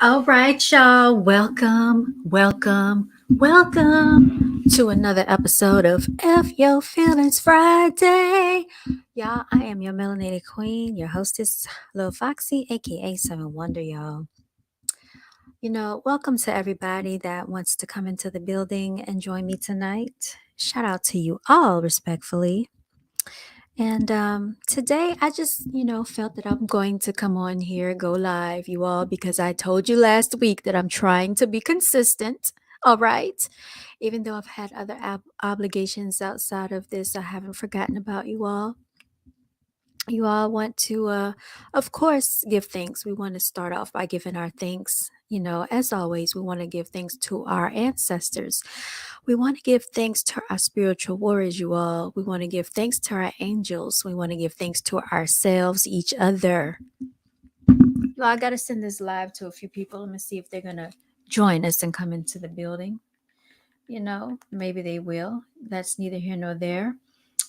All right, y'all. Welcome to another episode of F Your Feelings Friday. Y'all, I am your melanated queen, your hostess, Lil Foxy, aka Seven Wonder, y'all. Welcome to everybody that wants to come into the building and join me tonight. Shout out to you all, respectfully. And today I just, felt that I'm going to come on here, go live, you all, because I told you last week that I'm trying to be consistent. All right. Even though I've had other obligations outside of this, I haven't forgotten about you all. You all want to, of course, give thanks. We want to start off by giving our thanks. As always, we want to give thanks to our ancestors. We want to give thanks to our spiritual warriors, you all. We want to give thanks to our angels. We want to give thanks to ourselves, each other. Well, I got to send this live to a few people. Let me see if they're going to join us and come into the building. Maybe they will. That's neither here nor there.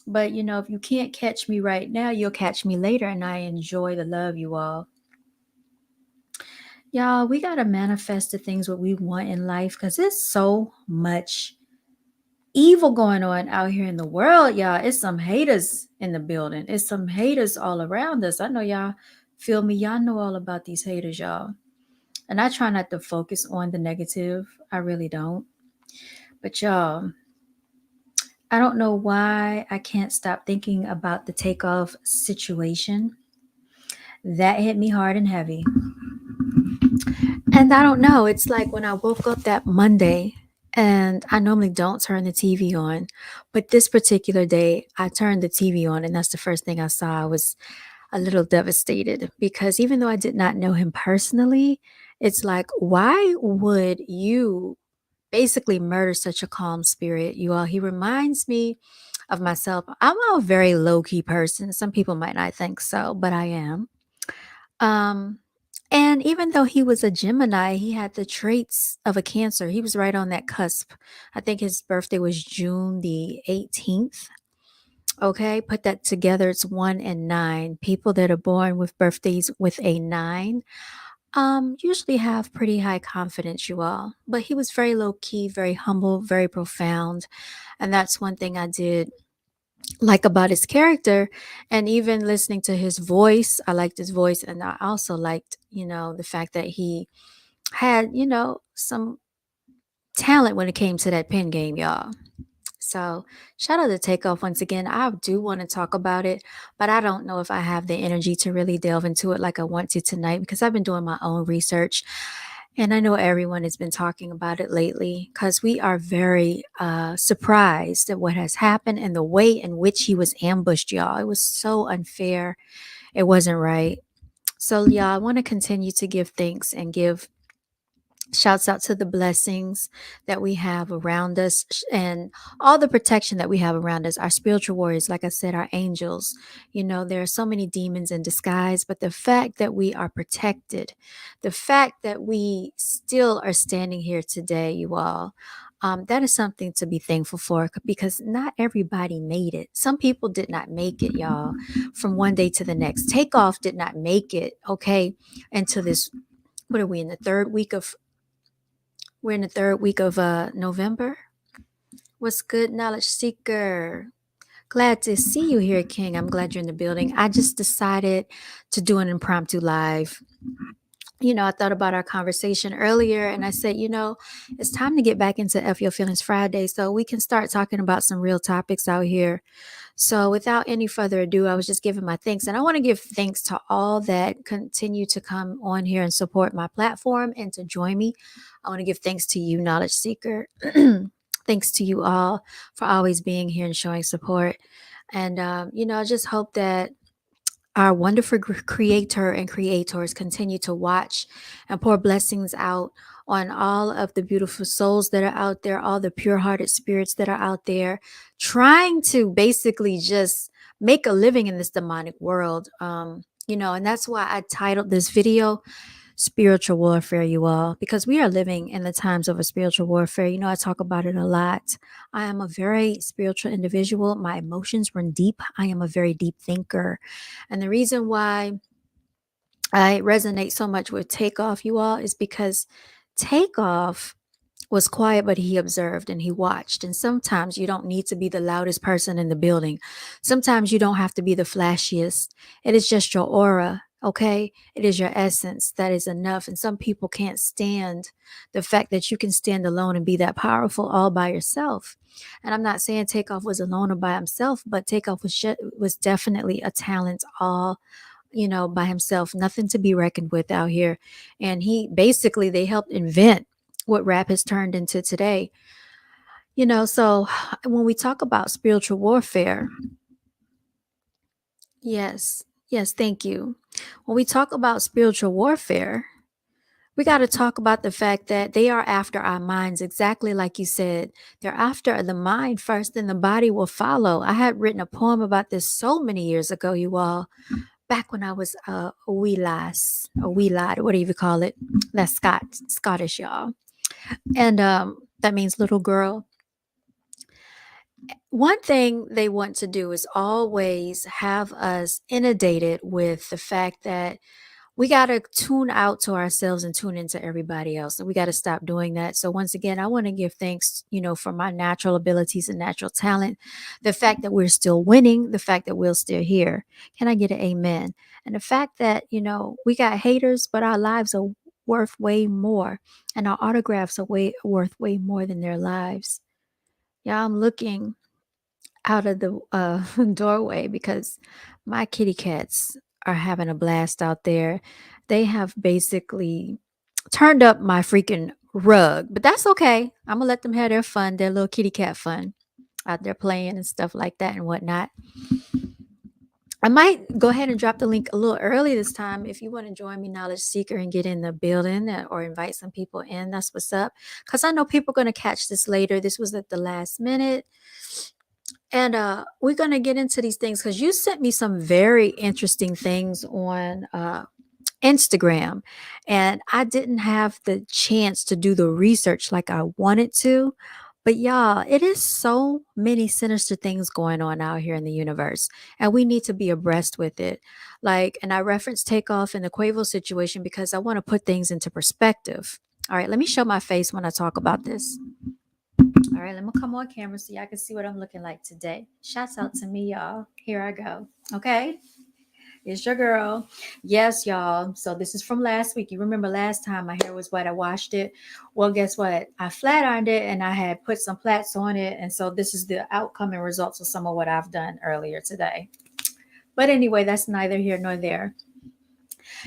But, if you can't catch me right now, you'll catch me later. And I enjoy the love, you all. Y'all, we got to manifest the things what we want in life because there's so much evil going on out here in the world, y'all. It's some haters in the building. It's some haters all around us. I know y'all feel me. Y'all know all about these haters, y'all. And I try not to focus on the negative. I really don't. But y'all, I don't know why I can't stop thinking about the takeoff situation. That hit me hard and heavy. And I don't know. It's like when I woke up that Monday, and I normally don't turn the TV on, but this particular day, I turned the TV on, and that's the first thing I saw. I was a little devastated because even though I did not know him personally, it's like, why would you basically murder such a calm spirit? You all, he reminds me of myself. I'm a very low key person. Some people might not think so, but I am. Um, and even though he was a Gemini, he had the traits of a Cancer. He was right on that cusp. I think his birthday was June the 18th. Okay, put that together. It's 1 and 9. People that are born with birthdays with a 9 usually have pretty high confidence, you all. But he was very low key, very humble, very profound. And that's one thing I did like about his character. And even listening to his voice, I liked his voice. And I also liked, the fact that he had, some talent when it came to that pen game, y'all. So shout out to Takeoff once again. I do want to talk about it, but I don't know if I have the energy to really delve into it like I want to tonight because I've been doing my own research. And I know everyone has been talking about it lately because we are very surprised at what has happened and the way in which he was ambushed, y'all. It was so unfair. It wasn't right. So, yeah, I want to continue to give thanks and give shouts out to the blessings that we have around us and all the protection that we have around us. Our spiritual warriors, like I said, our angels. There are so many demons in disguise, but the fact that we are protected, the fact that we still are standing here today, you all, that is something to be thankful for because not everybody made it. Some people did not make it, y'all, from one day to the next. Takeoff did not make it, okay, into this. What are we in the third week of? We're in the third week of November. What's good, knowledge seeker? Glad to see you here, King. I'm glad you're in the building. I just decided to do an impromptu live. I thought about our conversation earlier and I said, it's time to get back into F Your Feelings Friday so we can start talking about some real topics out here. So, without any further ado, I was just giving my thanks. And I want to give thanks to all that continue to come on here and support my platform and to join me. I want to give thanks to you, Knowledge Seeker. Thanks to you all for always being here and showing support. And, I just hope that our wonderful creator and creators continue to watch and pour blessings out on all of the beautiful souls that are out there, all the pure hearted spirits that are out there, trying to basically just make a living in this demonic world. And that's why I titled this video Spiritual Warfare, you all, because we are living in the times of a spiritual warfare. I talk about it a lot. I am a very spiritual individual. My emotions run deep. I am a very deep thinker. And the reason why I resonate so much with Takeoff, you all, is because Takeoff was quiet, but he observed and he watched. And sometimes you don't need to be the loudest person in the building. Sometimes you don't have to be the flashiest. It is just your aura, okay? It is your essence that is enough. And some people can't stand the fact that you can stand alone and be that powerful all by yourself. And I'm not saying Takeoff was alone or by himself, but Takeoff was definitely a talent all, by himself, nothing to be reckoned with out here. And he basically, they helped invent what rap has turned into today. So when we talk about spiritual warfare, yes, yes, thank you. When we talk about spiritual warfare, we got to talk about the fact that they are after our minds, exactly like you said. They're after the mind first, then the body will follow. I had written a poem about this so many years ago, you all. Back when I was a wee lass, a wee lad, whatever you call it. That's Scottish, y'all. And that means little girl. One thing they want to do is always have us inundated with the fact that we got to tune out to ourselves and tune into everybody else. And we got to stop doing that. So once again, I want to give thanks, for my natural abilities and natural talent, the fact that we're still winning, the fact that we're still here. Can I get an amen? And the fact that, we got haters, but our lives are worth way more. And our autographs are worth way more than their lives. Yeah, I'm looking out of the doorway because my kitty cats are having a blast out there. They have basically turned up my freaking rug, but that's okay. I'm gonna let them have their fun, their little kitty cat fun out there playing and stuff like that and whatnot. I might go ahead and drop the link a little early this time if you want to join me, Knowledge Seeker, and get in the building or invite some people in. That's what's up. Because I know people are going to catch this later. This was at the last minute. And we're going to get into these things because you sent me some very interesting things on Instagram, and I didn't have the chance to do the research like I wanted to. But y'all, it is so many sinister things going on out here in the universe, and we need to be abreast with it. Like, and I referenced Takeoff and the Quavo situation because I want to put things into perspective. All right, let me show my face when I talk about this. All right, let me come on camera so y'all can see what I'm looking like today. Shouts out to me, y'all. Here I go. Okay. It's your girl. Yes, y'all. So this is from last week. You remember last time my hair was wet. I washed it. Well, guess what? I flat ironed it and I had put some plaits on it. And so this is the outcome and results of some of what I've done earlier today. But anyway, that's neither here nor there.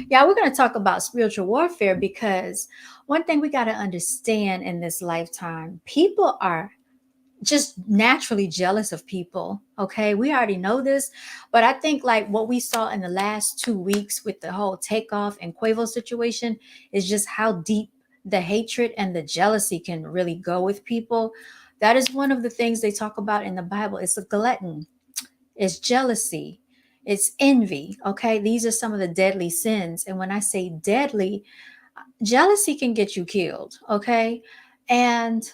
Yeah, we're going to talk about spiritual warfare because one thing we got to understand in this lifetime, people are just naturally jealous of people. Okay. We already know this, but I think like what we saw in the last 2 weeks with the whole Takeoff and Quavo situation is just how deep the hatred and the jealousy can really go with people. That is one of the things they talk about in the Bible. It's a glutton, it's jealousy, it's envy. Okay. These are some of the deadly sins. And when I say deadly, jealousy can get you killed. Okay. And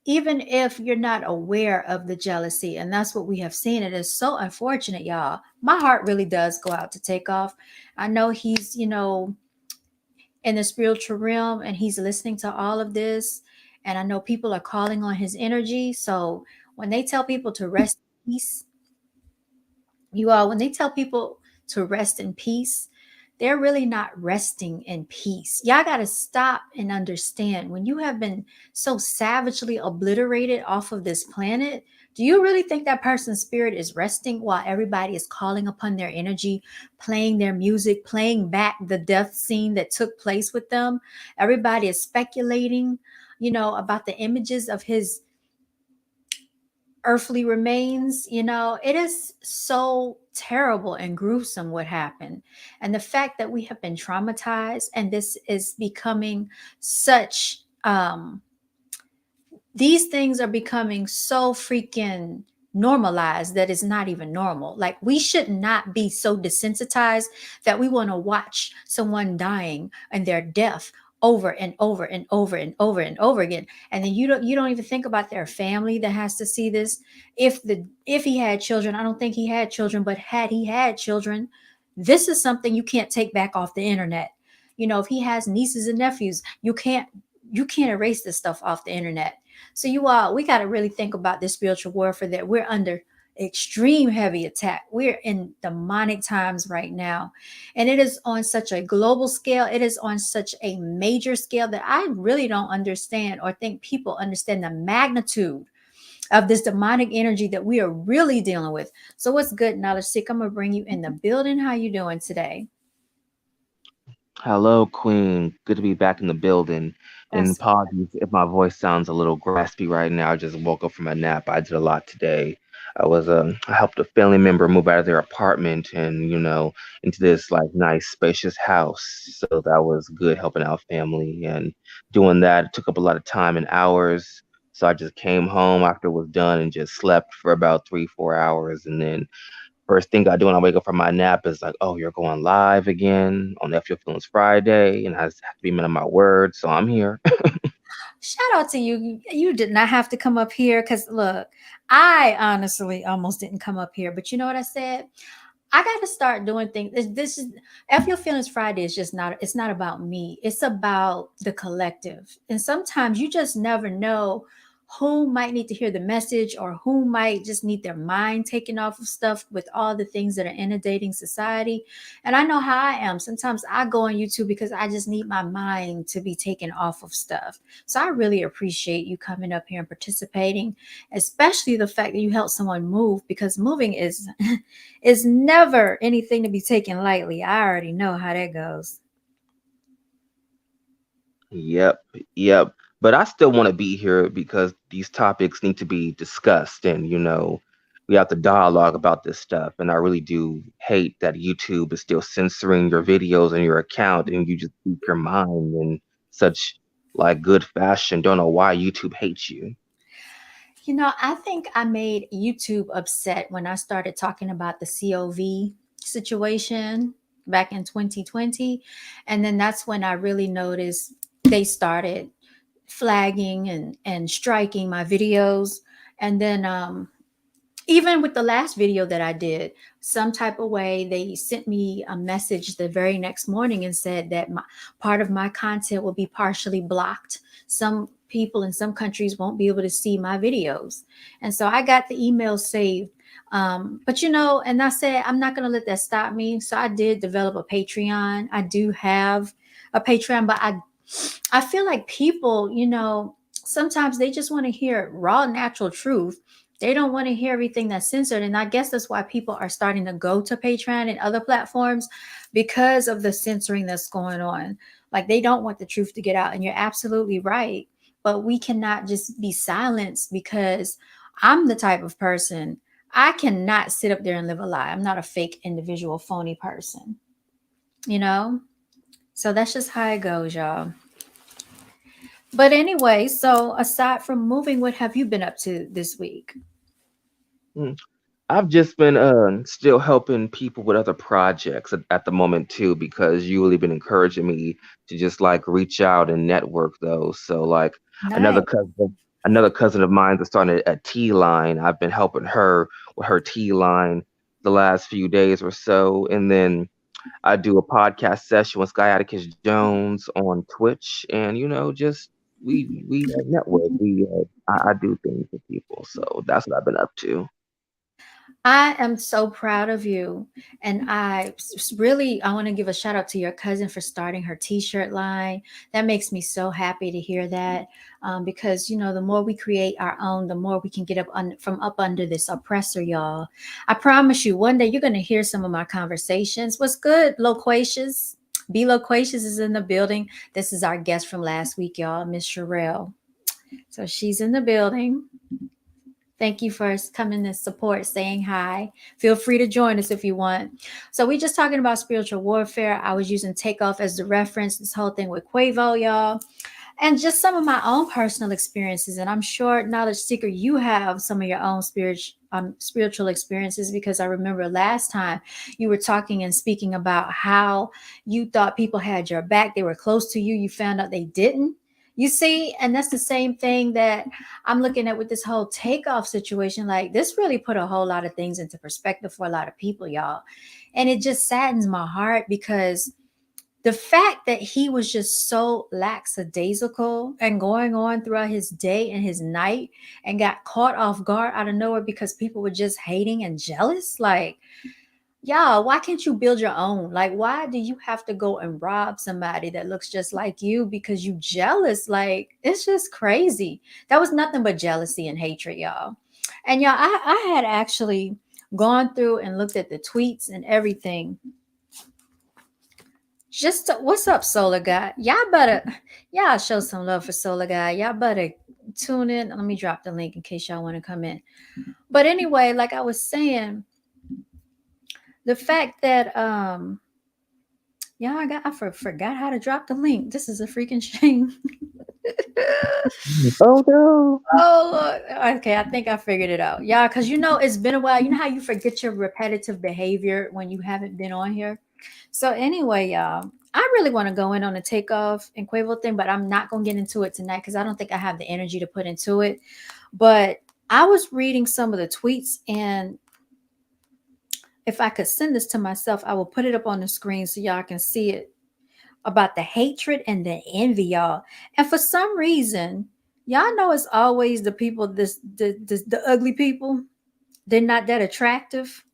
even if you're not aware of the jealousy, and that's what we have seen, it is so unfortunate, y'all. My heart really does go out to Takeoff. I know he's, in the spiritual realm and he's listening to all of this. And I know people are calling on his energy. So when they tell people to rest in peace, when they tell people to rest in peace, they're really not resting in peace. Y'all got to stop and understand when you have been so savagely obliterated off of this planet. Do you really think that person's spirit is resting while everybody is calling upon their energy, playing their music, playing back the death scene that took place with them? Everybody is speculating, about the images of his earthly remains. It is so terrible and gruesome what happened, and the fact that we have been traumatized and this is becoming such these things are becoming so freaking normalized that it's not even normal. Like, we should not be so desensitized that we want to watch someone dying and their death over and over and over and over and over again. And then you don't even think about their family that has to see this. If he had children, I don't think he had children, but had he had children, This is something you can't take back off the internet. If he has nieces and nephews, you can't erase this stuff off the internet. So we got to really think about this spiritual warfare that we're under extreme heavy attack. We're in demonic times right now. And it is on such a global scale. It is on such a major scale that I really don't understand or think people understand the magnitude of this demonic energy that we are really dealing with. So what's good, Knowledge Sick? I'm gonna bring you in the building. How you doing today? Hello, Queen. Good to be back in the building. And That's apologies if my voice sounds a little graspy right now. I just woke up from a nap. I did a lot today. I helped a family member move out of their apartment and, into this like nice spacious house. So that was good helping out family and doing that. It took up a lot of time and hours. So I just came home after it was done and just slept for about 3, 4 hours, and then first thing I do when I wake up from my nap is like, oh, you're going live again on F Your Feelings Friday, and I just have to be men of my word, so I'm here. shout out to you. You did not have to come up here because look, I honestly almost didn't come up here, but you know what I said? I got to start doing things. This is F Your Feelings Friday is just not, it's not about me. It's about the collective. And sometimes you just never know who might need to hear the message or who might just need their mind taken off of stuff with all the things that are inundating society. And I know how I am. Sometimes I go on YouTube because I just need my mind to be taken off of stuff. So I really appreciate you coming up here and participating, especially the fact that you helped someone move, because moving is never anything to be taken lightly. I already know how that goes. Yep, yep. But I still want to be here because these topics need to be discussed, and we have to dialogue about this stuff. And I really do hate that YouTube is still censoring your videos and your account, and you just speak your mind in such like good fashion. Don't know why YouTube hates you. I think I made YouTube upset when I started talking about the COV situation back in 2020. And then that's when I really noticed they started flagging and striking my videos. And then even with the last video that I did, some type of way, they sent me a message the very next morning and said that part of my content will be partially blocked. Some people in some countries won't be able to see my videos. And so I got the email saved. But and I said, I'm not going to let that stop me. So I did develop a Patreon. I do have a Patreon, but I feel like people, sometimes they just want to hear raw, natural truth. They don't want to hear everything that's censored. And I guess that's why people are starting to go to Patreon and other platforms because of the censoring that's going on. Like they don't want the truth to get out. And you're absolutely right. But we cannot just be silenced because I'm the type of person, I cannot sit up there and live a lie. I'm not a fake individual, phony person, you know? So that's just how it goes, y'all. But anyway, so aside from moving, what have you been up to this week? Mm. I've just been still helping people with other projects at the moment too, because you really been encouraging me to just like reach out and network those. So like another Nice. cousin another cousin of mine is starting a tea line. I've been helping her with her tea line the last few days or so. And then I do a podcast session with Sky Atticus Jones on Twitch, and just we network. I do things with people, so that's what I've been up to. I am so proud of you. And I want to give a shout out to your cousin for starting her t shirt line. That makes me so happy to hear that. Because, the more we create our own, the more we can get from up under this oppressor, y'all. I promise you, one day you're going to hear some of my conversations. What's good, Loquacious? B Loquacious is in the building. This is our guest from last week, y'all, Miss Sherelle. So she's in the building. Thank you for coming to support, saying hi. Feel free to join us if you want. So we just talking about spiritual warfare. I was using takeoff as the reference, this whole thing with Quavo, y'all. And just some of my own personal experiences. And I'm sure, Knowledge Seeker, you have some of your own spiritual experiences, because I remember last time you were talking and speaking about how you thought people had your back. They were close to you. You found out they didn't. You see, and that's the same thing that I'm looking at with this whole takeoff situation. Like, this really put a whole lot of things into perspective for a lot of people, y'all. And it just saddens my heart because the fact that he was just so lackadaisical and going on throughout his day and his night and got caught off guard out of nowhere because people were just hating and jealous. Like, y'all, why can't you build your own? Like, why do you have to go and rob somebody that looks just like you because you jealous? Like, it's just crazy. That was nothing but jealousy and hatred, y'all. And y'all, I had actually gone through and looked at the tweets and everything. What's up, Solar Guy? Y'all show some love for Solar Guy. Y'all better tune in. Let me drop the link in case y'all want to come in. But anyway, like I was saying, the fact that yeah, forgot how to drop the link. This is a freaking shame. Oh no. Oh, Lord. Okay, I think I figured it out. Yeah, because it's been a while. You know how you forget your repetitive behavior when you haven't been on here? So, anyway, y'all, I really want to go in on the takeoff and Quavo thing, but I'm not going to get into it tonight because I don't think I have the energy to put into it. But I was reading some of the tweets, and if I could send this to myself, I will put it up on the screen so y'all can see it about the hatred and the envy, y'all. And for some reason, y'all know it's always the people, the ugly people. They're not that attractive.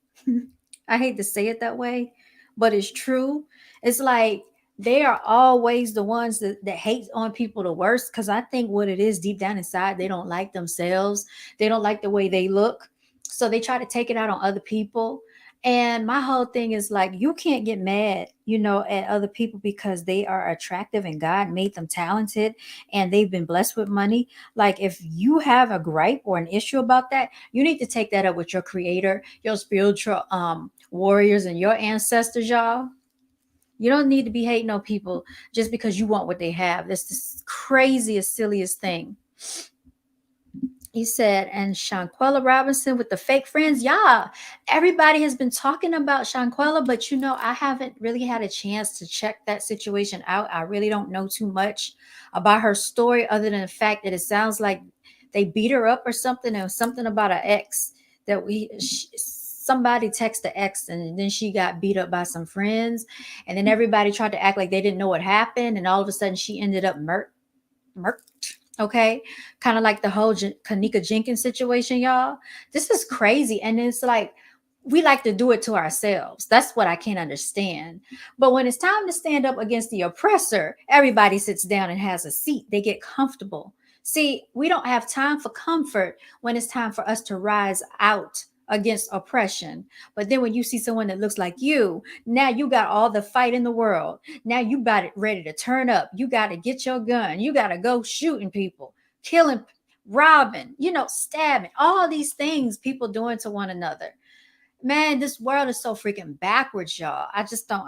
I hate to say it that way, but it's true. It's like they are always the ones that hate on people the worst because I think what it is deep down inside, they don't like themselves. They don't like the way they look. So they try to take it out on other people. And my whole thing is like, you can't get mad, at other people because they are attractive and God made them talented and they've been blessed with money. Like, if you have a gripe or an issue about that, you need to take that up with your creator, your spiritual warriors, and your ancestors, y'all. You don't need to be hating on people just because you want what they have. That's the craziest, silliest thing. He said, and Shanquella Robinson with the fake friends. Yeah, everybody has been talking about Shanquella, but I haven't really had a chance to check that situation out. I really don't know too much about her story other than the fact that it sounds like they beat her up or something. There was something about an ex that somebody texted the ex and then she got beat up by some friends. And then everybody tried to act like they didn't know what happened. And all of a sudden she ended up murked. Okay, kind of like the whole Kanika Jenkins situation, y'all. This is crazy, and it's like we like to do it to ourselves. That's what I can't understand. But when it's time to stand up against the oppressor, everybody sits down and has a seat. They get comfortable. See, we don't have time for comfort when it's time for us to rise out against oppression. But then when you see someone that looks like you, now you got all the fight in the world. Now you got it ready to turn up. You got to get your gun. You got to go shooting people, killing, robbing, stabbing, all these things people doing to one another. Man, this world is so freaking backwards, y'all. I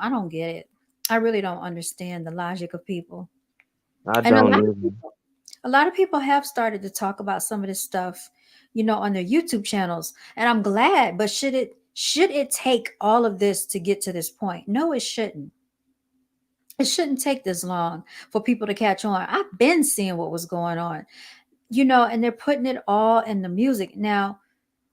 don't get it. I really don't understand the logic of people. I And don't either. a lot of people have started to talk about some of this stuff, on their YouTube channels. And I'm glad, but should it take all of this to get to this point? No, it shouldn't. It shouldn't take this long for people to catch on. I've been seeing what was going on, and they're putting it all in the music. Now,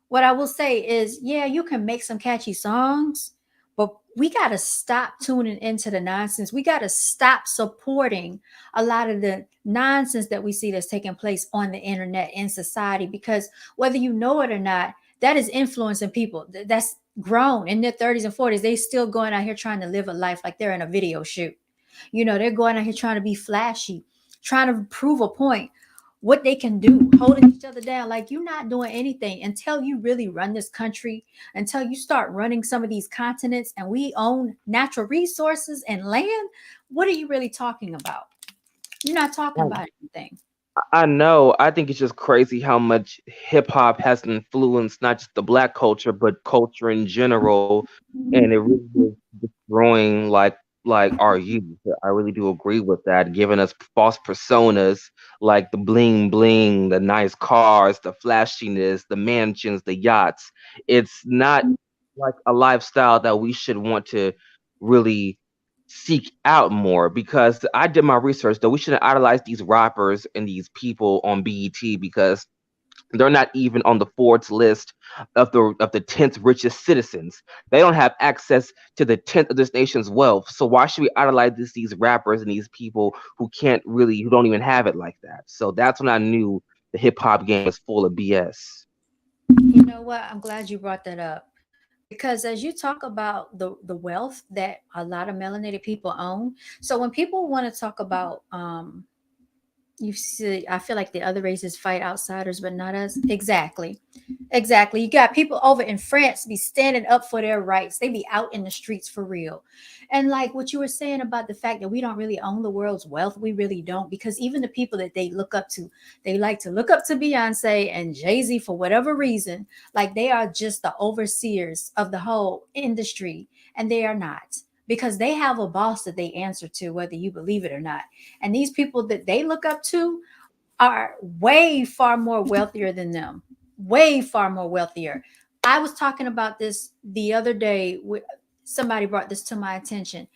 what I will say is, yeah, you can make some catchy songs, but we got to stop tuning into the nonsense. We got to stop supporting a lot of the nonsense that we see that's taking place on the internet in society because whether you know it or not, that is influencing people. That's grown in their 30s and 40s. They still going out here trying to live a life like they're in a video shoot. They're going out here trying to be flashy, trying to prove a point, what they can do, holding each other down. Like, you're not doing anything until you really run this country, until you start running some of these continents and we own natural resources and land. What are you really talking about? You're not talking about anything. I know. I think it's just crazy how much hip hop has influenced not just the black culture, but culture in general, and it really is destroying like our youth. I really do agree with that, giving us false personas like the bling bling, the nice cars, the flashiness, the mansions, the yachts. It's not like a lifestyle that we should want to really seek out more, because I did my research though. We shouldn't idolize these rappers and these people on BET, because they're not even on the Forbes list of the 10th richest citizens. They don't have access to the 10th of this nation's wealth. So why should we idolize these rappers and these people who don't even have it like that? So that's when I knew the hip hop game was full of BS. You know what? I'm glad you brought that up because as you talk about the wealth that a lot of melanated people own, so when people want to talk about you see, I feel like the other races fight outsiders, but not us. Exactly. Exactly. You got people over in France be standing up for their rights. They be out in the streets for real. And like what you were saying about the fact that we don't really own the world's wealth, we really don't. Because even the people that they look up to, they like to look up to Beyonce and Jay-Z for whatever reason. Like they are just the overseers of the whole industry. And they are not. Because they have a boss that they answer to, whether you believe it or not. And these people that they look up to are way far more wealthier than them. Way far more wealthier. I was talking about this the other day. Somebody brought this to my attention.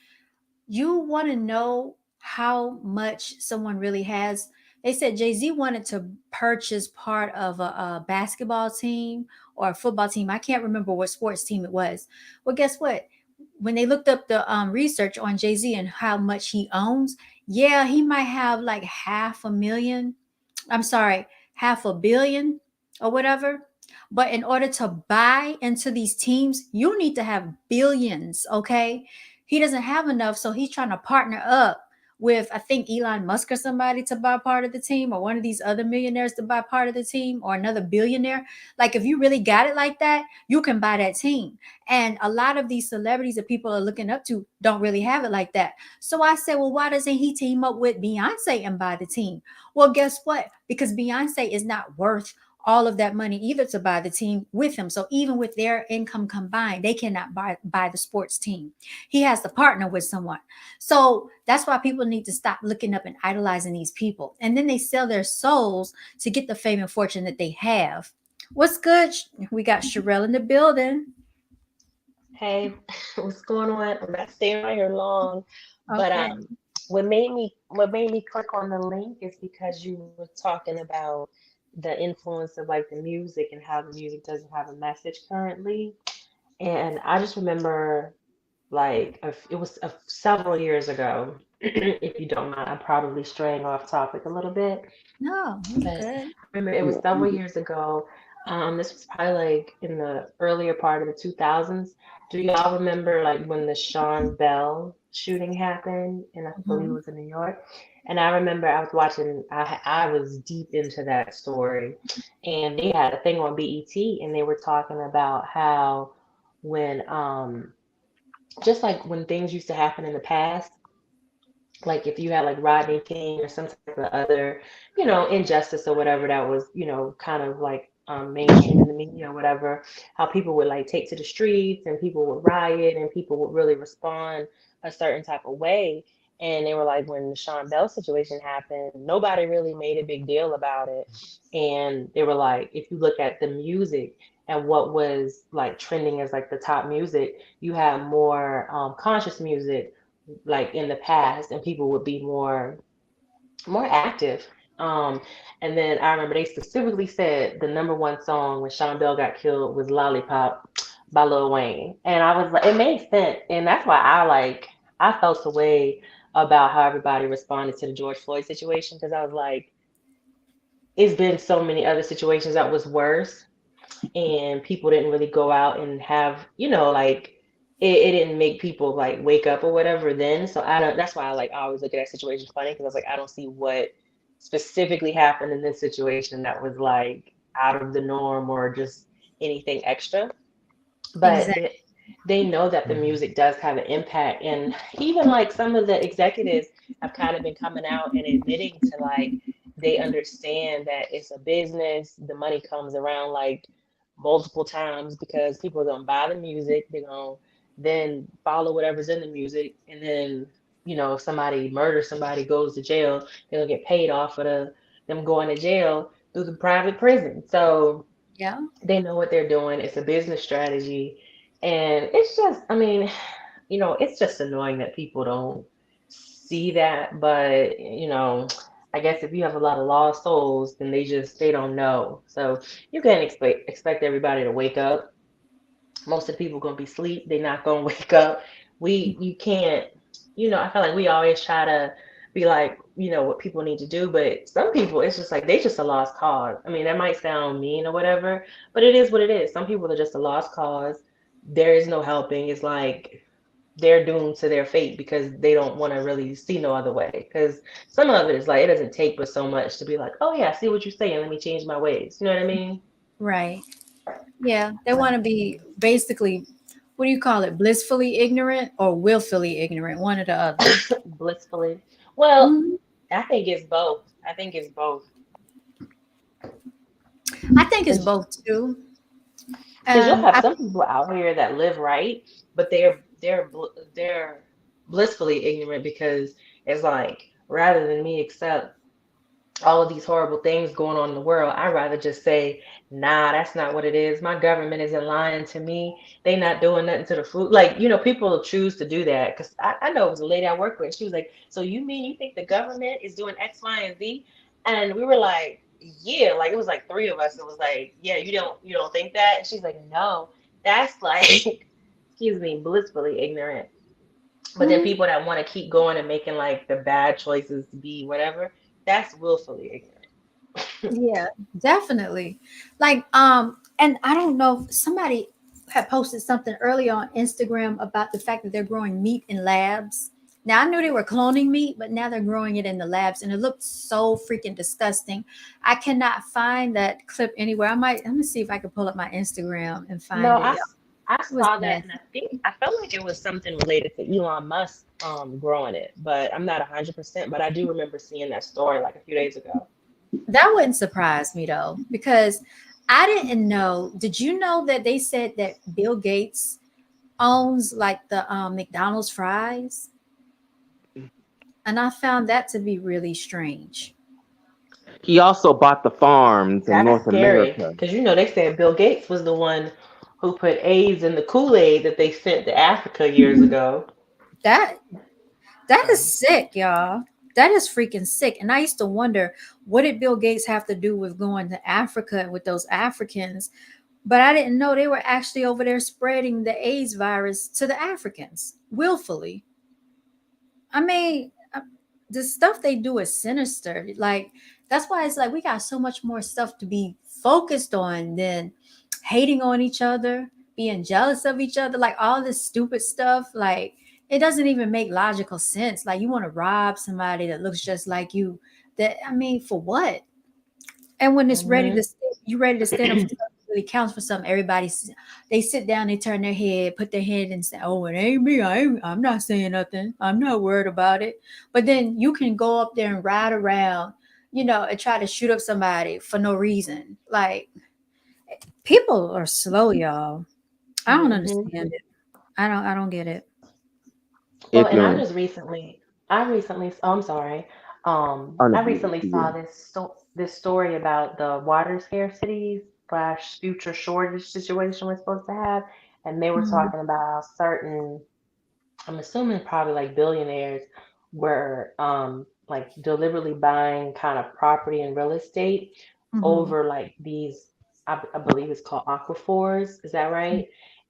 You want to know how much someone really has? They said Jay-Z wanted to purchase part of a basketball team or a football team. I can't remember what sports team it was. Well, guess what? When they looked up the research on Jay-Z and how much he owns, yeah, he might have like half a million. I'm sorry, half a billion or whatever. But in order to buy into these teams, you need to have billions, okay? He doesn't have enough, so he's trying to partner up with I think Elon Musk or somebody to buy part of the team, or one of these other millionaires to buy part of the team, or another billionaire. Like if you really got it like that, you can buy that team. And a lot of these celebrities that people are looking up to don't really have it like that. So I said, well, why doesn't he team up with Beyonce and buy the team? Well, guess what? Because Beyonce is not worth all of that money either to buy the team with him. So even with their income combined, they cannot buy the sports team. He has to partner with someone. So that's why people need to stop looking up and idolizing these people. And then they sell their souls to get the fame and fortune that they have. What's good? We got Sherelle in the building. Hey, what's going on? I'm not staying right here long, but Okay. what made me click on the link is because you were talking about the influence of like the music and how the music doesn't have a message currently. And I just remember like it was several years ago. If you don't mind, I'm probably straying off topic a little bit. No, you're But good. I remember it was several years ago. This was probably like in the earlier part of the 2000s. Do y'all remember like when the Sean Bell shooting happened? And I believe it Mhm. was in New York. And I remember I was watching, I was deep into that story. And they had a thing on BET and they were talking about how when, just like when things used to happen in the past, like if you had like Rodney King or some type of other, injustice or whatever that was, kind of like mainstream in the media or whatever, how people would like take to the streets and people would riot and people would really respond a certain type of way. And they were like, when the Sean Bell situation happened, nobody really made a big deal about it. And they were like, if you look at the music and what was like trending as like the top music, you had more conscious music like in the past and people would be more active. um and then I remember they specifically said the number one song when Sean Bell got killed was Lollipop by Lil Wayne, and I was like, it made sense. And that's why I felt a way about how everybody responded to the George Floyd situation, because I was like, it's been so many other situations that was worse and people didn't really go out and have, like it didn't make people like wake up or whatever then. So I don't, that's why I always look at that situation funny, because I was like, I don't see what specifically happened in this situation that was like out of the norm or just anything extra. But Exactly. they know that the music does have an impact. And even like some of the executives have kind of been coming out and admitting to like they understand that it's a business. The money comes around like multiple times because people are gonna buy the music, they're gonna then follow whatever's in the music, and then if somebody murders somebody, goes to jail, they'll get paid off for them going to jail through the private prison. So Yeah. they know what they're doing. It's a business strategy. And it's just, I mean, it's just annoying that people don't see that. But, I guess if you have a lot of lost souls, then they don't know. So you can't expect everybody to wake up. Most of the people gonna be asleep. They're not gonna wake up. You can't, I feel like we always try to be like, what people need to do, but some people it's just like they just a lost cause. I mean, that might sound mean or whatever, but it is what it is. Some people are just a lost cause. There is no helping. It's like they're doomed to their fate because they don't want to really see no other way. Because some of it is like it doesn't take but so much to be like, oh yeah, I see what you're saying. Let me change my ways. You know what I mean? Right. Yeah. They want to be basically, what do you call it? Blissfully ignorant or willfully ignorant, one or the other. Blissfully. Well, Mhm. I think it's both. I think it's both. I think it's Because both too. you'll And have I, some people out here that live right, but they're blissfully ignorant because it's like rather than me accept all of these horrible things going on in the world, I'd rather just say, nah, that's not what it is. My government isn't lying to me. They not doing nothing to the food. Like, people choose to do that. Because I know it was a lady I worked with. She was like, so you mean you think the government is doing X, Y, and Z? And we were like, yeah, like it was like three of us. It was like, yeah, you don't think that? And she's like, no, that's like, excuse me, blissfully ignorant. But then mhm. people that want to keep going and making like the bad choices to be whatever, that's willfully ignorant. Yeah, definitely. Like, and I don't know, somebody had posted something earlier on Instagram about the fact that they're growing meat in labs. Now I knew they were cloning meat, but now they're growing it in the labs, and it looked so freaking disgusting. I cannot find that clip anywhere. Let me see if I can pull up my Instagram and No, find it. I It was saw that, and nasty. I felt like it was something related to Elon Musk growing it, but I'm not 100%. But I do remember seeing that story like a few days ago. That wouldn't surprise me though, because I didn't know. Did you know that they said that Bill Gates owns like the McDonald's fries? And I found that to be really strange. He also bought the farms in That's North scary America. because they said Bill Gates was the one who put AIDS in the Kool-Aid that they sent to Africa years ago. That that is Um, sick, y'all. That is freaking sick. And I used to wonder, what did Bill Gates have to do with going to Africa with those Africans? But I didn't know they were actually over there spreading the AIDS virus to the Africans willfully. I mean, the stuff they do is sinister. Like, that's why it's like we got so much more stuff to be focused on than hating on each other, being jealous of each other, like all this stupid stuff. Like, it doesn't even make logical sense. Like, you want to rob somebody that looks just like you. That, I mean, for what? And when it's ready to, mhm. you ready to stand up for something that really counts for something. They sit down, they turn their head, put their head and say, "Oh, it ain't me. I'm not saying nothing. I'm not worried about it." But then you can go up there and ride around, and try to shoot up somebody for no reason. Like, people are slow, y'all. I don't Mhm. understand it. I don't get it. Well, and Ignorance. oh, I'm sorry. Oh, no, I you- recently saw you- this story about the water scarcity slash future shortage situation we're supposed to have, and they were Mhm, talking about how certain, I'm assuming probably like billionaires were like deliberately buying kind of property and real estate mhm, over like these I believe it's called aquifers, is that right?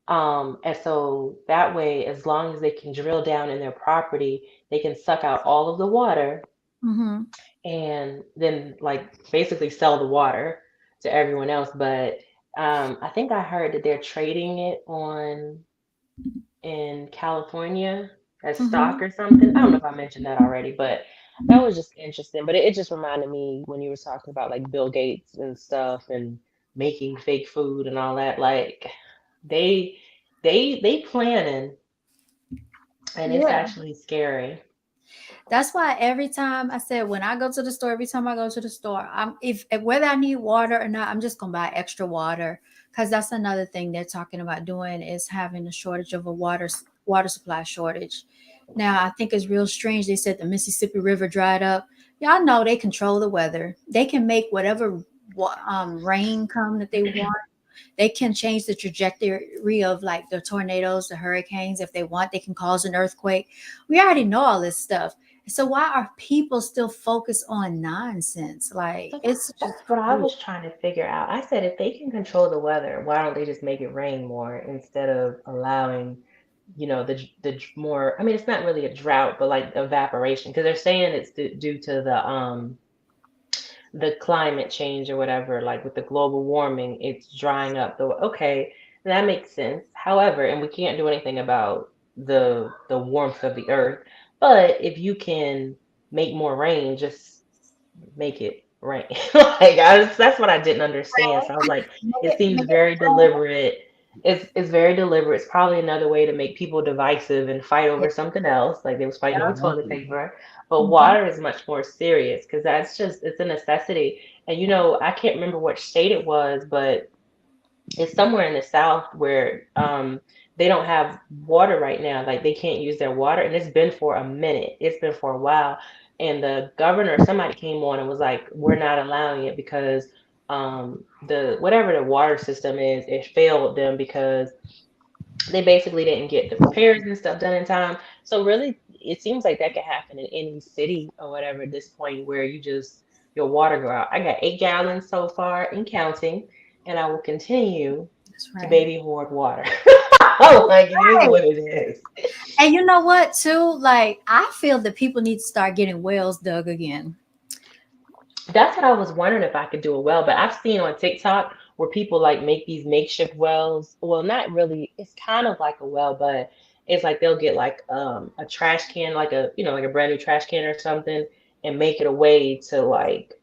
And so that way, as long as they can drill down in their property, they can suck out all of the water mhm, and then like basically sell the water to everyone else. But I think I heard that they're trading it on in California as stock mhm. or something. I don't know if I mentioned that already, but that was just interesting. But it just reminded me when you were talking about like Bill Gates and stuff and making fake food and all that. Like they they planning, and it's Yeah. actually scary. That's why every time I said, when I go to the store, every time I go to the store, if whether I need water or not, I'm just gonna buy extra water, because that's another thing they're talking about doing, is having a shortage of a water supply shortage. Now I think it's real strange. They said the Mississippi River dried up. Y'all know they control the weather. They can make whatever rain come that they want. They can change the trajectory of like the tornadoes, the hurricanes. If they want, they can cause an earthquake. We already know all this stuff. So why are people still focused on nonsense? Like So it's just that's what I crazy. was trying to figure out. I said if they can control the weather, why don't they just make it rain more instead of allowing, more. I mean, it's not really a drought, but like evaporation, because they're saying it's due to the climate change or whatever, like with the global warming, it's drying up the okay, that makes sense. However, and we can't do anything about the warmth of the earth, but if you can make more rain, just make it rain. That's what I didn't understand. So I was like, it seems Make it very deliberate. It's very deliberate. It's probably another way to make people divisive and fight yeah, over something else, like they was fighting over toilet Exactly. paper. But mhm. water is much more serious because that's just it's a necessity. And I can't remember which state it was, but it's somewhere in the South where they don't have water right now. Like they can't use their water, and it's been for a minute. It's been for a while. And the governor, somebody came on and was like, "We're not allowing it because the whatever the water system is, it failed them because they basically didn't get the repairs and stuff done in time." So really, it seems like that could happen in any city or whatever at this point where your water go out. I got 8 gallons so far and counting, and I will continue That's to right. baby hoard water. Like it is Right. what it is. And you know what, too? Like, I feel that people need to start getting wells dug again. That's what I was wondering if I could do a well, but I've seen on TikTok where people like make these makeshift wells. Well, not really. It's kind of like a well, but it's like they'll get like a trash can, like like a brand new trash can or something, and make it a way to like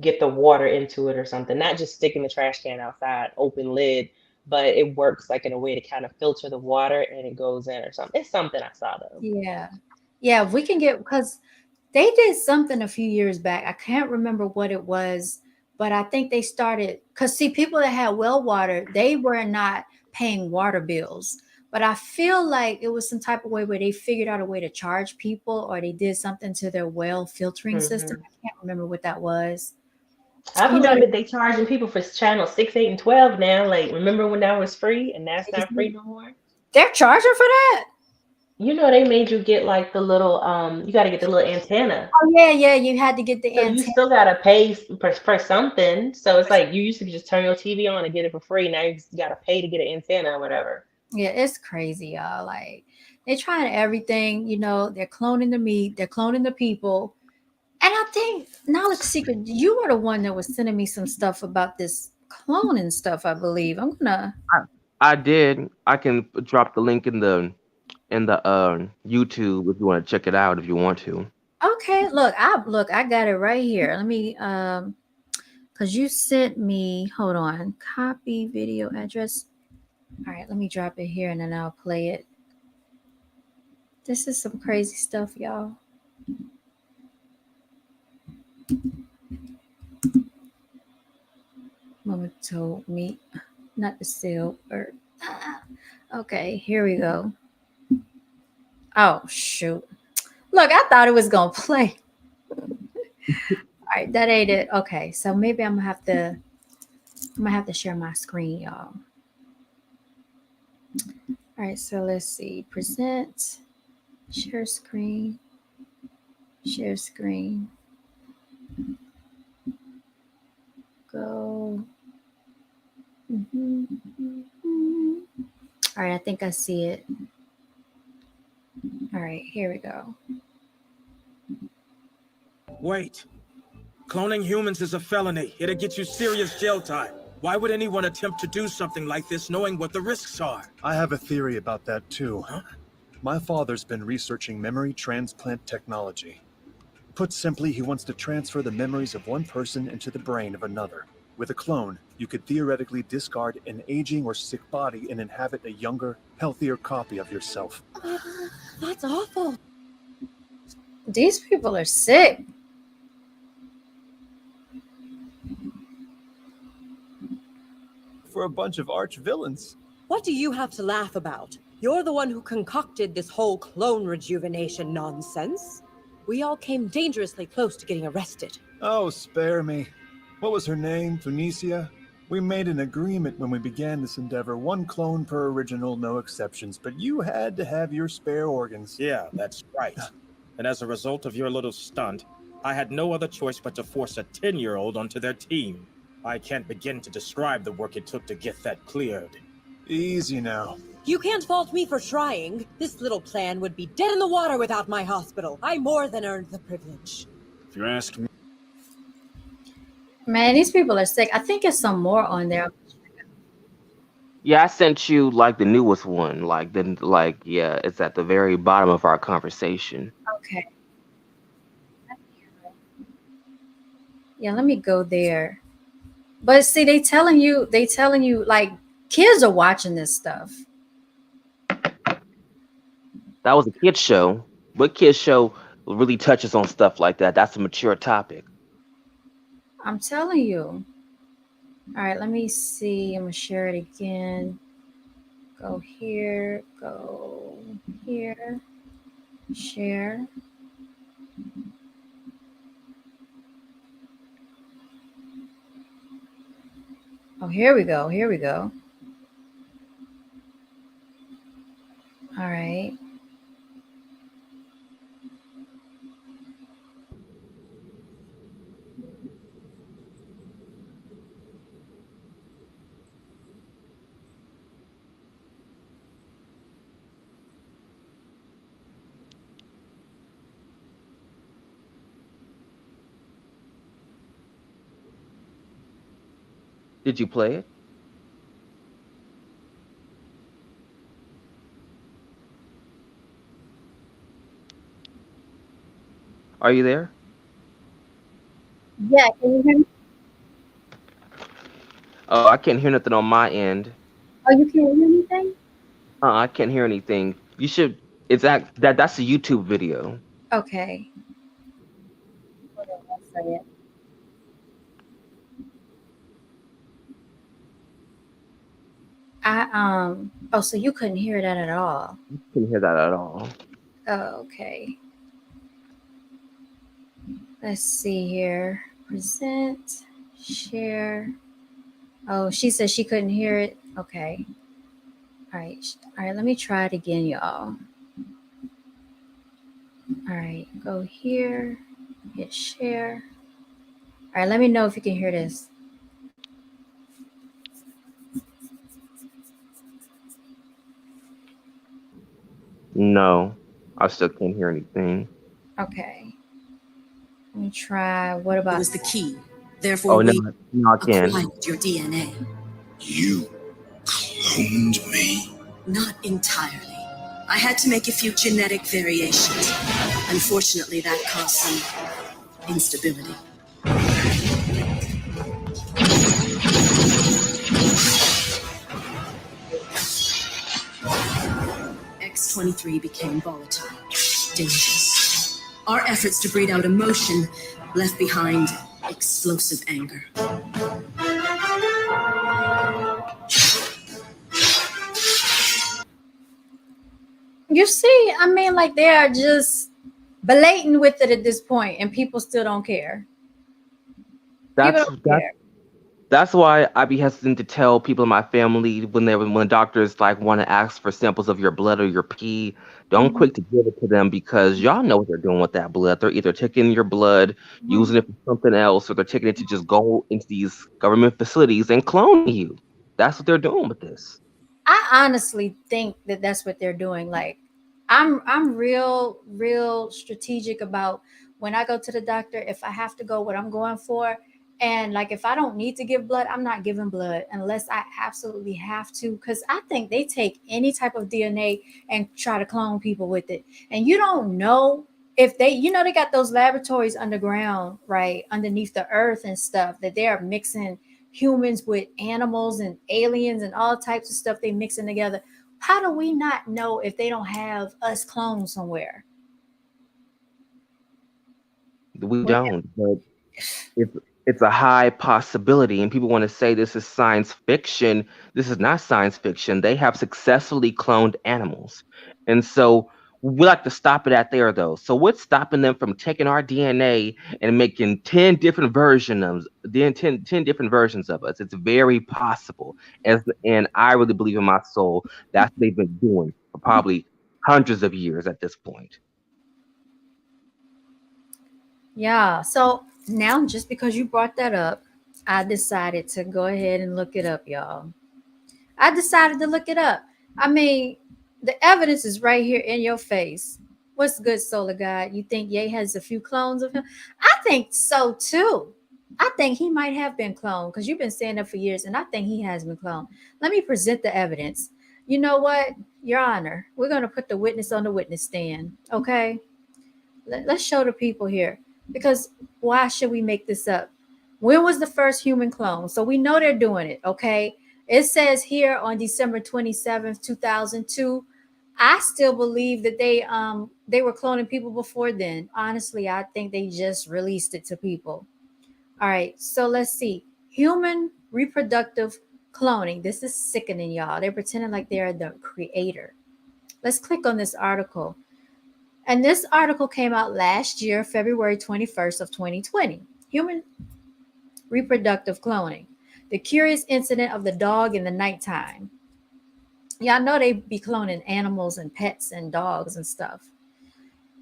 get the water into it or something. Not just sticking the trash can outside, open lid, but it works like in a way to kind of filter the water and it goes in or something. It's something I saw though. Yeah. Yeah, we can get, because they did something a few years back. I can't remember what it was, but I think they started, because see, people that had well water, they were not paying water bills. But I feel like it was some type of way where they figured out a way to charge people, or they did something to their well filtering system. Hmm. I can't remember what that was. I You know, believe it. They charging people for channel 6, 8, and 12 now. Like, remember when that was free and that's not free no more? they're charging for that. They made you get like the little you got to get the little antenna. Oh yeah, yeah. You had to get the So you antenna. still got to pay for something. So it's like you used to just turn your TV on and get it for free. Now you got to pay to get an antenna or whatever. Yeah, it's crazy, y'all. Like they're trying everything. They're cloning the meat. They're cloning the people. And I think Knowledge Secret, you were the one that was sending me some stuff about this cloning stuff. I believe I'm gonna. I did. I can drop the link in the YouTube if you want to check it out if you want to. Okay, look. I got it right here. Let me cause you sent me. Hold on, copy video address. All right, let me drop it here and then I'll play it. This is some crazy stuff, y'all. Mama told me not to sell or. Okay, here we go. Oh shoot! Look, I thought it was gonna play. All right, that ain't it. Okay, so maybe I'm gonna have to share my screen, y'all. All right, so let's see. Present, share screen, share screen. Go. All right, I think I see it. All right, here we go. Wait. Cloning humans is a felony. It'll get you serious jail time. Why would anyone attempt to do something like this knowing what the risks are? I have a theory about that too. Huh? My father's been researching memory transplant technology. Put simply, he wants to transfer the memories of one person into the brain of another. With a clone, you could theoretically discard an aging or sick body and inhabit a younger, healthier copy of yourself. That's awful. These people are sick. For a bunch of arch villains. What do you have to laugh about? You're the one who concocted this whole clone rejuvenation nonsense. We all came dangerously close to getting arrested. Oh, spare me. What was her name? Tunisia? We made an agreement when we began this endeavor, one clone per original, no exceptions, but you had to have your spare organs. Yeah, that's right. And as a result of your little stunt, I had no other choice but to force a 10-year-old onto their team. I can't begin to describe the work it took to get that cleared. Easy now. You can't fault me for trying. This little plan would be dead in the water without my hospital. I more than earned the privilege. If you ask me. Man, these people are sick. I think there's some more on there. Yeah, I sent you like the newest one. Yeah, it's at the very bottom of our conversation. Okay. Yeah, let me go there. But see, they telling you like kids are watching this stuff. That was a kids show. What kids show really touches on stuff like that? That's a mature topic. I'm telling you. All right, let me see. I'm gonna share it again. Go here, go here, share. Oh, here we go. Here we go. All right. Did you play it? Are you there? Yeah, can you hear me? Oh, I can't hear nothing on my end. Oh, you can't hear anything? I can't hear anything. You should. It's that's a YouTube video. Okay. Hold on one second. Oh, so you couldn't hear that at all. You can hear that at all. Oh, okay. Let's see here. Present, share. Oh, she said she couldn't hear it. Okay. All right. All right, let me try it again, y'all. All right, go here, hit share. All right, let me know if you can hear this. No, I still can't hear anything. Okay. Let me try. What It about was the key. Therefore, Oh, no, we no, I can. acquired your DNA. You cloned me? Not entirely. I had to make a few genetic variations. Unfortunately, that caused some instability. X-23 became volatile, dangerous. Our efforts to breed out emotion left behind explosive anger. you see? I mean, like they are just blatant with it at this point, and people still don't care. People That's don't that's care. that's why I be hesitant to tell people in my family when doctors like want to ask for samples of your blood or your pee. Don't Mhm, quick to give it to them because y'all know what they're doing with that blood. They're either taking your blood, mhm. using it for something else, or they're taking it to just go into these government facilities and clone you. That's what they're doing with this. I honestly think that that's what they're doing. Like, I'm real strategic about when I go to the doctor. If I have to go, what I'm going for, and like if I don't need to give blood, I'm not giving blood unless I absolutely have to. Because I think they take any type of DNA and try to clone people with it, and you don't know if they got those laboratories underground, right underneath the earth and stuff that they are mixing humans with animals and aliens and all types of stuff they mixing together. How do we not know if they don't have us cloned somewhere? We When, don't, but it's it's a high possibility, and people want to say this is science fiction. This is not science fiction. They have successfully cloned animals, and so we like to stop it at there though. So what's stopping them from taking our DNA and making 10 different versions, then 10 different versions of us? It's very possible. And I really believe in my soul that's what they've been doing for probably hundreds of years at this point. Yeah. So now, just because you brought that up, I decided to go ahead and look it up, y'all. I decided to look it up. I mean, the evidence is right here in your face. What's good, Solar God? You think Ye has a few clones of him? I think so too. I think he might have been cloned because you've been saying that for years, and I think he has been cloned. Let me present the evidence. You know what, Your Honor? We're going to put the witness on the witness stand, okay? Let's show the people here because why should we make this up? When was the first human clone? So we know they're doing it, okay? It says here on December 27th, 2002. I still believe that they were cloning people before then. Honestly, I think they just released it to people. All right, so let's see. Human reproductive cloning. This is sickening, y'all. They're pretending like they're the creator. Let's click on this article. And this article came out last year, February 21st of 2020. Human reproductive cloning. The curious incident of the dog in the nighttime. Y'all know they be cloning animals and pets and dogs and stuff.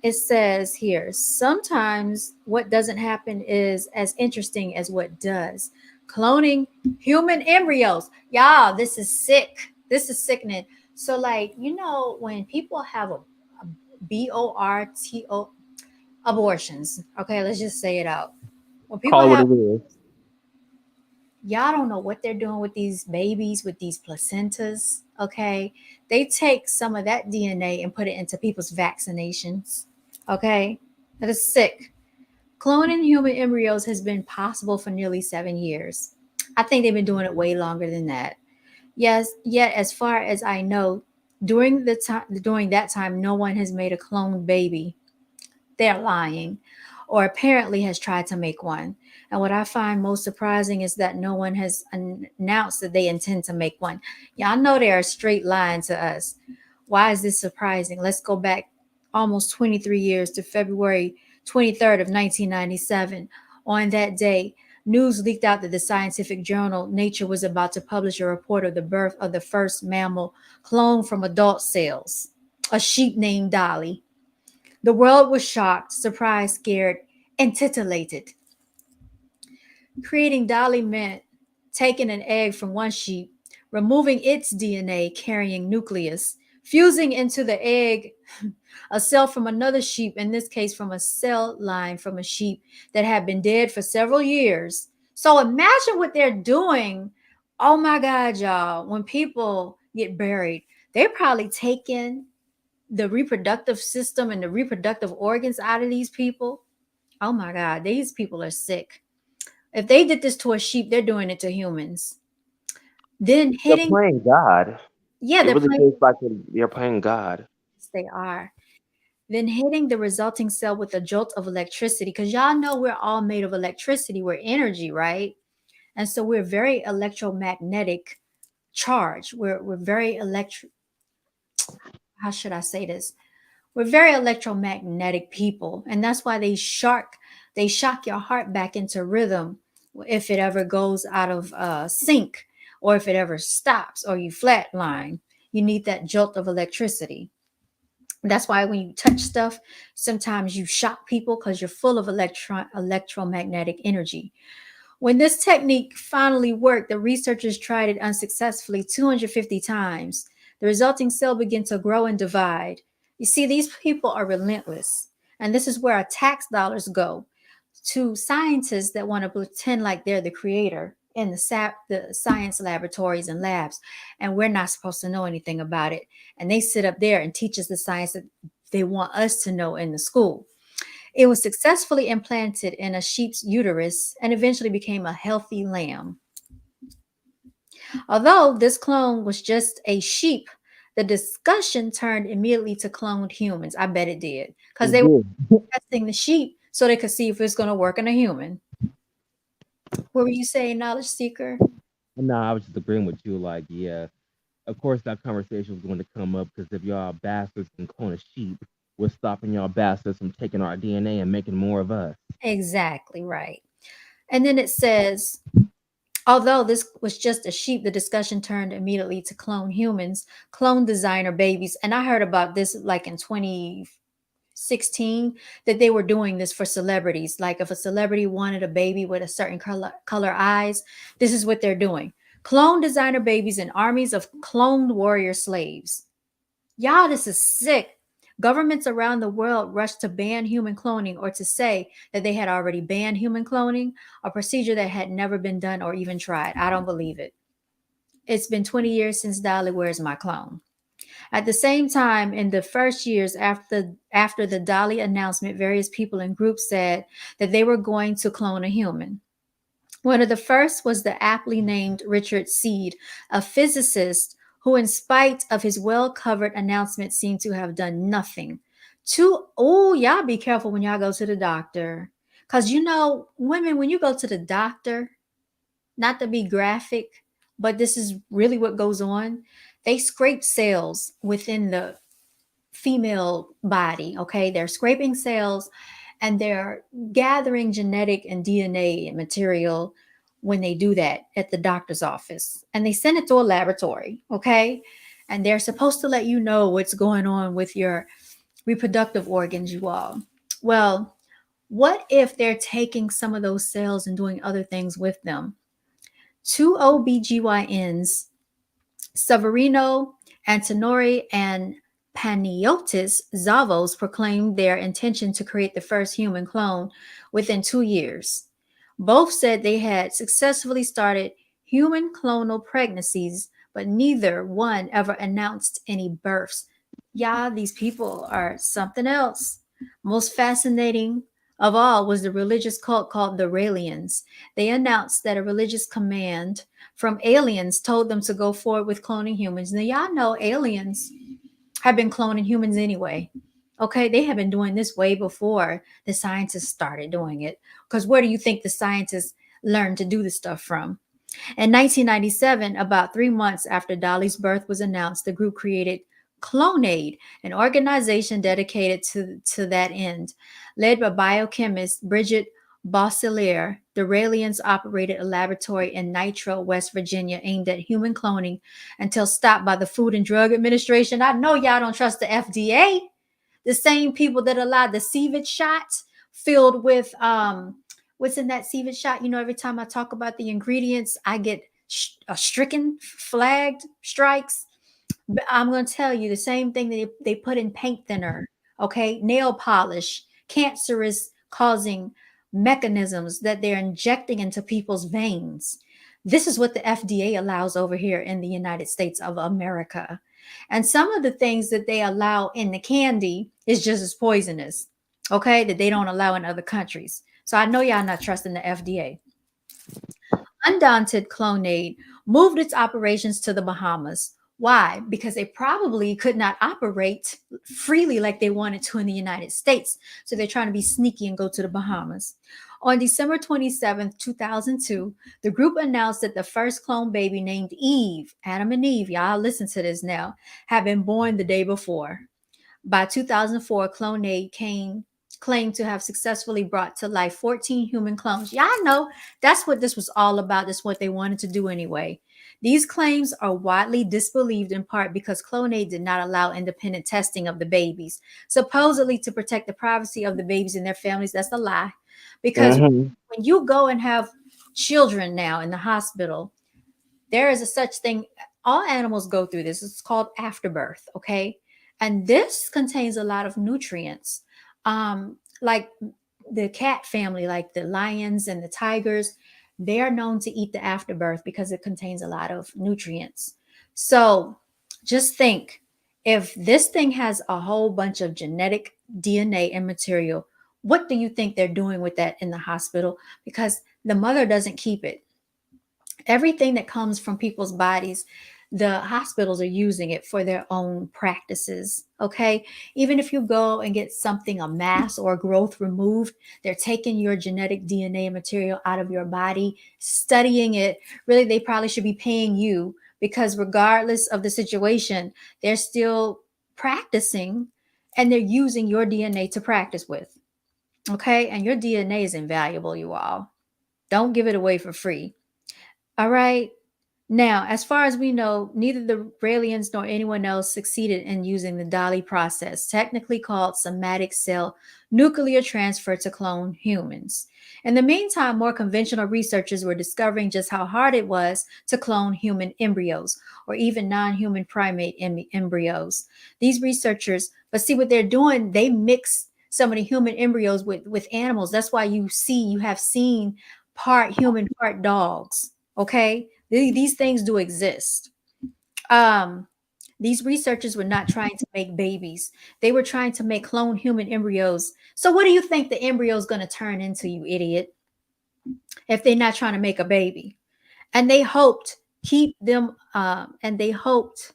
It says here, sometimes what doesn't happen is as interesting as what does. Cloning human embryos. Y'all, this is sick. This is sickening. So, like, when people have a BORTO abortions, okay, let's just say it out. When people Call it what have, it is. y'all don't know what they're doing with these babies, with these placentas, okay? They take some of that DNA and put it into people's vaccinations, okay? That is sick. Cloning human embryos has been possible for nearly 7 years. I think they've been doing it way longer than that. Yes, yet as far as I know, during that time, no one has made a cloned baby. They're lying, or apparently has tried to make one. And what I find most surprising is that no one has announced that they intend to make one. Y'all know they are straight lying to us. Why is this surprising? Let's go back almost 23 years to February 23rd of 1997. On that day, news leaked out that the scientific journal Nature was about to publish a report of the birth of the first mammal cloned from adult cells, a sheep named Dolly. The world was shocked, surprised, scared, and titillated. Creating Dolly meant taking an egg from one sheep, removing its DNA carrying nucleus, fusing into the egg a cell from another sheep, in this case from a cell line from a sheep that had been dead for several years. So imagine what they're doing. Oh my God, y'all. When people get buried, they're probably taking the reproductive system and the reproductive organs out of these people. Oh my God, these people are sick. If they did this to a sheep, they're doing it to humans. Then They're hitting, playing God. yeah, It they're really playing. feels like they're playing God. Yes, they are. Then hitting the resulting cell with a jolt of electricity, because y'all know we're all made of electricity. We're energy, right? And so we're very electromagnetic charge. We're very how should I say this? We're very electromagnetic people, and that's why they shock your heart back into rhythm if it ever goes out of sync, or if it ever stops or you flatline. You need that jolt of electricity. That's why when you touch stuff, sometimes you shock people because you're full of electromagnetic energy. When this technique finally worked, the researchers tried it unsuccessfully 250 times. The resulting cell began to grow and divide. You see, these people are relentless. And this is where our tax dollars go to scientists that want to pretend like they're the creator in the science laboratories and labs. And we're not supposed to know anything about it. And they sit up there and teach us the science that they want us to know in the school. It was successfully implanted in a sheep's uterus and eventually became a healthy lamb. Although this clone was just a sheep, the discussion turned immediately to cloned humans. I bet it did. Because It they were did. testing the sheep so they could see if it's going to work in a human. What were you saying, knowledge seeker? No, I was just agreeing with you. Of course, that conversation was going to come up because if y'all bastards can clone a sheep, What's stopping y'all bastards from taking our DNA and making more of us? Exactly right. And then it says, although this was just a sheep, the discussion turned immediately to clone humans, clone designer babies. And I heard about this like in 2016 that they were doing this for celebrities. Like if a celebrity wanted a baby with a certain color eyes, this is what they're doing. Clone designer babies and armies of cloned warrior slaves. Y'all, this is sick. Governments around the world rushed to ban human cloning or to say that they had already banned human cloning, a procedure that had never been done or even tried. I don't believe it. It's been 20 years since Dolly. Where's my clone? At the same time, in the first years after the Dolly announcement, various people and groups said that they were going to clone a human. One of the first was the aptly named Richard Seed, a physicist who, in spite of his well covered announcement, seemed to have done nothing. Oh, y'all be careful when y'all go to the doctor. Because you know, women, when you go to the doctor, not to be graphic, but this is really what goes on. They scrape cells within the female body, okay? They're scraping cells and they're gathering genetic and DNA material when they do that at the doctor's office. And they send it to a laboratory, okay? And they're supposed to let you know what's going on with your reproductive organs, you all. Well, what if they're taking some of those cells and doing other things with them? Two OBGYNs, Severino Antonori and Paniotis Zavos, proclaimed their intention to create the first human clone within 2 years. Both said they had successfully started human clonal pregnancies, but neither one ever announced any births. Yeah, these people are something else. Most fascinating of all was the religious cult called the Raelians. They announced that a religious command from aliens told them to go forward with cloning humans. Now, y'all know aliens have been cloning humans anyway. Okay, they have been doing this way before the scientists started doing it. Because where do you think the scientists learned to do this stuff from? In 1997, about 3 months after Dolly's birth was announced, the group created Clonaid, an organization dedicated to that end. Led by biochemist Bridget Bosselier, the Raelians operated a laboratory in Nitro, West Virginia, aimed at human cloning until stopped by the Food and Drug Administration. I know y'all don't trust the FDA. The same people that allowed the Cevit shots filled with what's in that Cevit shot? You know, every time I talk about the ingredients, I get stricken, flagged, strikes. But I'm going to tell you the same thing that they put in paint thinner, okay? Nail polish, cancerous causing mechanisms that they're injecting into people's veins. This is what the FDA allows over here in the United States of America. And some of the things that they allow in the candy is just as poisonous, okay, that they don't allow in other countries. So I know y'all not trusting the FDA. Undaunted, Clonaid moved its operations to the Bahamas. Why? Because they probably could not operate freely like they wanted to in the United States. So they're trying to be sneaky and go to the Bahamas. On December 27th, 2002, the group announced that the first clone baby named Eve, Adam and Eve, y'all listen to this now, had been born the day before. By 2004, Clonaid claimed to have successfully brought to life 14 human clones. Y'all know that's what this was all about. That's what they wanted to do anyway. These claims are widely disbelieved in part because Clonaid did not allow independent testing of the babies, supposedly to protect the privacy of the babies and their families. That's a lie. Because Mm-hmm. when you go and have children now in the hospital, there is a such thing. All animals go through this. It's called afterbirth. Okay. And this contains a lot of nutrients. Like the cat family, like the lions and the tigers, they are known to eat the afterbirth because it contains a lot of nutrients. So just think, if this thing has a whole bunch of genetic DNA and material, what do you think they're doing with that in the hospital? Because the mother doesn't keep it. Everything that comes from people's bodies, the hospitals are using it for their own practices. Okay. Even if you go and get something, a mass or growth removed, they're taking your genetic DNA material out of your body, studying it. Really, they probably should be paying you, because regardless of the situation, they're still practicing and they're using your DNA to practice with. Okay, and your DNA is invaluable, you all. Don't give it away for free. All right. Now, as far as we know, neither the Raelians nor anyone else succeeded in using the Dolly process, technically called somatic cell nuclear transfer, to clone humans. In the meantime, more conventional researchers were discovering just how hard it was to clone human embryos or even non human primate embryos. These researchers, but see what they're doing, they mix some of the human embryos with animals. That's why you have seen part human, part dogs. Okay, these things do exist. Um, these researchers were not trying to make babies. They were trying to make clone human embryos. So what do you think the embryo is going to turn into, you idiot, if they're not trying to make a baby? And they hoped keep them and they hoped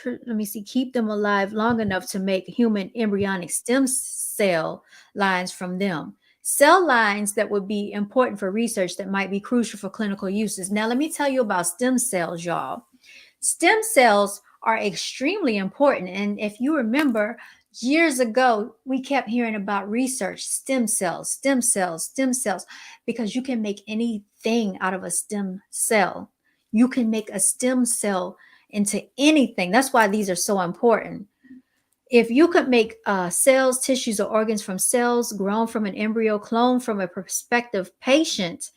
let me see, keep them alive long enough to make human embryonic stem cell lines from them. Cell lines that would be important for research that might be crucial for clinical uses. Now, let me tell you about stem cells, y'all. Stem cells are extremely important. And if you remember, years ago, we kept hearing about research, stem cells, stem cells, stem cells, because you can make anything out of a stem cell. You can make a stem cell into anything. That's why these are so important. If you could make cells, tissues, or organs from cells grown from an embryo, cloned from a prospective patient,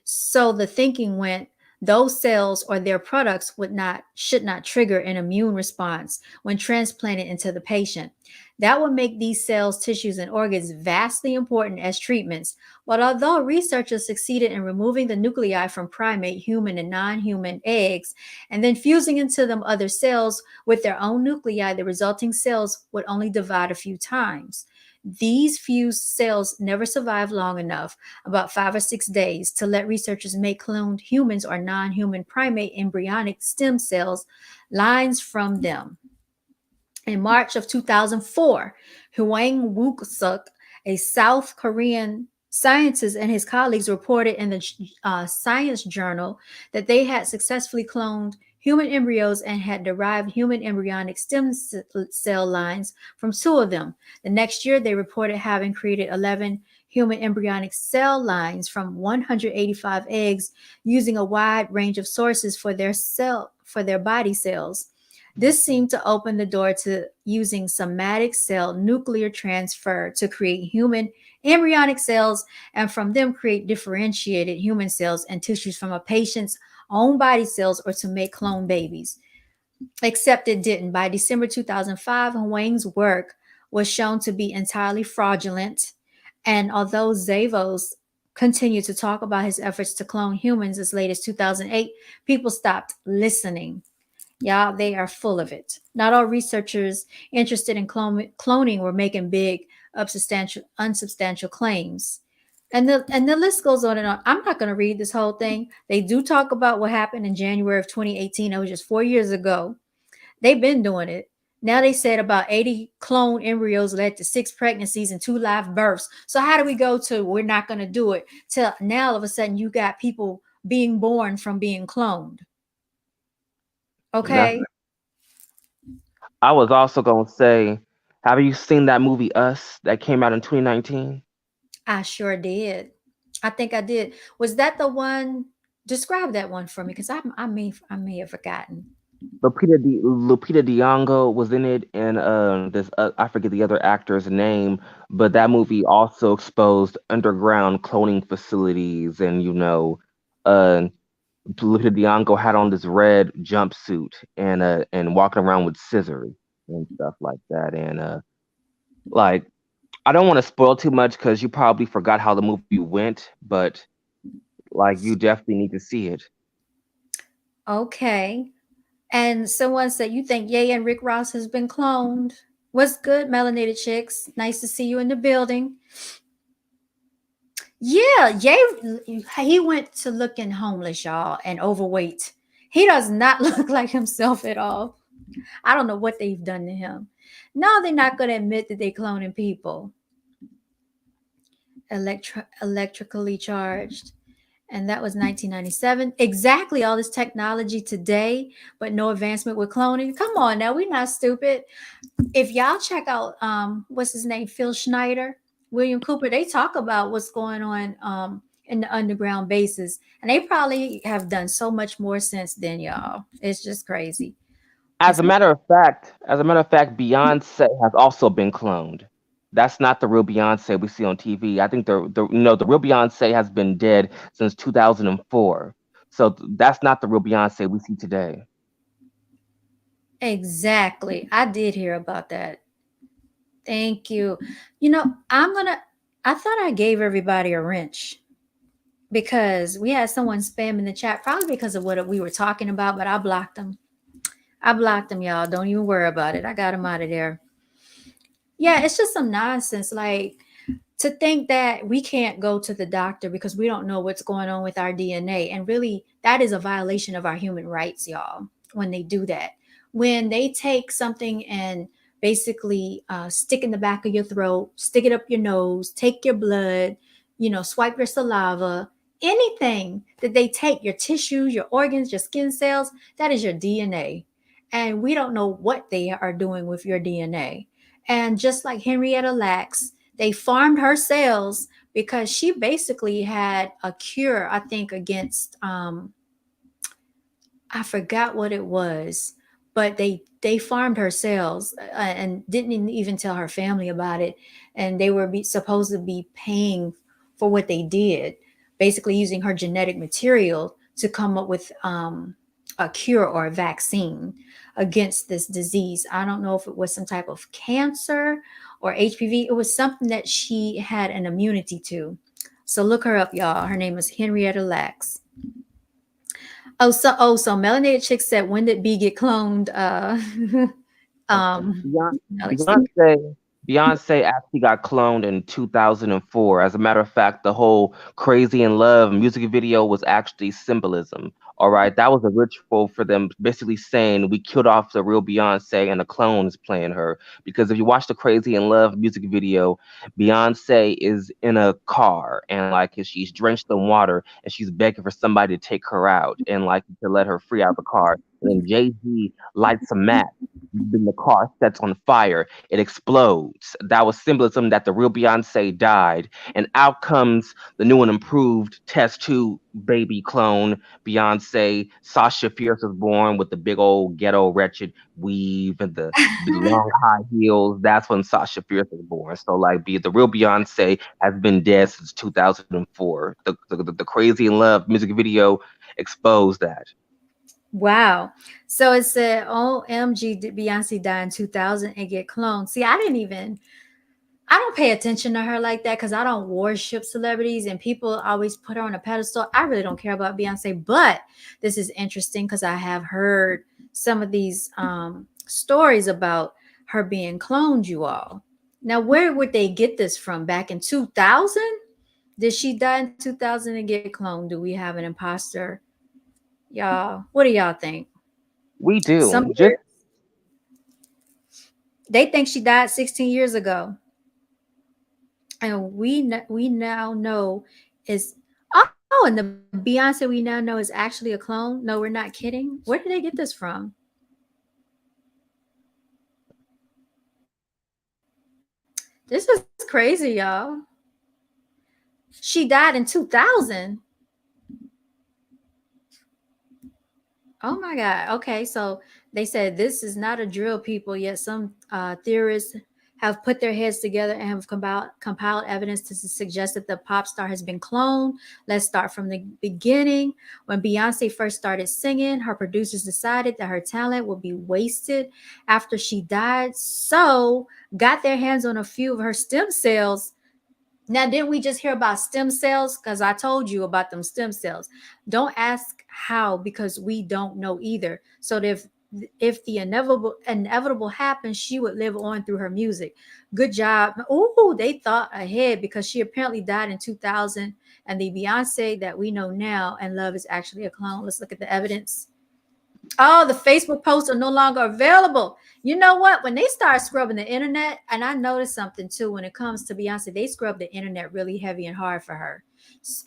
so the thinking went, those cells or their products should not trigger an immune response when transplanted into the patient. That would make these cells, tissues, and organs vastly important as treatments. But although researchers succeeded in removing the nuclei from primate, human, and non-human eggs, and then fusing into them other cells with their own nuclei, the resulting cells would only divide a few times. These fused cells never survived long enough, about 5 or 6 days, to let researchers make cloned humans or non human primate embryonic stem cells lines from them. In March of 2004, Hwang Wook-suk, a South Korean scientist, and his colleagues reported in the Science Journal that they had successfully cloned human embryos and had derived human embryonic stem cell lines from two of them. The next year, they reported having created 11 human embryonic cell lines from 185 eggs using a wide range of sources for their body cells. This seemed to open the door to using somatic cell nuclear transfer to create human embryonic cells and from them create differentiated human cells and tissues from a patient's own body cells or to make clone babies. Except it didn't. By December 2005, Wang's work was shown to be entirely fraudulent. And although Zavos continued to talk about his efforts to clone humans as late as 2008, people stopped listening. Y'all, they are full of it. Not all researchers interested in cloning were making big, unsubstantial claims. And the list goes on and on. I'm not going to read this whole thing. They do talk about what happened in January of 2018. That was just 4 years ago. They've been doing it. Now they said about 80 clone embryos led to 6 pregnancies and 2 live births. So how do we go to we're not going to do it till now all of a sudden you got people being born from being cloned? Okay. Nothing. I was also gonna say, have you seen that movie Us that came out in 2019? I sure did. I think I did. Was that the one? Describe that one for me, because I may have forgotten. Lupita Nyong'o was in it, and this I forget the other actor's name, but that movie also exposed underground cloning facilities, and uh, Lupita Nyong'o had on this red jumpsuit and walking around with scissors and stuff like that, and like I don't want to spoil too much because you probably forgot how the movie went, but like you definitely need to see it. Okay. And someone said you think Ye and Rick Ross has been cloned. What's good, melanated chicks? Nice to see you in the building. Yeah, Ye, he went to looking homeless, y'all, and overweight. He does not look like himself at all. I don't know what they've done to him. No, they're not going to admit that they're cloning people. Electrically charged. And that was 1997. Exactly all this technology today, but no advancement with cloning. Come on now, we're not stupid. If y'all check out what's his name, Phil Schneider, William Cooper, they talk about what's going on in the underground bases, and they probably have done so much more since then, y'all. It's just crazy. And As a some, matter of fact, Beyonce has also been cloned. That's not the real Beyonce we see on TV. I think the real Beyonce has been dead since 2004. So that's not the real Beyonce we see today. exactly, I did hear about that. Thank you. You know, I thought I gave everybody a wrench because we had someone spam in the chat, probably because of what we were talking about, but I blocked them. I blocked them, y'all. Don't even worry about it. I got them out of there. Yeah, it's just some nonsense. Like, to think that we can't go to the doctor because we don't know what's going on with our DNA. And really, that is a violation of our human rights, y'all, when they do that. When they take something and basically stick in the back of your throat, stick it up your nose, take your blood, swipe your saliva, anything that they take, your tissues, your organs, your skin cells, that is your DNA. And we don't know what they are doing with your DNA. And just like Henrietta Lacks, they farmed her cells because she basically had a cure, I think, against I forgot what it was, but they farmed her cells and didn't even tell her family about it, and they were supposed to be paying for what they did, basically using her genetic material to come up with a cure or a vaccine against this disease. I don't know if it was some type of cancer or HPV. It was something that she had an immunity to. So look her up, y'all. Her name is Henrietta Lacks. So melanated chick said, when did B get cloned? Beyonce, Galaxy. Beyonce, Beyonce actually got cloned in 2004. As a matter of fact, the whole "Crazy in Love" music video was actually symbolism. All right, that was a ritual for them, basically saying we killed off the real Beyonce and a clone is playing her. Because if you watch the "Crazy in Love" music video, Beyonce is in a car and like she's drenched in water and she's begging for somebody to take her out and like to let her free out of the car. And then Jay-Z lights a match, then the car sets on fire, it explodes. That was symbolism that the real Beyonce died. And out comes the new and improved test tube baby clone Beyonce. Sasha Fierce was born with the big old ghetto wretched weave and the big long high heels. That's when Sasha Fierce was born. So like the real Beyonce has been dead since 2004. The Crazy in Love music video exposed that. Wow. So it said, OMG, did Beyonce die in 2000 and get cloned? See, I don't pay attention to her like that because I don't worship celebrities and people always put her on a pedestal. I really don't care about Beyonce, but this is interesting because I have heard some of these stories about her being cloned, you all. Now, where would they get this from? Back in 2000? Did she die in 2000 and get cloned? Do we have an imposter? Y'all, what do y'all think? We Some do. Just they think she died 16 years ago. And we now know is and the Beyonce we now know is actually a clone. No, we're not kidding. Where did they get this from? This is crazy, y'all. She died in 2000. Oh my God. Okay, so they said this is not a drill, people. Yet some theorists have put their heads together and have compiled evidence to suggest that the pop star has been cloned. Let's start from the beginning. When Beyonce first started singing, her producers decided that her talent would be wasted after she died, so got their hands on a few of her stem cells. Now, didn't we just hear about stem cells? Because I told you about them stem cells. Don't ask how because we don't know either. So if the inevitable happens, she would live on through her music. Good job. Oh, they thought ahead because she apparently died in 2000, and the Beyonce that we know now and love is actually a clone. Let's look at the evidence. Oh, the Facebook posts are no longer available. You know what? When they start scrubbing the internet, and I noticed something too when it comes to Beyonce, they scrub the internet really heavy and hard for her.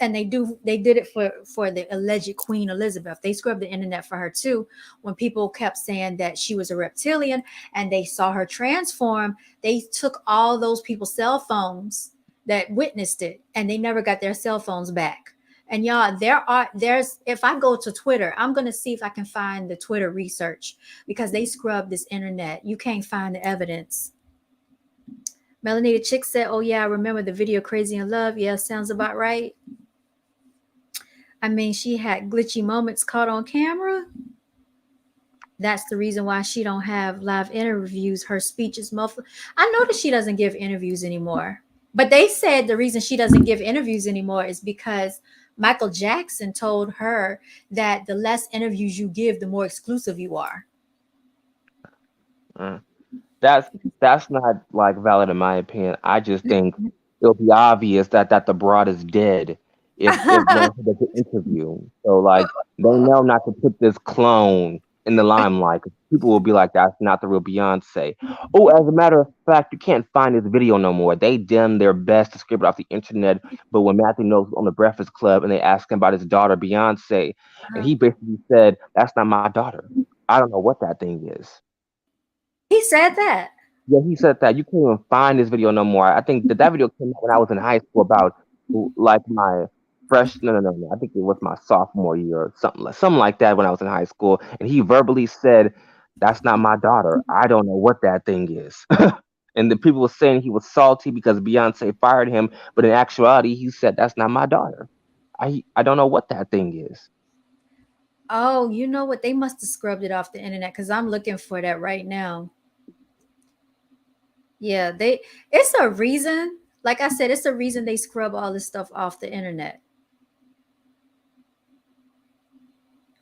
And they did it for the alleged Queen Elizabeth. They scrubbed the internet for her too. When people kept saying that she was a reptilian and they saw her transform, they took all those people's cell phones that witnessed it and they never got their cell phones back. And y'all, there's if I go to Twitter, I'm gonna see if I can find the Twitter research because they scrubbed this internet. You can't find the evidence. Melanie the Chick said, "Oh yeah, I remember the video Crazy in Love. Yeah, sounds about right." I mean, she had glitchy moments caught on camera. That's the reason why she don't have live interviews. Her speech is muffled. I noticed she doesn't give interviews anymore. But they said the reason she doesn't give interviews anymore is because Michael Jackson told her that the less interviews you give, the more exclusive you are. Uh, That's that's not like valid in my opinion. I just think it'll be obvious that the broad is dead if no one does an interview. So like they know not to put this clone in the limelight. 'Cause people will be like, "That's not the real Beyonce." Oh, as a matter of fact, you can't find this video no more. They done their best to scrape it off the internet. But when Matthew Knowles was on the Breakfast Club and they asked him about his daughter Beyonce, and he basically said, "That's not my daughter. I don't know what that thing is." He said that. Yeah, he said that you can't even find this video no more. I think that video came out when I was in high school, about like my fresh no. I think it was my sophomore year or something like that when I was in high school, and he verbally said, "That's not my daughter. I don't know what that thing is." And the people were saying he was salty because Beyonce fired him, but in actuality, he said, "That's not my daughter. I don't know what that thing is." Oh, you know what? They must have scrubbed it off the internet because I'm looking for that right now. Yeah, it's a reason. Like I said, it's a reason they scrub all this stuff off the internet.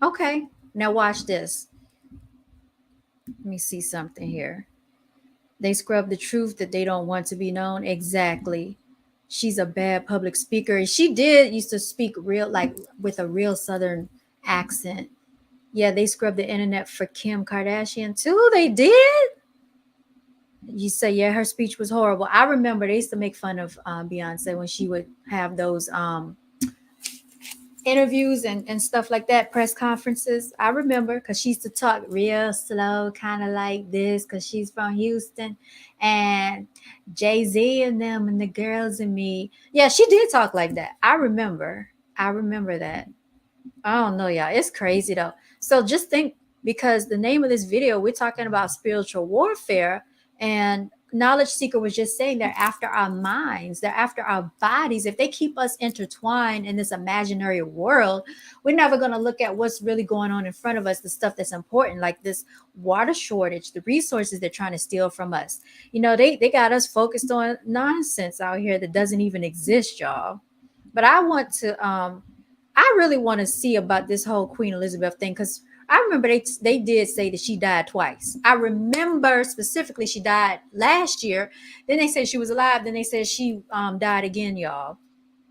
Okay, now watch this. Let me see something here. They scrub the truth that they don't want to be known. Exactly. She's a bad public speaker. And she did used to speak real, like with a real Southern accent. Yeah, they scrubbed the internet for Kim Kardashian too. They did. You say, yeah, her speech was horrible. I remember they used to make fun of Beyonce when she would have those interviews and stuff like that, press conferences. I remember because she used to talk real slow, kind of like this, because she's from Houston, and Jay-Z and them and the girls and me. Yeah, she did talk like that. I remember. I remember that. I don't know, y'all. It's crazy though. So just think, because the name of this video, we're talking about spiritual warfare, and Knowledge Seeker was just saying they're after our minds, they're after our bodies. If they keep us intertwined in this imaginary world, we're never going to look at what's really going on in front of us, the stuff that's important, like this water shortage, the resources they're trying to steal from us. You know, they got us focused on nonsense out here that doesn't even exist, y'all. But I really want to see about this whole Queen Elizabeth thing, because I remember they did say that she died twice. I remember specifically she died last year. Then they said she was alive. Then they said she died again, y'all.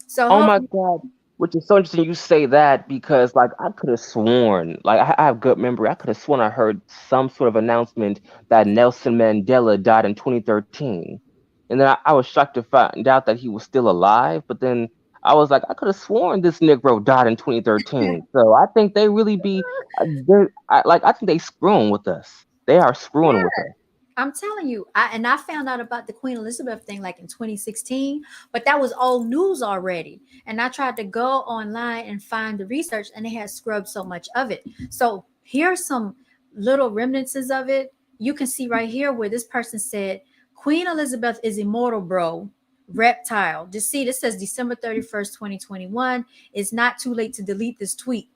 So Oh my hopefully, God. Which is so interesting you say that, because like I could have sworn, like I have good memory, I could have sworn I heard some sort of announcement that Nelson Mandela died in 2013. And then I was shocked to find out that he was still alive, but then I was like, I could have sworn this Negro died in 2013. So I think they really be I think they screwing with us. They are screwing with us. I'm telling you, I found out about the Queen Elizabeth thing like in 2016, but that was old news already. And I tried to go online and find the research, and they had scrubbed so much of it. So here's some little remnants of it. You can see right here where this person said, Queen Elizabeth is immortal, bro. Reptile. Just see, this says December 31st, 2021. It's not too late to delete this tweet.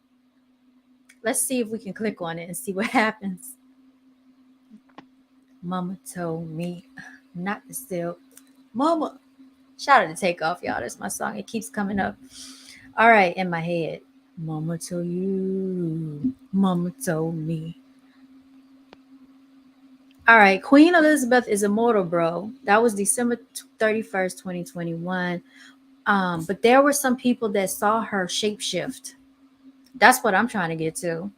Let's see if we can click on it and see what happens. Mama told me not to steal. Mama. Shout out to Takeoff, y'all. That's my song. It keeps coming up. All right, in my head. Mama told you. Mama told me. All right, Queen Elizabeth is immortal, bro. That was December 31st, 2021. But there were some people that saw her shapeshift. That's what I'm trying to get to.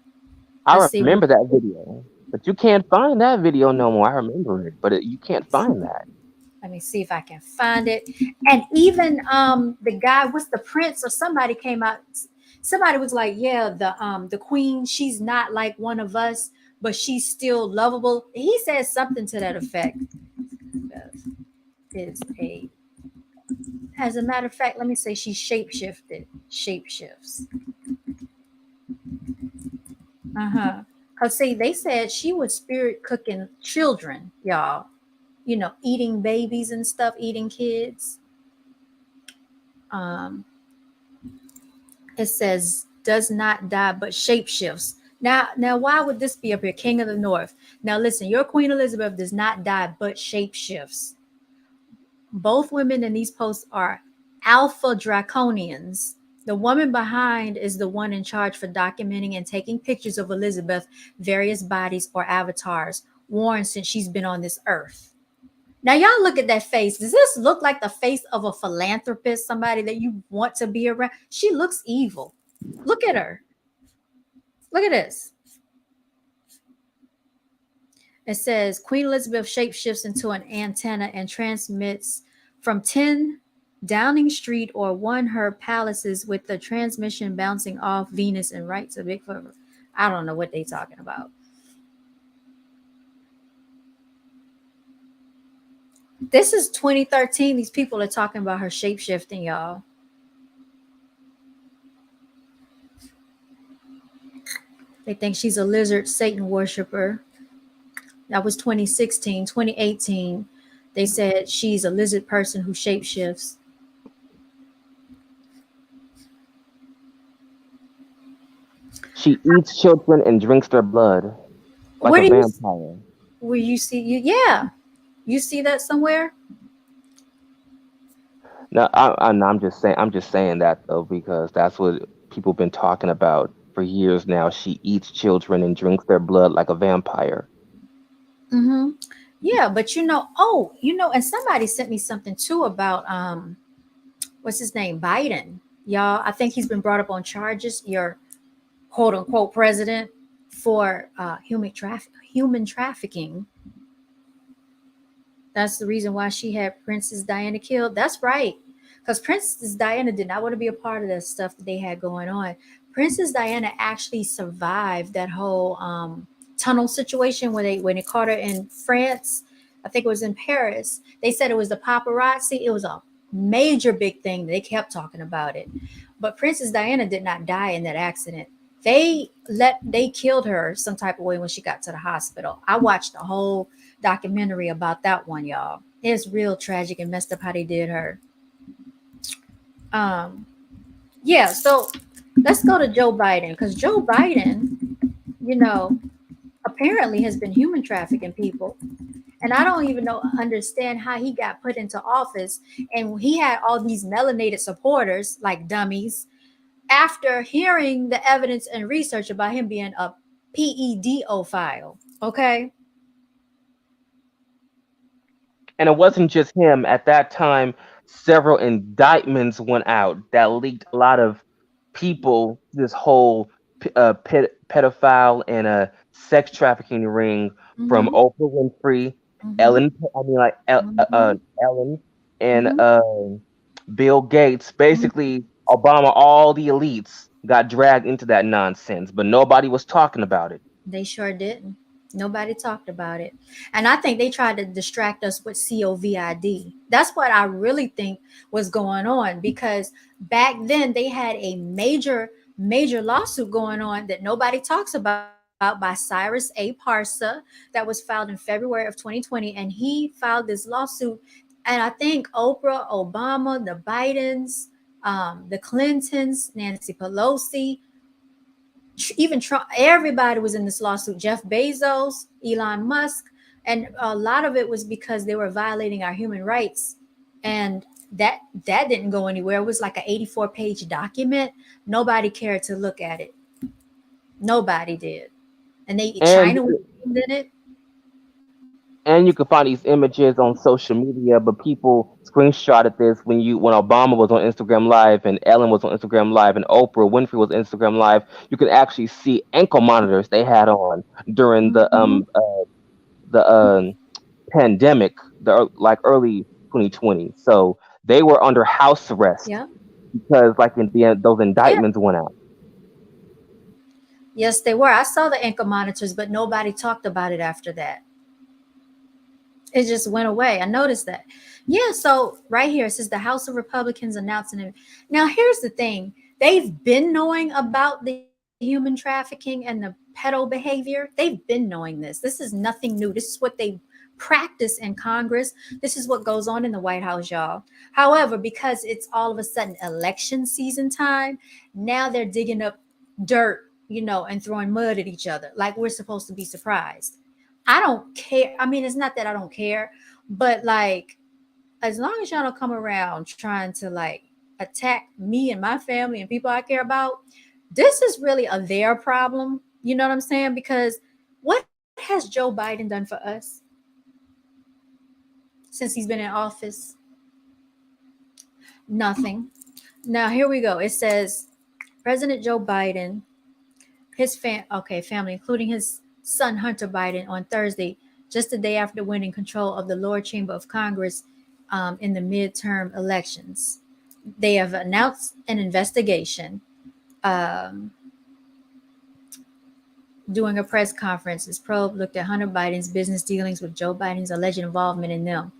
I Let's see. remember that video, but you can't find that video no more. I remember it, but you can't find that. Let me see if I can find it. And even the guy, what's the prince or somebody came out. Somebody was like, "Yeah, the queen, she's not like one of us, but she's still lovable." He said something to that effect. Is a As a matter of fact, let me say she shapeshifted. Shapeshifts. Uh-huh. Cause see, they said she was spirit cooking children, y'all. Eating babies and stuff, eating kids. Um, it says does not die but shapeshifts. Now, why would this be up here? King of the North. Now, listen, your Queen Elizabeth does not die but shapeshifts. Both women in these posts are alpha draconians. The woman behind is the one in charge for documenting and taking pictures of Elizabeth, various bodies or avatars worn since she's been on this earth. Now, y'all look at that face. Does this look like the face of a philanthropist, somebody that you want to be around? She looks evil. Look at her. Look at this. It says Queen Elizabeth shapeshifts into an antenna and transmits from 10 Downing Street or one her palaces with the transmission bouncing off Venus and right to Bigfoot. I don't know what they talking about. This is 2013. These people are talking about her shapeshifting, y'all. They think she's a lizard Satan worshiper. That was 2016. 2018, they said she's a lizard person who shapeshifts. She eats children and drinks their blood like Where a do you vampire. where you see you? Yeah, you see that somewhere? No, I'm just saying that though because that's what people been talking about for years now. She eats children and drinks their blood like a vampire. Mm-hmm. Yeah, but and somebody sent me something too about what's his name, Biden. Y'all, I think he's been brought up on charges. Your quote unquote president for human trafficking. That's the reason why she had Princess Diana killed. That's right. Because Princess Diana did not want to be a part of that stuff that they had going on. Princess Diana actually survived that whole tunnel situation when they caught her in France. I think it was in Paris. They said it was the paparazzi. It was a major big thing. They kept talking about it. But Princess Diana did not die in that accident. They killed her some type of way when she got to the hospital. I watched the whole documentary about that one, y'all. It's real tragic and messed up how they did her. Um, yeah, so let's go to Joe Biden because Joe Biden, you know, apparently has been human trafficking people. And I don't even understand how he got put into office. And he had all these melanated supporters like dummies after hearing the evidence and research about him being a pedophile. Okay. And it wasn't just him. At that time, several indictments went out that leaked a lot of people, this whole pedophile and a sex trafficking ring from Mm-hmm. Oprah Winfrey, Mm-hmm. Ellen, I mean, like Mm-hmm. Ellen, and Mm-hmm. Bill Gates. Mm-hmm. Basically, Obama, all the elites got dragged into that nonsense, but nobody was talking about it. They sure didn't. Nobody talked about it. And I think they tried to distract us with COVID. That's what I really think was going on because back then they had a major lawsuit going on that nobody talks about by Cyrus A. Parsa that was filed in February of 2020. And he filed this lawsuit. And I think Oprah, Obama, the Bidens, the Clintons, Nancy Pelosi, even Trump, everybody was in this lawsuit. Jeff Bezos, Elon Musk, and a lot of it was because they were violating our human rights, and that didn't go anywhere. It was like an 84-page document. Nobody cared to look at it. Nobody did, and And China was named in it. And you can find these images on social media, but people screenshotted this when Obama was on Instagram Live and Ellen was on Instagram Live and Oprah Winfrey was on Instagram Live. You could actually see ankle monitors they had on during Mm-hmm. the pandemic, like early 2020. So they were under house arrest Yep. because like in the end, those Yeah. indictments went out. Yes, they were. I saw the ankle monitors, but nobody talked about it after that. It just went away. I noticed that. Yeah, so right here it says the House of Republicans announcing it. Now, here's the thing, they've been knowing about the human trafficking and the pedo behavior. They've been knowing this. This is nothing new. This is what they practice in Congress. This is what goes on in the White House, y'all. However, because it's all of a sudden election season time, now they're digging up dirt, and throwing mud at each other like we're supposed to be surprised. I don't care. I mean, it's not that I don't care, but like, as long as y'all don't come around trying to like attack me and my family and people I care about, this is really a their problem. You know what I'm saying? Because what has Joe Biden done for us since he's been in office? Nothing. Now, here we go. It says President Joe Biden, family, including his son Hunter Biden, on Thursday, just the day after winning control of the lower chamber of Congress in the midterm elections. They have announced an investigation. Um, During a press conference, his probe looked at Hunter Biden's business dealings with Joe Biden's alleged involvement in them.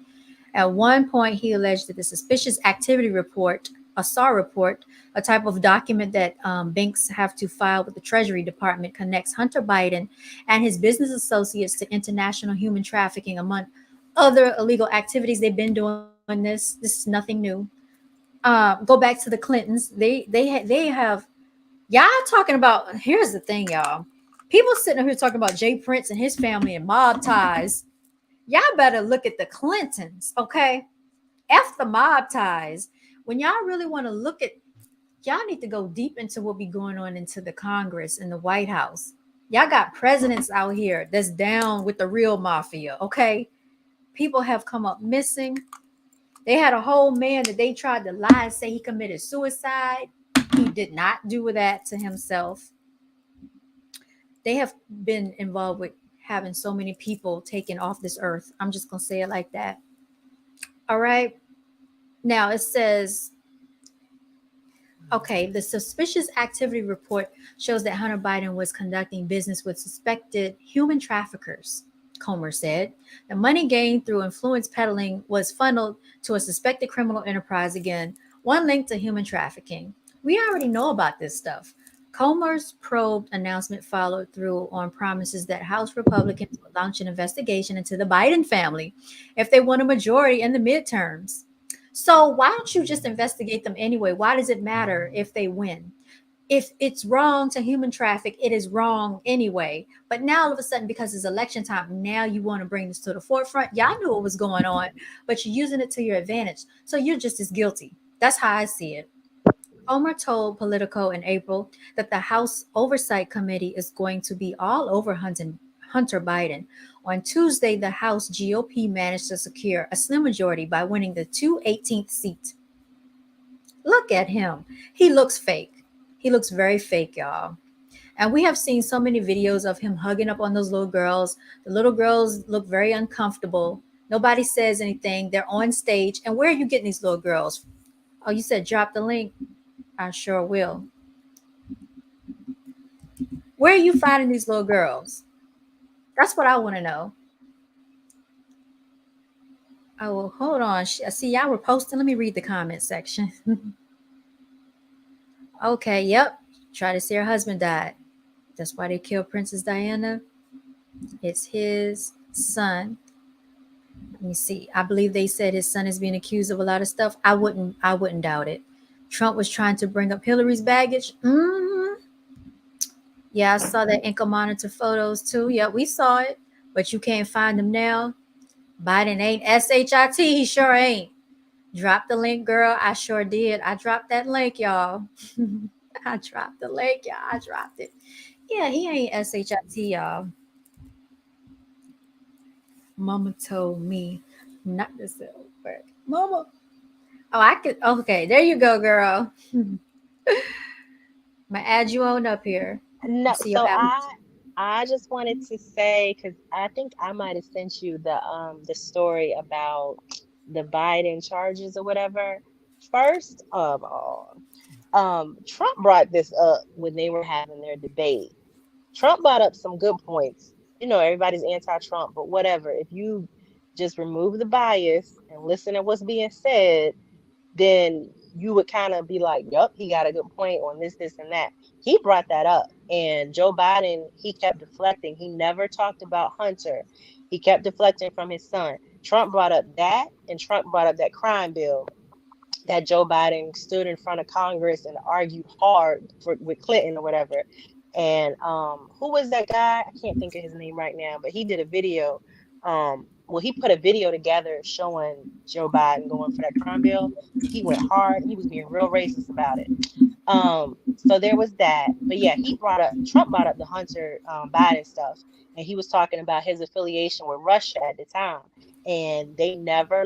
At one point, he alleged that the suspicious activity report, a SAR report, a type of document that banks have to file with the Treasury Department, connects Hunter Biden and his business associates to international human trafficking, among other illegal activities. They've been doing this. This is nothing new. Go back to the Clintons. They have y'all talking about. Here's the thing, y'all. People sitting up here talking about Jay Prince and his family and mob ties. Y'all better look at the Clintons, okay? F the mob ties. When y'all really want to look at, y'all need to go deep into what be going on into the Congress and the White House. Y'all got presidents out here that's down with the real mafia, okay? People have come up missing. They had a whole man that they tried to lie and say he committed suicide. He did not do that to himself. They have been involved with having so many people taken off this earth. I'm just going to say it like that. All right. Now it says, okay, the suspicious activity report shows that Hunter Biden was conducting business with suspected human traffickers, Comer said. The money gained through influence peddling was funneled to a suspected criminal enterprise, again, one linked to human trafficking. We already know about this stuff. Comer's probe announcement followed through on promises that House Republicans would launch an investigation into the Biden family if they won a majority in the midterms. So why don't you just investigate them anyway? Why does it matter if they win? If it's wrong to human traffic, it is wrong anyway. But now all of a sudden, because it's election time, now you want to bring this to the forefront. Y'all knew what was going on, but you're using it to your advantage. So you're just as guilty. That's how I see it. Homer told Politico in April that the House Oversight Committee is going to be all over Hunter Biden. On Tuesday, the House GOP managed to secure a slim majority by winning the 218th seat. Look at him. He looks fake. He looks very fake, y'all. And we have seen so many videos of him hugging up on those little girls. The little girls look very uncomfortable. Nobody says anything. They're on stage. And where are you getting these little girls? Oh, you said drop the link? I sure will. Where are you finding these little girls? That's what I want to know. Oh, well, hold on. I see y'all were posting. Let me read the comment section. Okay, yep. Try to say her husband died. That's why they killed Princess Diana. It's his son. Let me see. I believe they said his son is being accused of a lot of stuff. I wouldn't doubt it. Trump was trying to bring up Hillary's baggage. Yeah, I saw that ankle monitor photos too. Yeah, we saw it, but you can't find them now. Biden ain't SHIT. He sure ain't. Drop the link, girl. I sure did. I dropped that link, y'all. I dropped the link, y'all. I dropped it. Yeah, he ain't SHIT, y'all. Mama told me not to sell crack. Mama. Oh, I could. Okay, there you go, girl. I'm gonna add you on up here. No, See your so avatar. I just wanted to say because I think I might have sent you the story about the Biden charges or whatever. First of all, Trump brought this up when they were having their debate. Trump brought up some good points. You know, everybody's anti-Trump, but whatever. If you just remove the bias and listen to what's being said, then you would kind of be like, yup, he got a good point on this, and that. He brought that up. And Joe Biden, he kept deflecting. He never talked about Hunter. He kept deflecting from his son. Trump brought up that, and Trump brought up that crime bill that Joe Biden stood in front of Congress and argued hard with Clinton or whatever. And who was that guy? I can't think of his name right now, but he did a video. Well, he put a video together showing Joe Biden going for that crime bill, and he went hard and he was being real racist about it. So there was that. But yeah, Trump brought up the Hunter Biden stuff, and he was talking about his affiliation with Russia at the time. And they never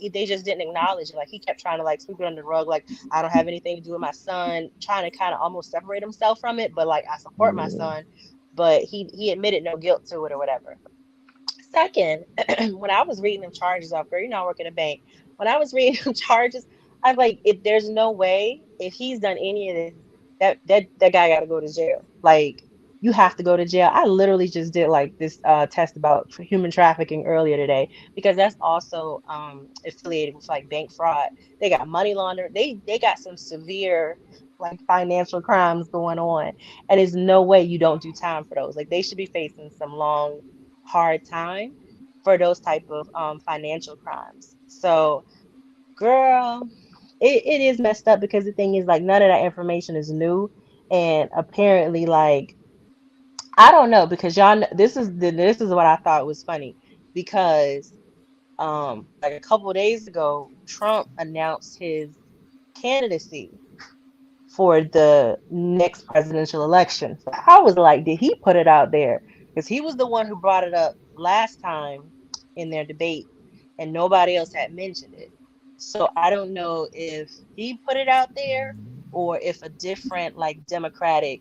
they just didn't acknowledge it. Like he kept trying to like sweep it under the rug, like I don't have anything to do with my son, trying to kind of almost separate himself from it, but like I support my Yeah. son. But he admitted no guilt to it or whatever. Second, when I was reading them charges off, girl, you know, I work in a bank. When I was reading them charges, I was like, if there's no way, if he's done any of this, that guy got to go to jail. Like, you have to go to jail. I literally just did like this test about human trafficking earlier today because that's also affiliated with like bank fraud. They got money laundering. They got some severe like financial crimes going on, and there's no way you don't do time for those. Like, they should be facing some long hard time for those type of financial crimes. So, girl, it is messed up because the thing is like none of that information is new, and apparently like I don't know because y'all this is what I thought was funny because like a couple of days ago Trump announced his candidacy for the next presidential election. So I was like, did he put it out there? Because he was the one who brought it up last time in their debate, and nobody else had mentioned it. So I don't know if he put it out there or if a different like Democratic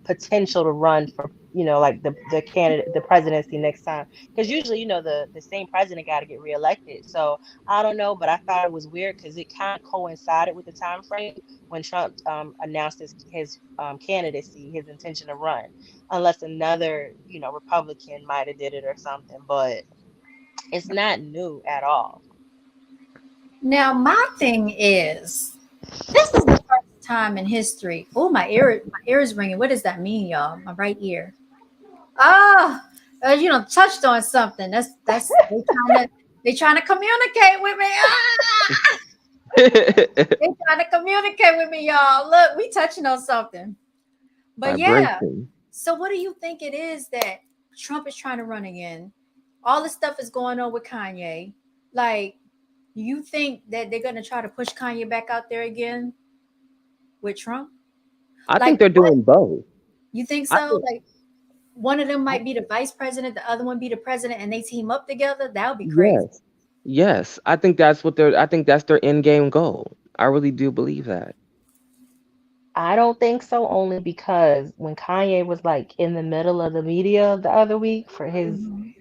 potential to run for like the candidate the presidency next time, because usually the same president got to get reelected. So I don't know, but I thought it was weird because it kind of coincided with the time frame when Trump announced his candidacy, his intention to run, unless another Republican might have did it or something, but it's not new at all. Now, my thing is, this is the first time in history. Oh, my ear is ringing. What does that mean, y'all? My right ear. Ah, you know, touched on something. That's they trying to communicate with me. Ah, they trying to communicate with me, y'all. Look, we touching on something. But yeah. Vibration. So what do you think it is that Trump is trying to run again? All this stuff is going on with Kanye. Like, you think that they're gonna try to push Kanye back out there again with Trump? I Like think they're what? doing both. You think I so? think Like one of them I, might be the vice president, the other one be the president, and they team up together? That would be crazy. yes. Yes. I think that's their end game goal. I really do believe that. I don't think so, only because when Kanye was like in the middle of the media the other week for his Mhm.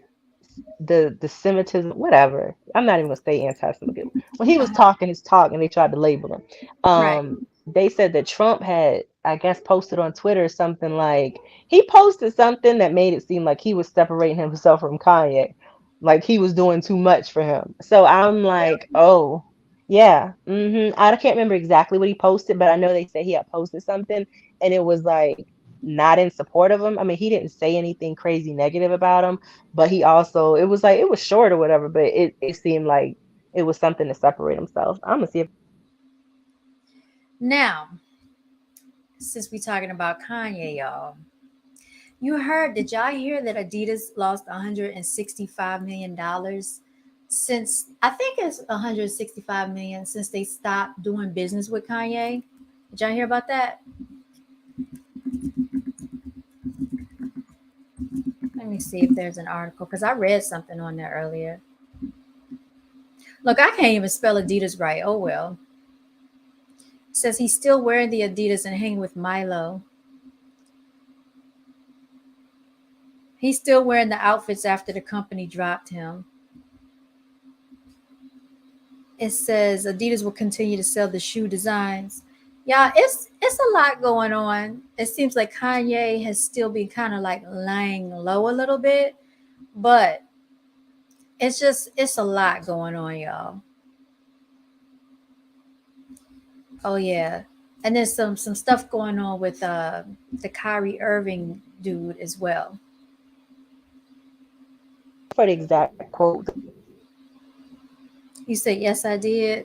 the Semitism, whatever. I'm not even gonna say anti-Semitic. When he was Uh-huh. talking his talk and they tried to label him, Right. they said that Trump had, I guess, posted on Twitter something like he posted something that made it seem like he was separating himself from Kanye, like he was doing too much for him. So I'm like, oh, yeah, I can't remember exactly what he posted, but I know they said he had posted something, and it was like not in support of him. I mean, he didn't say anything crazy negative about him, but he also, it was like it was short or whatever, but it seemed like it was something to separate himself. I'm gonna see if Now, since we talking about Kanye, y'all, you heard? Did y'all hear that Adidas lost 165 million dollars since I think it's 165 million since they stopped doing business with Kanye? Did y'all hear about that? Let me see if there's an article because I read something on there earlier. Look, I can't even spell Adidas right. Oh well. It says he's still wearing the Adidas and hanging with Milo. He's still wearing the outfits after the company dropped him. It says Adidas will continue to sell the shoe designs. Yeah, it's a lot going on. It seems like Kanye has still been kind of like lying low a little bit, but it's a lot going on, y'all. Oh yeah, and there's some stuff going on with the Kyrie Irving dude as well. For the exact quote. You say yes, I did.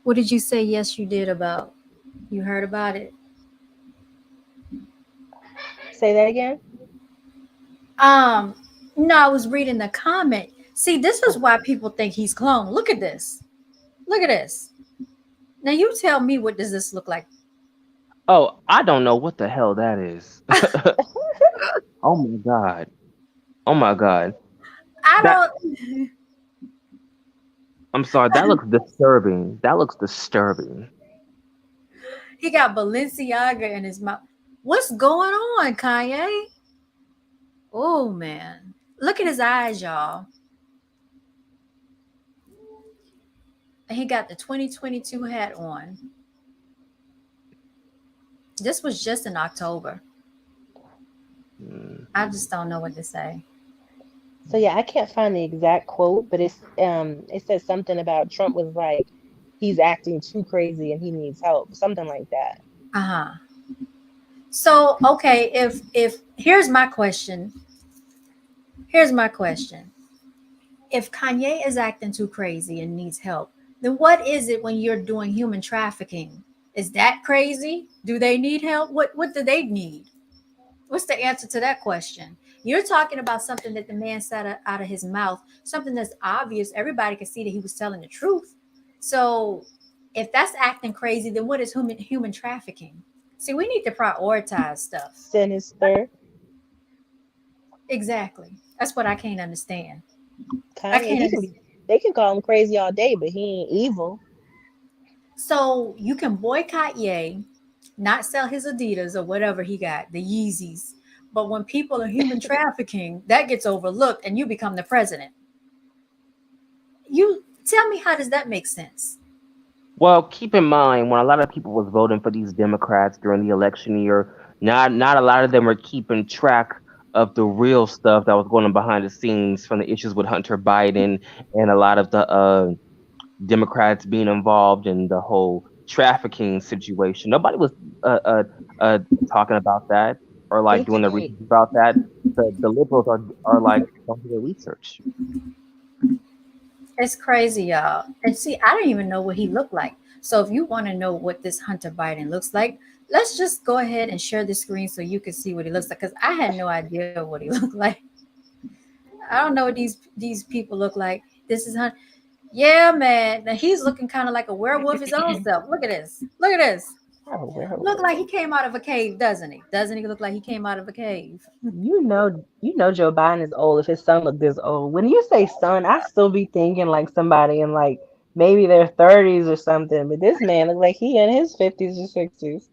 What did you say? Yes, you did about. You heard about it. Say that again. Um, no, I was reading the comment. See, this is Oh, why people think he's clone. Look at this. Look at this. Now you tell me what does this look like? Oh, I don't know what the hell that is. Oh my god. Oh my god. I That don't. I'm sorry. That looks disturbing. That looks disturbing. He got Balenciaga in his mouth. What's going on, Kanye? Oh man, look at his eyes, y'all. He got the 2022 hat on. This was just in October. Mm. I just don't know what to say. so yeah, I can't find the exact quote, but it says something about Trump was like he's acting too crazy and he needs help, something like that. Uh huh. So okay, if here's my question. Here's my question. If Kanye is acting too crazy and needs help, then what is it when you're doing human trafficking? Is that crazy? Do they need help? What do they need? What's the answer to that question? You're talking about something that the man said out of his mouth, something that's obvious. Everybody can see that he was telling the truth. So, if that's acting crazy, then what is human trafficking? See, we need to prioritize stuff. Sinister. Exactly. That's what I can't understand. I Kanye, can't he can be, understand. they can call him crazy all day, but he ain't evil. So you can boycott Ye, not sell his Adidas or whatever he got, the Yeezys. But when people are human trafficking, that gets overlooked and you become the president. You tell me, how does that make sense? Well, keep in mind when a lot of people was voting for these Democrats during the election year, not a lot of them were keeping track of the real stuff that was going on behind the scenes from the issues with Hunter Biden and a lot of the Democrats being involved in the whole trafficking situation. Nobody was uh, uh, uh, talking about that or like He's doing the straight. research about that. The liberals are like don't do their research. It's crazy, y'all. And see, I don't even know what he looked like. So if you want to know what this Hunter Biden looks like, let's just go ahead and share the screen so you can see what he looks like. Because I had no idea what he looked like. I don't know what these people look like. This is Hunter. Yeah, man. Now he's looking kind of like a werewolf his own self. Look at this. Look at this. Oh, Look werewolf. like he came out of a cave, doesn't he? Doesn't he look like he came out of a cave? You know Joe Biden is old if his son looked this old. When you say son, I still be thinking like somebody in like maybe their 30s or something, but this man look like he in his 50s or 60s.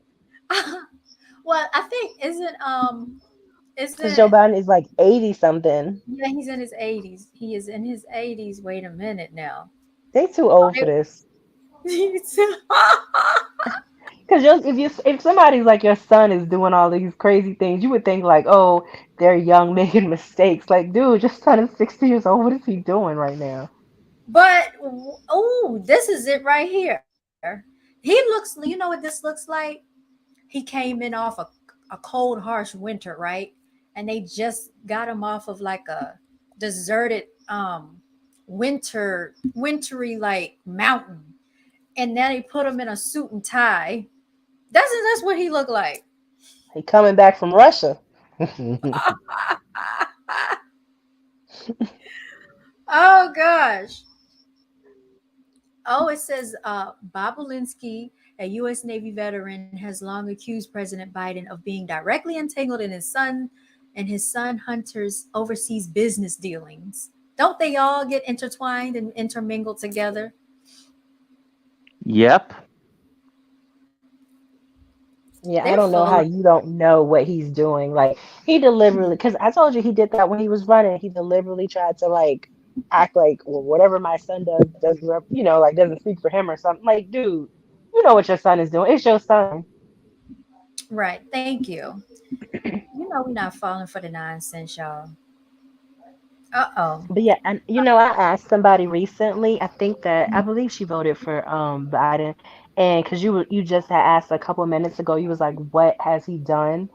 Well, I think Because Joe isn't Biden is like 80 something. yeah, he's in his 80s. He is in his 80s. Wait a minute now. They too Oh, old for this. he's- Because if somebody's like your son is doing all these crazy things, you would think like, oh, they're young making mistakes. Like, dude, your son is 60 years old. What is he doing right now? but oh, this is it right here. He looks. You know what this looks like? He came in off a cold, harsh winter, right? And they just got him off of like a deserted wintry like mountain, and then they put him in a suit and tie. That's what he looked like. He coming back from Russia. Oh gosh. Oh, it says Bob Alinsky, a U.S. Navy veteran, has long accused President Biden of being directly entangled in his son and his son Hunter's overseas business dealings. Don't they all get intertwined and intermingled together? Yep. Yeah, I They're don't know full how of you don't know what he's doing. Like he deliberately, because I told you he did that when he was running. He deliberately tried to like act like, well, whatever my son does doesn't, like doesn't speak for him or something. Like, dude, you know what your son is doing. It's your son. right. Thank you. You know we're not falling for the nonsense, y'all. Uh-oh. But yeah, and I asked somebody recently. I believe she voted for Biden, and because you just had asked a couple of minutes ago, you was like, what has he done?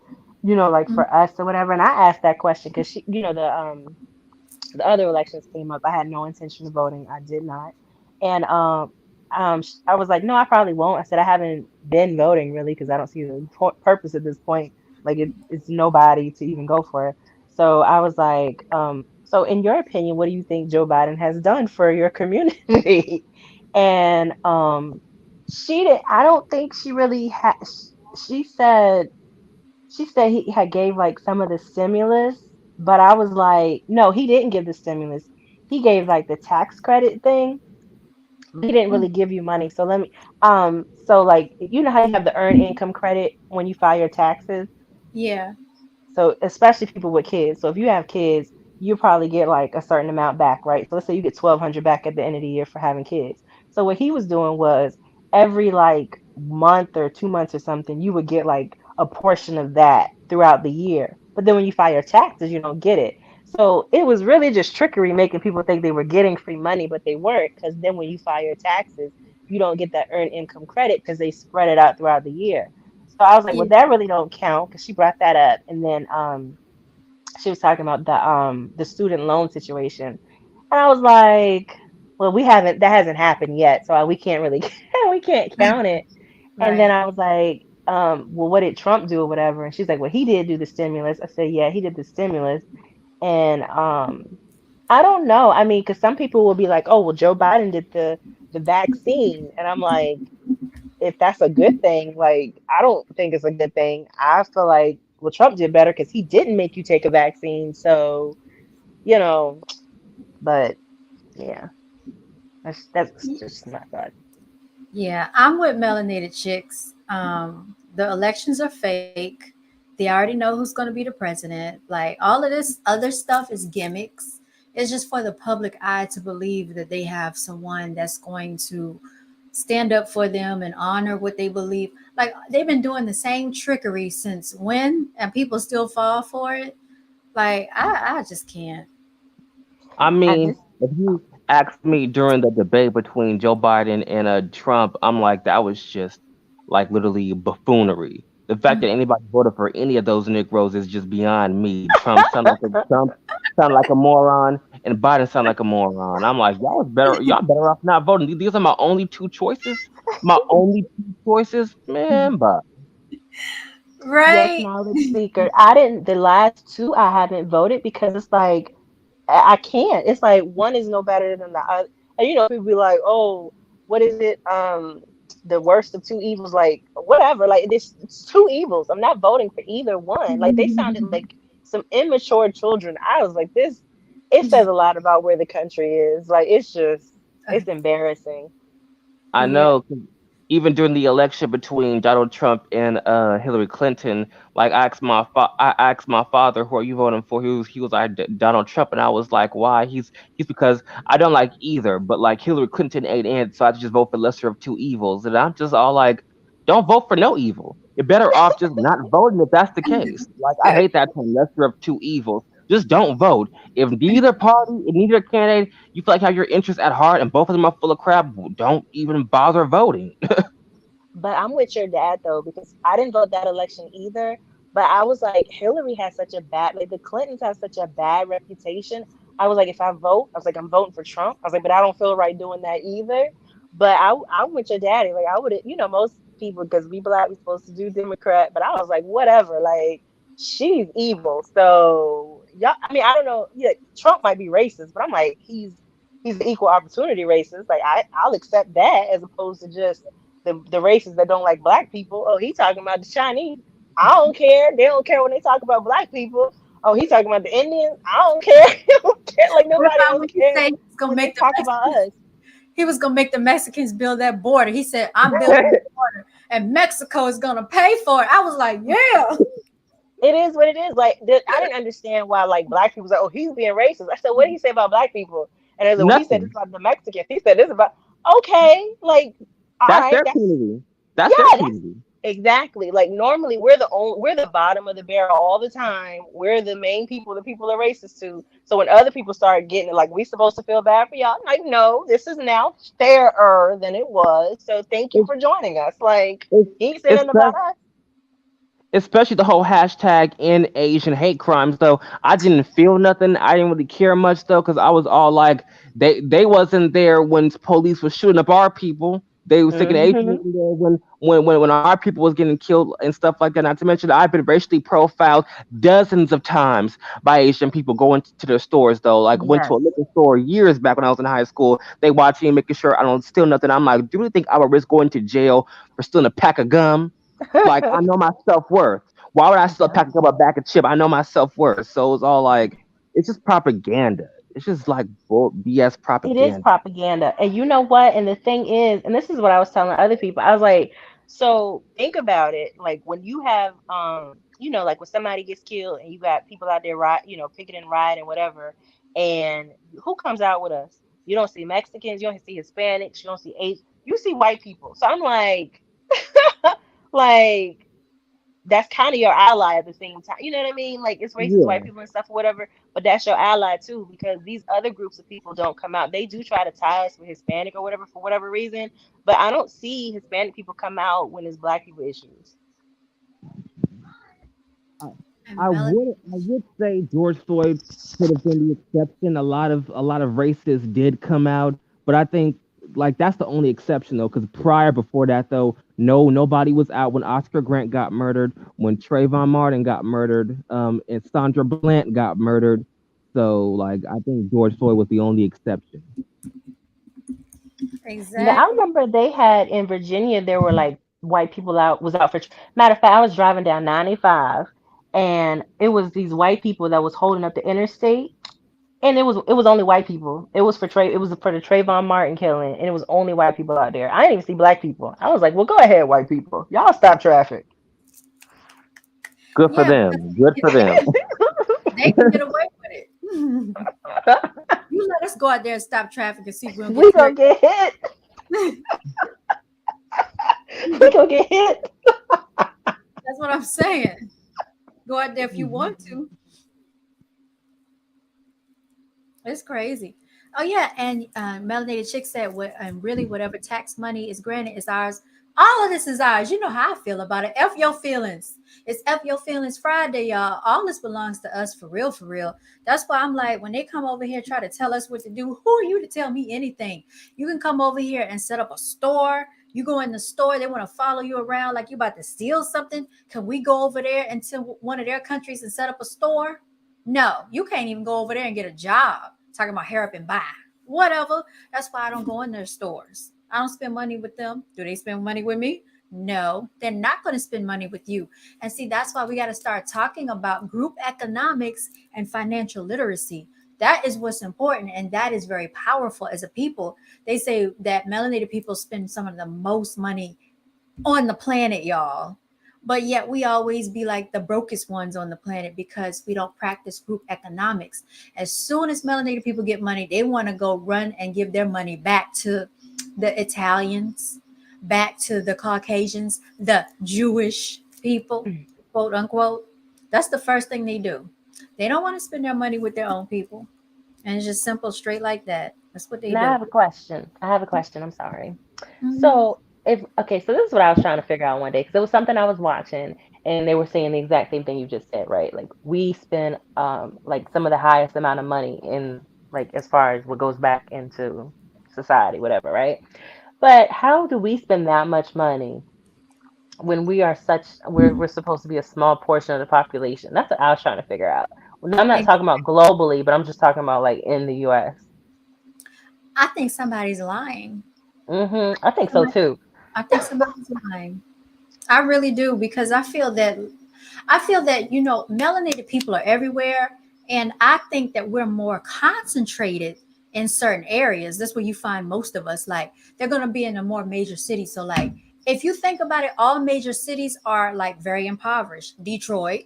Like Mhm. for us or whatever. And I asked that question because the other elections came up. I had no intention of voting. I did not. And I was like, no, I probably won't. I said I haven't been voting really because I don't see the purpose at this point. Like it's nobody to even go for it. So I was like, so in your opinion, what do you think Joe Biden has done for your community? And she did. I don't think she really had. She said she said he had gave like some of the stimulus, but I was like, no, he didn't give the stimulus. He gave like the tax credit thing, but he didn't Mm. really give you money. So let me so like you know how you have the earned income credit when you file your taxes? Yeah. So especially people with kids. So if you have kids, you probably get like a certain amount back, right? So let's say you get 1,200 back at the end of the year for having kids. So what he was doing was every like month or 2 months or something, you would get like a portion of that throughout the year. But then when you file your taxes, you don't get it. So it was really just trickery making people think they were getting free money, but they weren't, because then when you file your taxes, you don't get that earned income credit because they spread it out throughout the year. So I was like, Yeah. well, that really don't count because she brought that up. And then she was talking about the student loan situation. And I was like, well, we haven't that hasn't happened yet, so we can't really we can't count it. And then Right. I was like, well, what did Trump do or whatever? And she's like, well, he did do the stimulus. I said, yeah, he did the stimulus. And I don't know. I mean, because some people will be like, oh, well, Joe Biden did the vaccine. And I'm like, if that's a good thing, like I don't think it's a good thing. I feel like well, Trump did better because he didn't make you take a vaccine. So, you know, but yeah, that's just my thought. Yeah, I'm with melanated chicks. The elections are fake. They already know who's going to be the president. Like all of this other stuff is gimmicks. It's just for the public eye to believe that they have someone that's going to stand up for them and honor what they believe. Like they've been doing the same trickery since when, and people still fall for it. Like I just can't. I I mean, just if you asked me during the debate between Joe Biden and Trump, I'm like, that was just like literally buffoonery. The fact that anybody voted for any of those Negroes is just beyond me. Trump sound like a moron, and Biden sound like a moron. I'm like, y'all better off not voting. These are my only two choices. My only two choices, man. But yes, Right? knowledge seeker. I didn't the last two I haven't voted because it's like I can't. It's like one is no better than the other. And people be like, "Oh, what is it? The worst of two evils." Like whatever. Like it's two evils. I'm not voting for either one. Like they sounded like some immature children. I was like, this. It says a lot about where the country is. Like it's embarrassing. I Yeah. know 'cause even during the election between Donald Trump and Hillary Clinton, like I asked my father, "Who are you voting for?" He was like Donald Trump, and I was like, "Why?" He's because I don't like either, but like Hillary Clinton ain't in, so I just vote for lesser of two evils, and I'm just all like, "Don't vote for no evil. You're better off just not voting if that's the case." Like I hate that term, lesser of two evils. Just don't vote. If neither party, if neither candidate you feel like have your interests at heart and both of them are full of crap, don't even bother voting. But I'm with your dad though, because I didn't vote that election either. But I was like, Hillary has such a bad, like the Clintons have such a bad reputation. I was like, if I vote, I was like, I'm voting for Trump. I was like, but I don't feel right doing that either. But I'm with your daddy. Like I would, most people, because we black, we supposed to do Democrat. But I was like, whatever. Like she's evil. So yeah, I mean, I don't know. Yeah, Trump might be racist, but I'm like, he's an equal opportunity racist. Like I'll accept that as opposed to just the races that don't like black people. Oh, he talking about the Chinese. I don't care. They don't care when they talk about black people. Oh, he's talking about the Indians. I don't care. I don't care. Like What nobody about else when he cares said he was gonna when they make the talk about Mexicans? us. He was gonna make the Mexicans build that border. He said, "I'm building the border, and Mexico is gonna pay for it." I was like, "Yeah, It is what it is. Like I didn't understand why like black people was like, oh, he's being racist. I said, what did he say about black people? And I was like, well, he said this Nothing. about the Mexicans. He said this about okay, like all That's right, their that's community. That's their yeah, that's community. exactly like normally we're the bottom of the barrel all the time. We're the main people the people are racist to. So when other people start getting it, like we supposed to feel bad for y'all, I'm like no, this is now fairer than it was. So thank you It's for joining us. Like it's he ain't saying it's nothing about us. especially the whole hashtag in Asian hate crimes though. I didn't feel nothing. I didn't really care much though, because I was all like, they wasn't there when police was shooting up our people. They was taking Asian Hmm. wasn't there when our people was getting killed and stuff like that. Not to mention I've been racially profiled dozens of times by Asian people going to their stores though. Like went to a Yes. liquor store years back when I was in high school. They watching me making sure I don't steal nothing. I'm like, do you really think I would risk going to jail for stealing a pack of gum? Like I know my self worth. Why would I still Yeah. pack up a bag of chip? I know my self worth. So it's all like it's just propaganda. It's just like BS It is propaganda. propaganda. And you know what? And the thing is, and this is what I was telling other people, I was like, so think about it. Like when you have like when somebody gets killed and you got people out there picketing, rioting, whatever, and who comes out with us? You don't see Mexicans, you don't see Hispanics, you don't see Asian, you see white people. So I'm like, like that's kind of your ally at the same time. You know what I mean? Like it's racist white Yeah. people and stuff or whatever, but that's your ally too because these other groups of people don't come out. They do try to tie us with Hispanic or whatever for whatever reason, but I don't see Hispanic people come out when it's black people issues. I, and melanated I would say George Floyd could have been the exception. A lot of racists did come out, but I think like that's the only exception though, because prior before that though, nobody was out when Oscar Grant got murdered, when Trayvon Martin got murdered, and Sandra Bland got murdered. So like I think George Floyd was the only exception. Yeah, I exactly." remember they had in Virginia. There were like white people out for. Matter of fact, I was driving down 95, and it was these white people that was holding up the interstate. And it was only white people. It was for the Trayvon Martin killing, and it was only white people out there. I didn't even see black people. I was like, well, go ahead, white people, y'all stop traffic. Good for Yeah, because them. Good for them. they can get away with it. You let us go out there and stop traffic and see if we don't We get gonna killed. get hit. We gonna get hit. That's what I'm saying. Go out there if you want to. It's crazy. Oh yeah, and Melanated Chick said, and really, whatever tax money is granted is ours. All of this is ours. You know how I feel about it. F your feelings. It's F your feelings Friday, y'all. All this belongs to us for real, for real. That's why I'm like, when they come over here try to tell us what to do, who are you to tell me anything? You can come over here and set up a store. You go in the store, they want to follow you around like you about to steal something. Can we go over there into one of their countries and set up a store? No, you can't even go over there and get a job. Talking about hair up and buy. Whatever. That's why I don't go in their stores. I don't spend money with them. Do they spend money with me? No, they're not going to spend money with you. And see, that's why we got to start talking about group economics and financial literacy. That is what's important. And that is very powerful as a people. They say that melanated people spend some of the most money on the planet, y'all. But yet we always be like the brokest ones on the planet because we don't practice group economics. As soon as melanated people get money, they want to go run and give their money back to the Italians, back to the Caucasians, the Jewish people, quote unquote. That's the first thing they do. They don't want to spend their money with their own people. And it's just simple, straight like that. That's what they Now I do. have a question. I have a question. I'm sorry. Mhm. So if okay, so this is what I was trying to figure out one day because it was something I was watching and they were saying the exact same thing you just said, right? Like we spend like some of the highest amount of money in like as far as what goes back into society, whatever, right? But how do we spend that much money when we're supposed to be a small portion of the population? That's what I was trying to figure out. Well, I'm not Ex- talking about globally, but I'm just talking about like in the US. I think somebody's lying. I think so too. I think somebody's lying. I really do because I feel that. I feel that, melanated people are everywhere. And I think that we're more concentrated in certain areas. That's where you find most of us. Like, they're going to be in a more major city. So, like, if you think about it, all major cities are like very impoverished. Detroit,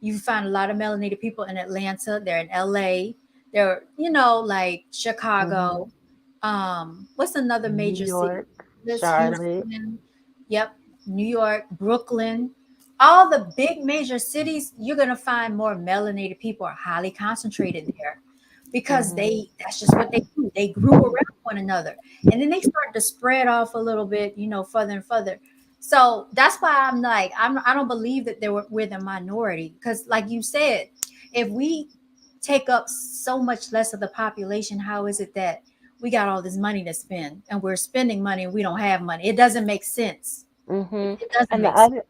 you find a lot of melanated people in Atlanta, they're in LA, they're, like Hmm. Chicago. What's another New major city? York, This Charlotte. Houston. Yep. New York, Brooklyn. All the big major cities, you're gonna find more melanated people are highly concentrated there because Hmm. that's just what they do. They grew around one another. And then they start to spread off a little bit, further and further. So that's why I'm like, I don't believe that we're the minority. Because like you said, if we take up so much less of the population, how is it that we got all this money to spend and we're spending money and we don't have money? It doesn't make sense. It, Hmm. it doesn't And the make sense. other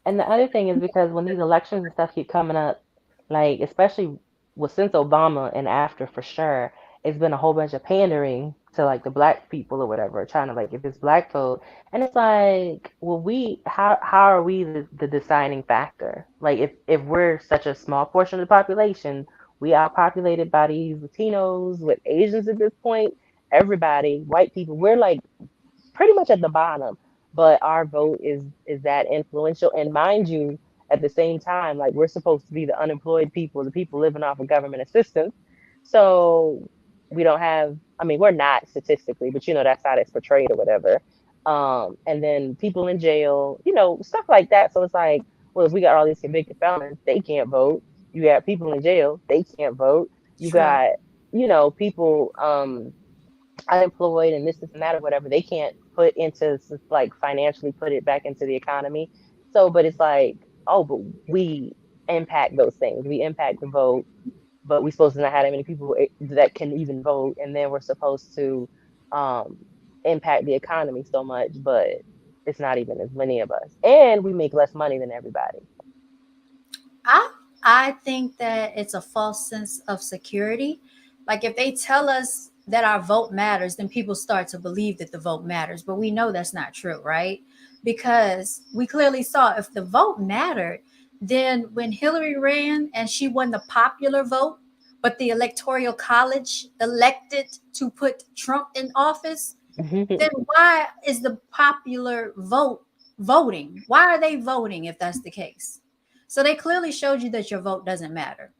And the other thing is because when these elections and stuff keep coming up, like especially since Obama and after for sure, it's been a whole bunch of pandering to like the black people or whatever, trying to like get this black vote. And it's like, well, how are we the deciding factor? Like if we're such a small portion of the population, we outpopulated by these Latinos with Asians at this point, everybody, white people, we're like pretty much at the bottom, but our vote is that influential. And mind you, at the same time, like we're supposed to be the unemployed people, the people living off of government assistance. So we don't have, I mean, we're not statistically, but that's how it's portrayed or whatever. And then people in jail, stuff like that. So it's like, well, if we got all these convicted felons, they can't vote. You got people in jail, they can't vote. You True. got, people unemployed and this and that or whatever, they can't put into like financially put it back into the economy. So, but it's like, oh, but we impact those things. We impact the vote, but we're supposed to not have that many people that can even vote, and then we're supposed to um, impact the economy so much, but it's not even as many of us, and we make less money than everybody. I I think that it's a false sense of security. Like if they tell us that our vote matters, then people start to believe that the vote matters. But we know that's not true, right? Because we clearly saw if the vote mattered, then when Hillary ran and she won the popular vote, but the electoral college elected to put Trump in office, then why is the popular vote voting? Why are they voting if that's the case? So they clearly showed you that your vote doesn't matter.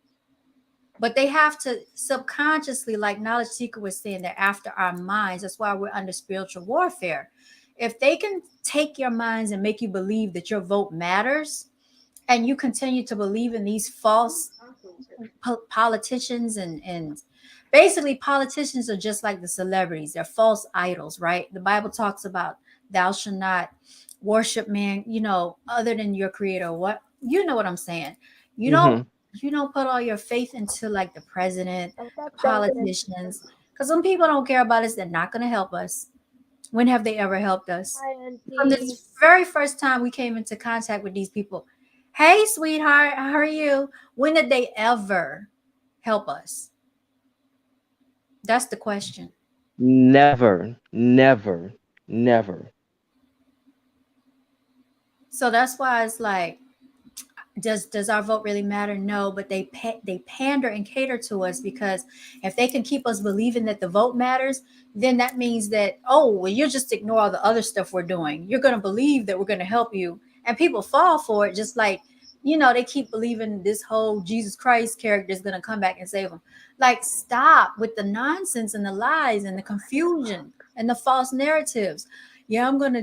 But they have to subconsciously, like Knowledge Seeker was saying, they're after our minds. That's why we're under spiritual warfare. If they can take your minds and make you believe that your vote matters, and you continue to believe in these false politicians and basically politicians are just like the celebrities, they're false idols, right? The Bible talks about thou shalt not worship man, other than your creator. What, what I'm saying? you don't Hmm. you don't put all your faith into like the president, the politicians, because some people don't care about us. They're not going to help us. When have they ever helped us? Hi, From Auntie. this very first time we came into contact with these people, hey sweetheart, how are you? When did they ever help us? That's the question. Never, never, never. So that's why it's like, does our vote really matter? No, but they pander and cater to us, because if they can keep us believing that the vote matters, then that means that, oh well, you just ignore all the other stuff we're doing. You're going to believe that we're going to help you, and people fall for it. Just like, they keep believing this whole Jesus Christ character is going to come back and save them. Like, stop with the nonsense and the lies and the confusion and the false narratives. Yeah, I'm gonna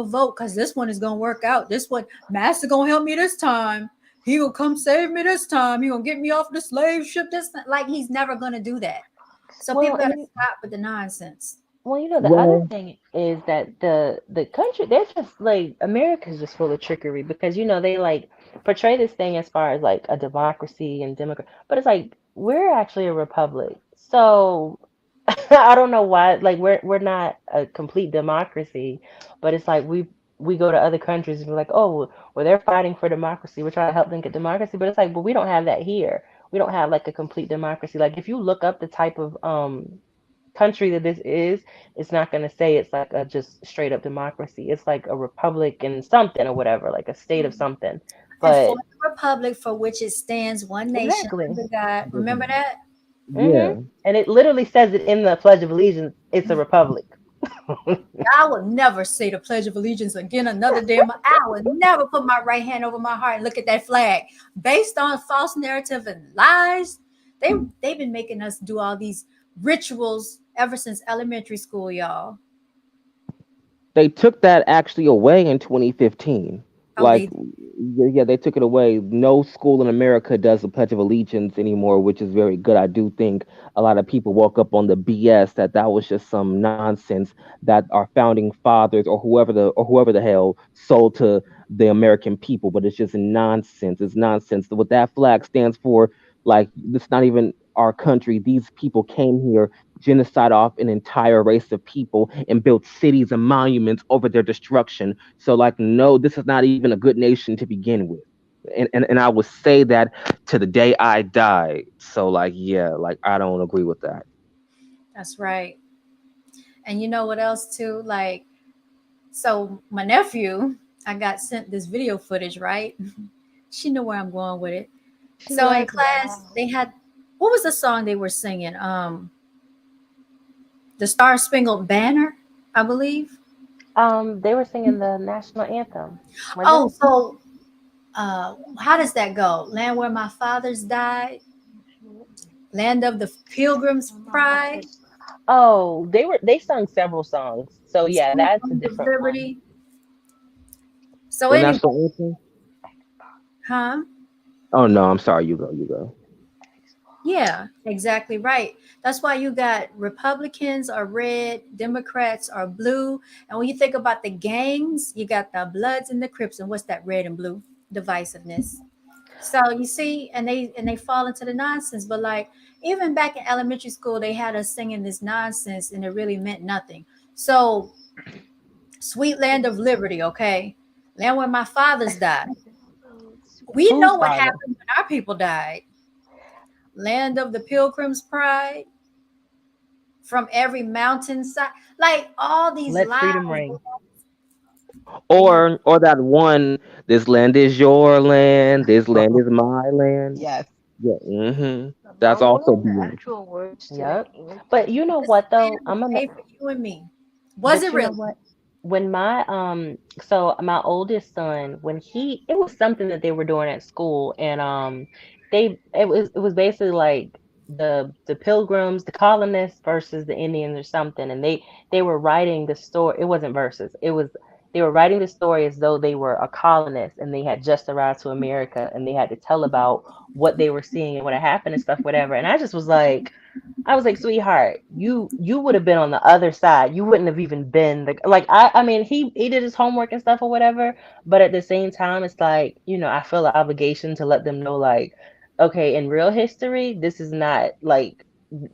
vote because this one is gonna work out. This one, Master gonna help me this time. He gonna come save me this time. He gonna get me off the slave ship this time. Like, he's never gonna do that. So Well, people gotta and stop with the nonsense. the other Well, thing is that the country, they're just like America's just full of trickery because they like portray this thing as far as like a democracy and democrat, but it's like we're actually a republic. So I don't know why, like we're not a complete democracy, but it's like we go to other countries and be like, oh, well they're fighting for democracy. We're trying to help them get democracy, but it's like, but we don't have that here. We don't have like a complete democracy. Like if you look up the type of country that this is, it's not going to say it's like a just straight up democracy. It's like a republic and something or whatever, like a state of something. And for But the republic for which it stands, one nation exactly. under God. Remember that? Hmm. Yeah. And it literally says it in the Pledge of Allegiance. It's a republic. I will never say the Pledge of Allegiance again another day. I will never put my right hand over my heart and look at that flag. Based on false narrative and lies, they've been making us do all these rituals ever since elementary school, y'all. They took that actually away in 2015. Oh, Like, they yeah, yeah, they took it away. No school in America does the Pledge of Allegiance anymore, which is very good. I do think a lot of people woke up on the BS that that was just some nonsense that our founding fathers or whoever the hell sold to the American people. But it's just nonsense. It's nonsense. What that flag stands for, like, it's not even our country. These people came here, genocide off an entire race of people, and built cities and monuments over their destruction. So, like, no, this is not even a good nation to begin with. And I would say that to the day I die. So, like, yeah, like, I don't agree with that. that's right. And you know what else too? Like, so my nephew, I got sent this video footage, right? She knew where I'm going with it. She So in like, class, wow. they had what was the song they were singing? The Star Spangled Banner, I believe. They were singing the national anthem, wasn't Oh, it? so how does that go? Land where my fathers died, land of the pilgrims' pride, Oh, they sung several songs. So yeah, sweet that's a land of different one. liberty. So The anyway, national anthem? huh? Oh, no, I'm sorry. You go, you go. Yeah, exactly right. That's why you got Republicans are red, Democrats are blue. And when you think about the gangs, you got the Bloods and the Crips. And what's that red and blue? Divisiveness. So you see, and they fall into the nonsense. But like even back in elementary school, they had us singing this nonsense and it really meant nothing. So sweet land of liberty, okay? Land where my fathers died. We know Whose what father? happened when our people died. Land of the pilgrims' pride from every mountainside. Like all these Let lies. freedom ring. They have Or that one, this land is your land, this land is my land. Yes. Yeah, that's also BS. Yep. But you know this what though? land was I'm gonna. made for you and me. Was But it you know really? what? When my so my oldest son, when he it was something that they were doing at school, and it was basically like the pilgrims, the colonists versus the Indians or something, and they were writing the story. It wasn't verses. It was they were writing the story as though they were a colonist and they had just arrived to America, and they had to tell about what they were seeing and what had happened and stuff, whatever. And I was like, sweetheart, you would have been on the other side. You wouldn't have even been the like I mean he did his homework and stuff or whatever, but at the same time it's like, I feel an obligation to let them know like, okay, in real history, this is not like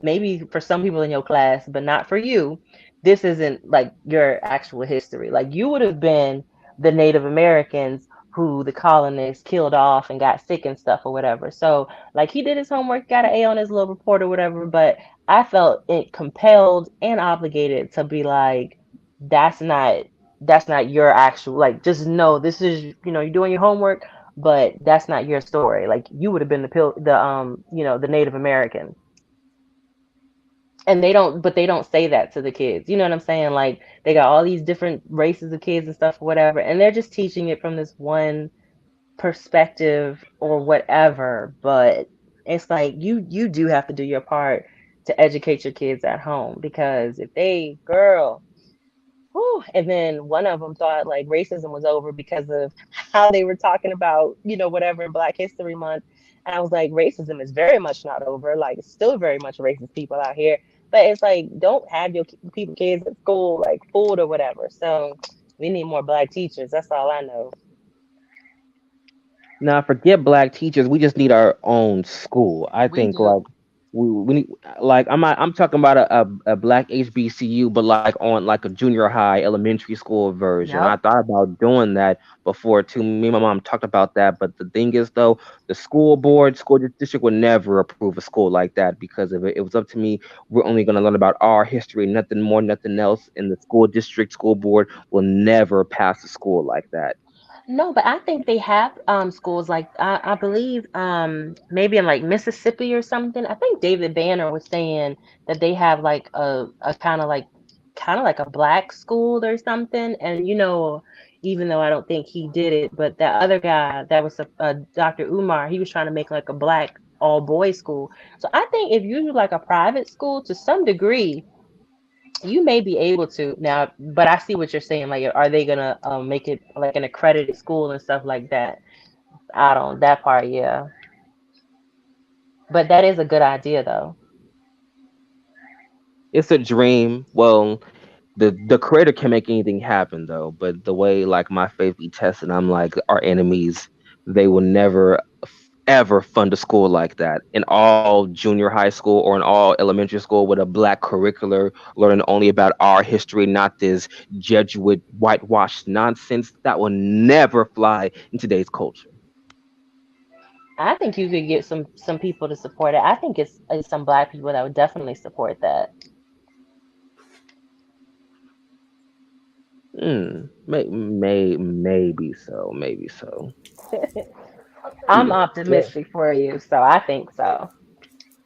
maybe for some people in your class, but not for you. This isn't like your actual history. Like you would have been the Native Americans who the colonists killed off and got sick and stuff or whatever. So like he did his homework, got an A on his little report or whatever, but I felt it compelled and obligated to be like, that's not that's not your actual like just know this is you're doing your homework, but that's not your story. Like you would have been the Native American. And they don't say that to the kids. You know what I'm saying? Like they got all these different races of kids and stuff or whatever, and they're just teaching it from this one perspective or whatever, but it's like you do have to do your part to educate your kids at home, because if they girl whew, and then one of them thought like racism was over because of how they were talking about whatever in Black History Month, and I was like, racism is very much not over. Like it's still very much racist people out here, but it's like don't have your people kids at school like fooled or whatever. So we need more Black teachers, that's all I know. Now, forget black teachers. We just need our own school. I We think do. like we need like I'm talking about a black HBCU, but like on like a junior high, elementary school version. I Yep. thought about doing that before too. Me and my mom talked about that, but the thing is though, the school district would never approve a school like that because if it was up to me, we're only going to learn about our history, nothing more, nothing else. And the school district, school board will never pass a school like that. No, but I think they have schools like I believe maybe in like Mississippi or something. I think David Banner was saying that they have like a kind of like a black school or something. And even though I don't think he did it, but that other guy that was Dr. Umar, he was trying to make like a black all boys school. So I think if you do like a private school to some degree, you may be able to now, but I see what you're saying. Like, are they gonna make it like an accredited school and stuff like that? I don't that part, yeah. But that is a good idea, though. It's a dream. Well, the creator can make anything happen though, but the way like my faith be tested, I'm like our enemies, they will never ever fund a school like that in all junior high school or in all elementary school with a black curricular learning only about our history, not this Jesuit whitewashed nonsense that will never fly in today's culture. I think you could get some people to support it. I think it's some black people that would definitely support that. Maybe so, maybe so. I'm Yeah. optimistic for you, so I think so.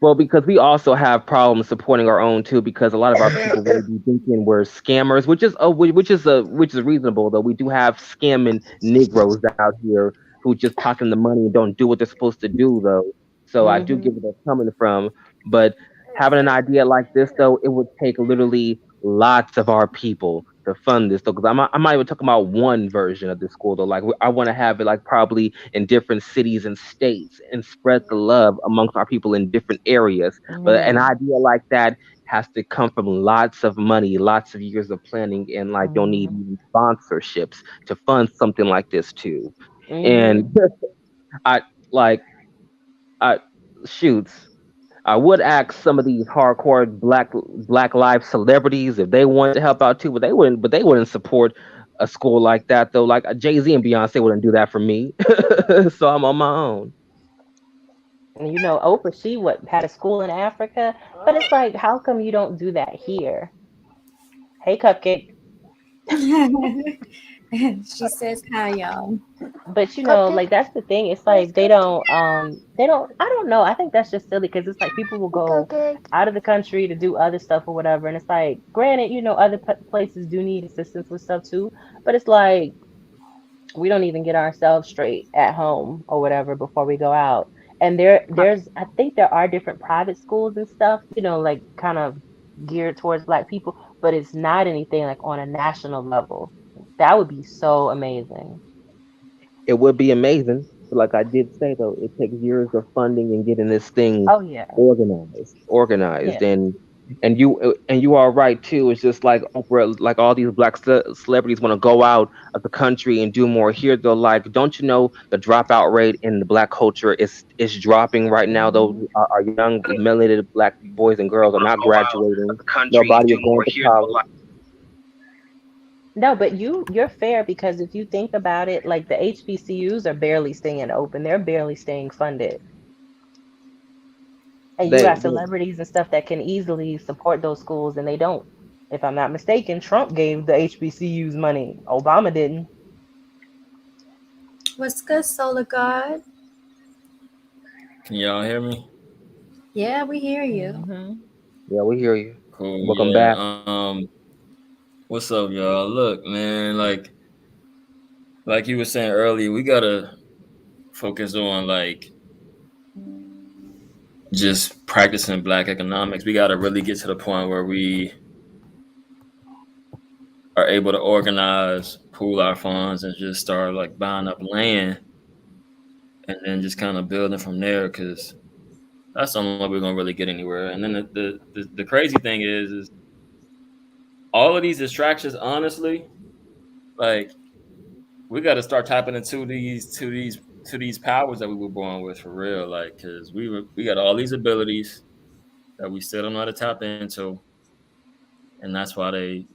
Well, because we also have problems supporting our own too, because a lot of our people really be thinking we're scammers, which is reasonable though. We do have scamming Negroes out here who just pocket the money and don't do what they're supposed to do though. So I do Hmm. get where they're coming from, but having an idea like this though, it would take literally lots of our people to fund this though. Because I'm not even talking about one version of the school though. Like I want to have it like probably in different cities and states and spread the love amongst our people in different areas. But an Hmm. idea like that has to come from lots of money, lots of years of planning, and like you'll need Hmm. even sponsorships to fund something like this too. Hmm. And I like I shoots. I would ask some of these hardcore Black Lives celebrities if they wanted to help out too, but they wouldn't support a school like that though. Like Jay Z and Beyonce wouldn't do that for me, so I'm on my own. And Oprah, she what had a school in Africa, but it's like, how come you don't do that here? Hey, Cupcake. She says hi, y'all. But like that's the thing. It's like they don't. I don't know. I think that's just silly because it's like people will go out of the country to do other stuff or whatever, and it's like, granted, other places do need assistance with stuff too, but it's like we don't even get ourselves straight at home or whatever before we go out. And I think there are different private schools and stuff, like kind of geared towards black people, but it's not anything like on a national level. That would be so amazing. It would be amazing, but like I did say though, it takes years of funding and getting this thing Oh yeah. organized, Yeah. and you are right too. It's just like Oprah, like all these black celebrities want to go out of the country and do more here. Though, like, don't you know the dropout rate in the black culture is dropping right now? Though Hmm. our young melanated black boys and girls are not Go out of graduating. the country and Nobody do is going more to here. college. No, but you're fair because if you think about it, like the HBCUs are barely staying open. They're barely staying funded. And you got They celebrities and stuff that can easily support those schools and they don't. If I'm not mistaken, Trump gave the HBCUs money. Obama didn't. What's good, Solar God? Can y'all hear me? Yeah, we hear you. Hmm. yeah, we hear you. Cool. Welcome Yeah. back. What's up, y'all? Look, man. Like you were saying earlier, we gotta focus on like just practicing Black economics. We gotta really get to the point where we are able to organize, pool our funds, and just start like buying up land, and then just kind of building from there. Because that's the only way we're gonna really get anywhere. And then the crazy thing is all of these distractions. Honestly, like we got to start tapping into these powers that we were born with for real, like because we got all these abilities that we still don't know how to tap into, and that's why they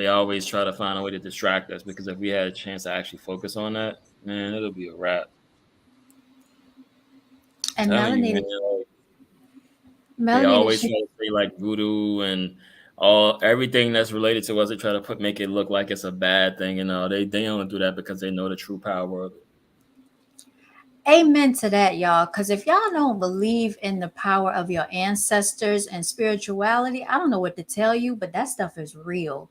always try to find a way to distract us, because if we had a chance to actually focus on that, man, it'll be a wrap. And Telling you, man, like, they melanated always people. try to say like voodoo and all everything that's related to us, they try to make it look like it's a bad thing, and they only do that because they know the true power of it. Amen to that, y'all. Because if y'all don't believe in the power of your ancestors and spirituality, I don't know what to tell you, but that stuff is real.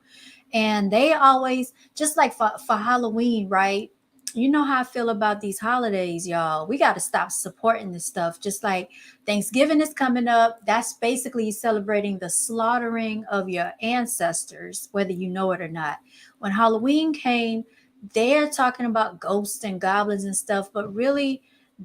And they always, just like for Halloween, right? You know how I feel about these holidays, y'all. We got to stop supporting this stuff. Just like Thanksgiving is coming up, that's basically celebrating the slaughtering of your ancestors, whether you know it or not. When Halloween came, they're talking about ghosts and goblins and stuff, but really,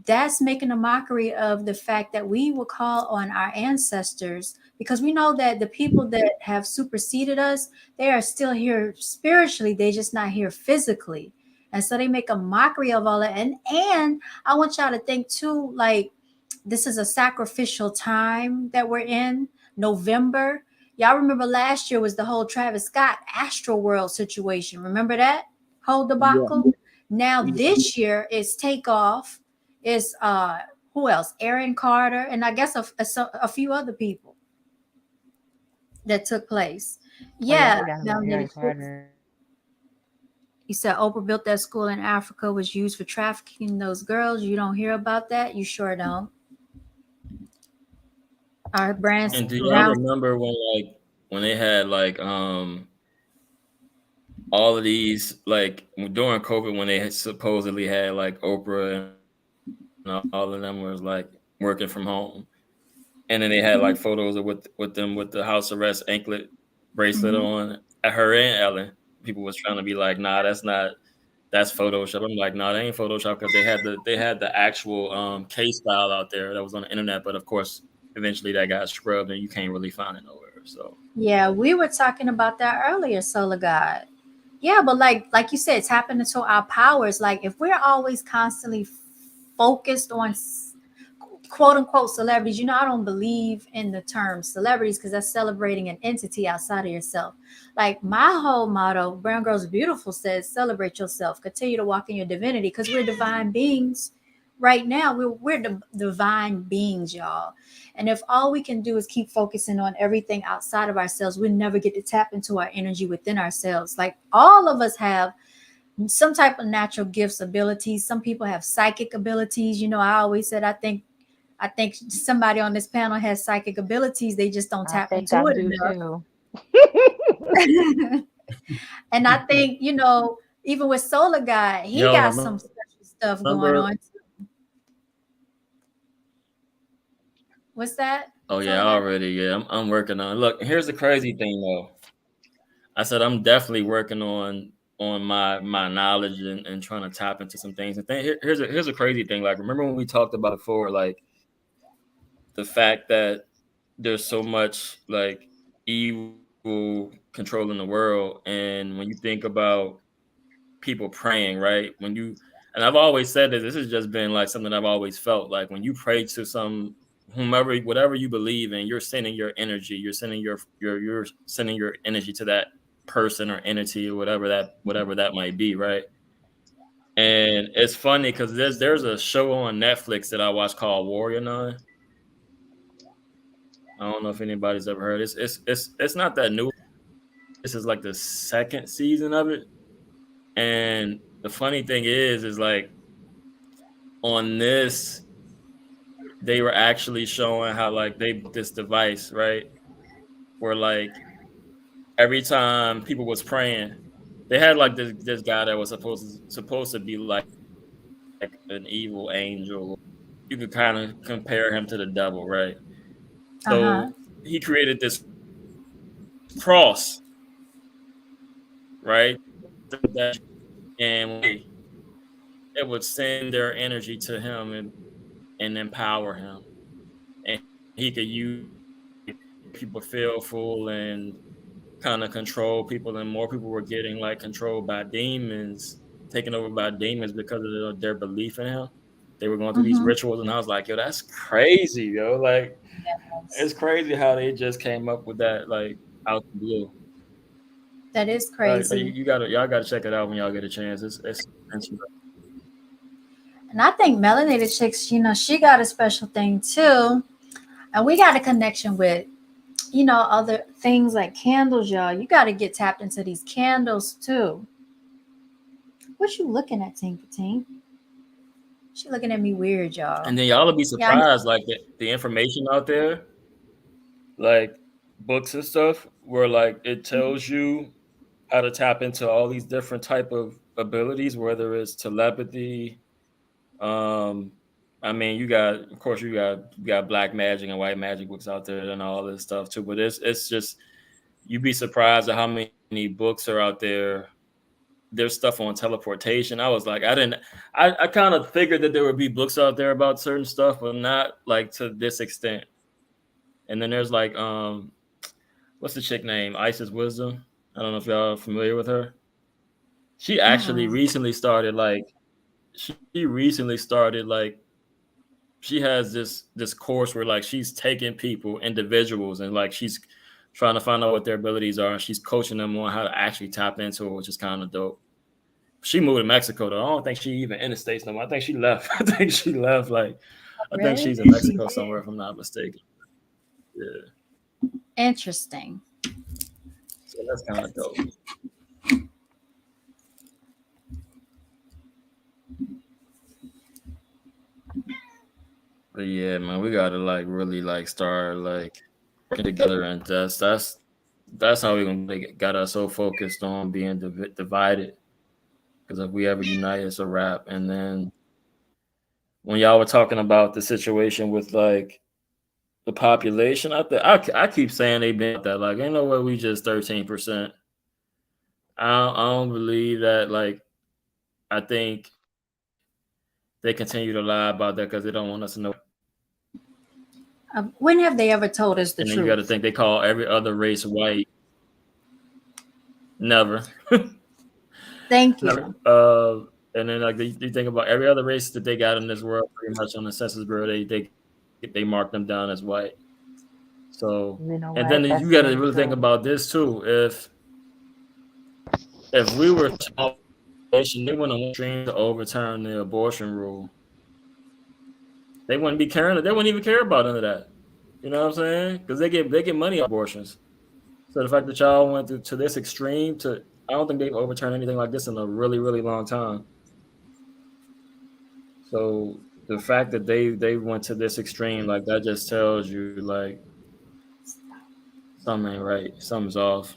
that's making a mockery of the fact that we will call on our ancestors because we know that the people that have superseded us, they are still here spiritually, they just not here physically. And so they make a mockery of all that. And I want y'all to think too, like, this is a sacrificial time that we're in, November. Y'all remember last year was the whole Travis Scott Astro World situation. Remember that whole Yeah. debacle? Now this year is Takeoff, is who else? Aaron Carter, and I guess a few other people that took place. Oh yeah, I Yeah, forgot about Melanated Aaron Chicks. Carter. You said Oprah built that school in Africa was used for trafficking those girls. You don't hear about that? You sure don't. Our brands And do y'all around. remember when they had all of these during COVID when they had supposedly had like Oprah and all of them was like working from home, and then they had like photos of with them with the house arrest anklet bracelet on Mhm. at her and Ellen. People was trying to be like, nah, that's Photoshop. I'm like, nah, that ain't Photoshop because they had the actual case file out there that was on the internet, but of course, eventually that got scrubbed and you can't really find it nowhere. So Yeah, we were talking about that earlier, Solar God. Yeah, but like you said, tap into our powers. Like if we're always constantly focused on quote unquote celebrities, I don't believe in the term celebrities because that's celebrating an entity outside of yourself. Like my whole motto, Brown Girls Beautiful, says celebrate yourself, continue to walk in your divinity because we're divine beings. Right now, we're divine beings, y'all. And if all we can do is keep focusing on everything outside of ourselves, we never get to tap into our energy within ourselves. Like all of us have some type of natural gifts, abilities. Some people have psychic abilities. I always said I think somebody on this panel has psychic abilities. They just don't I tap think I into it do enough. too. And I think, even with Solar Guy, he y'all got some remember? special stuff going on. What's that? Oh yeah, Solar Guy? already. Yeah, I'm working on. Look, here's the crazy thing though. I said I'm definitely working on my knowledge and trying to tap into some things. And here's a crazy thing. Like, remember when we talked about before, like the fact that there's so much like evil controlling the world, and when you think about people praying, right? And I've always said that this has just been like something I've always felt like when you pray to some whomever, whatever you believe in, you're sending your energy, you're sending you're sending your energy to that person or entity or whatever that might be, right? And it's funny because there's a show on Netflix that I watch called Warrior Nun. I don't know if anybody's ever heard. It's not that new. This is like the second season of it. And the funny thing is like on this, they were actually showing how like they this device, right? Where like every time people was praying, they had like this guy that was supposed to be like an evil angel. You could kind of compare him to the devil, right? So Uh-huh. he created this cross, right? And it would send their energy to him and empower him. And he could use people fearful and kind of control people, and more people were getting like controlled by demons, taken over by demons because of their belief in him. They were going through these Mm-hmm. rituals, and I was like, "Yo, that's crazy, yo! Like, Yes. it's crazy how they just came up with that, like out the blue." That is Like crazy. y'all gotta check it out when y'all get a chance. It's interesting. And I think Melanated Chicks, she got a special thing too. And we got a connection with other things like candles, y'all. You got to get tapped into these candles too. What you looking at, Tinker Tink? She looking at me weird, y'all. And then y'all will be Yeah, I know. surprised, like the information out there, like books and stuff, where like it tells you how to tap into all these different type of abilities, whether it's telepathy. Um, I mean, you got, of course, you got black magic and white magic books out there and all this stuff too. But it's just you'd be surprised at how many books are out there. There's stuff on teleportation. I was like, I kind of figured that there would be books out there about certain stuff, but not like to this extent. And then there's like, what's the chick name? Isis Wisdom. I don't know if y'all are familiar with her. She actually Mm-mm. recently started like, she has this course where like she's taking people, individuals, and like she's trying to find out what their abilities are, and she's coaching them on how to actually tap into it, which is kind of dope. She moved to Mexico though. I don't think she even in the States no more. I think she left. I think she left. Like, I think Really? she's in She Mexico somewhere, did. if I'm not mistaken. Yeah. Interesting. So that's kind of dope. But yeah, man, we gotta like really like start like working together, and that's how we gonna got us so focused on being divided. Because if we ever unite, it's a wrap. And then when y'all were talking about the situation with like the population, I keep saying they been that like ain't no way we just 13%. I don't believe that. Like I think they continue to lie about that because they don't want us to know. When have they ever told us the And then you got to truth? think they call every other race white. Never, Thank never. you. And then like you think about every other race that they got in this world, pretty much on the Census Bureau, they mark them down as white. So, You know and then what? you That's got to very really think true. about this too. If we were a small nation, they wouldn't want to overturn the abortion rule. They wouldn't be caring. They wouldn't even care about none of that. You know what I'm saying? Because they get money on abortions. So the fact that y'all went to this extreme, to I don't think they've overturned anything like this in a really really long time. So the fact that they went to this extreme, like that just tells you like something ain't right, something's off.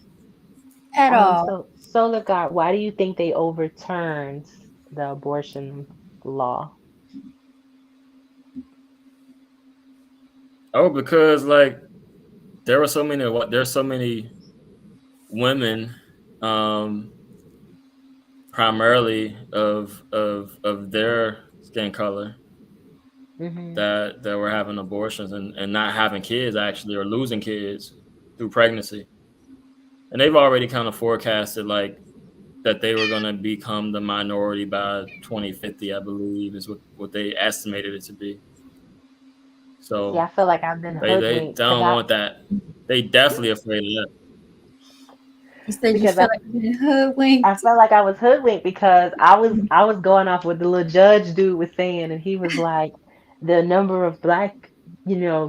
At all. So Solar God, why do you think they overturned the abortion law? Oh, because like there's so many women, um, primarily of their skin color Hmm. that were having abortions and not having kids actually, or losing kids through pregnancy. And they've already kind of forecasted like that they were going to become the minority by 2050, I believe, is what they estimated it to be. See, I So feel like I've been they hoodwinked don't want that. They definitely afraid of that. You said you because feel like you've been I hoodwinked. felt like I was hoodwinked because I was going off what the little judge dude was saying, and he was like, the number of black,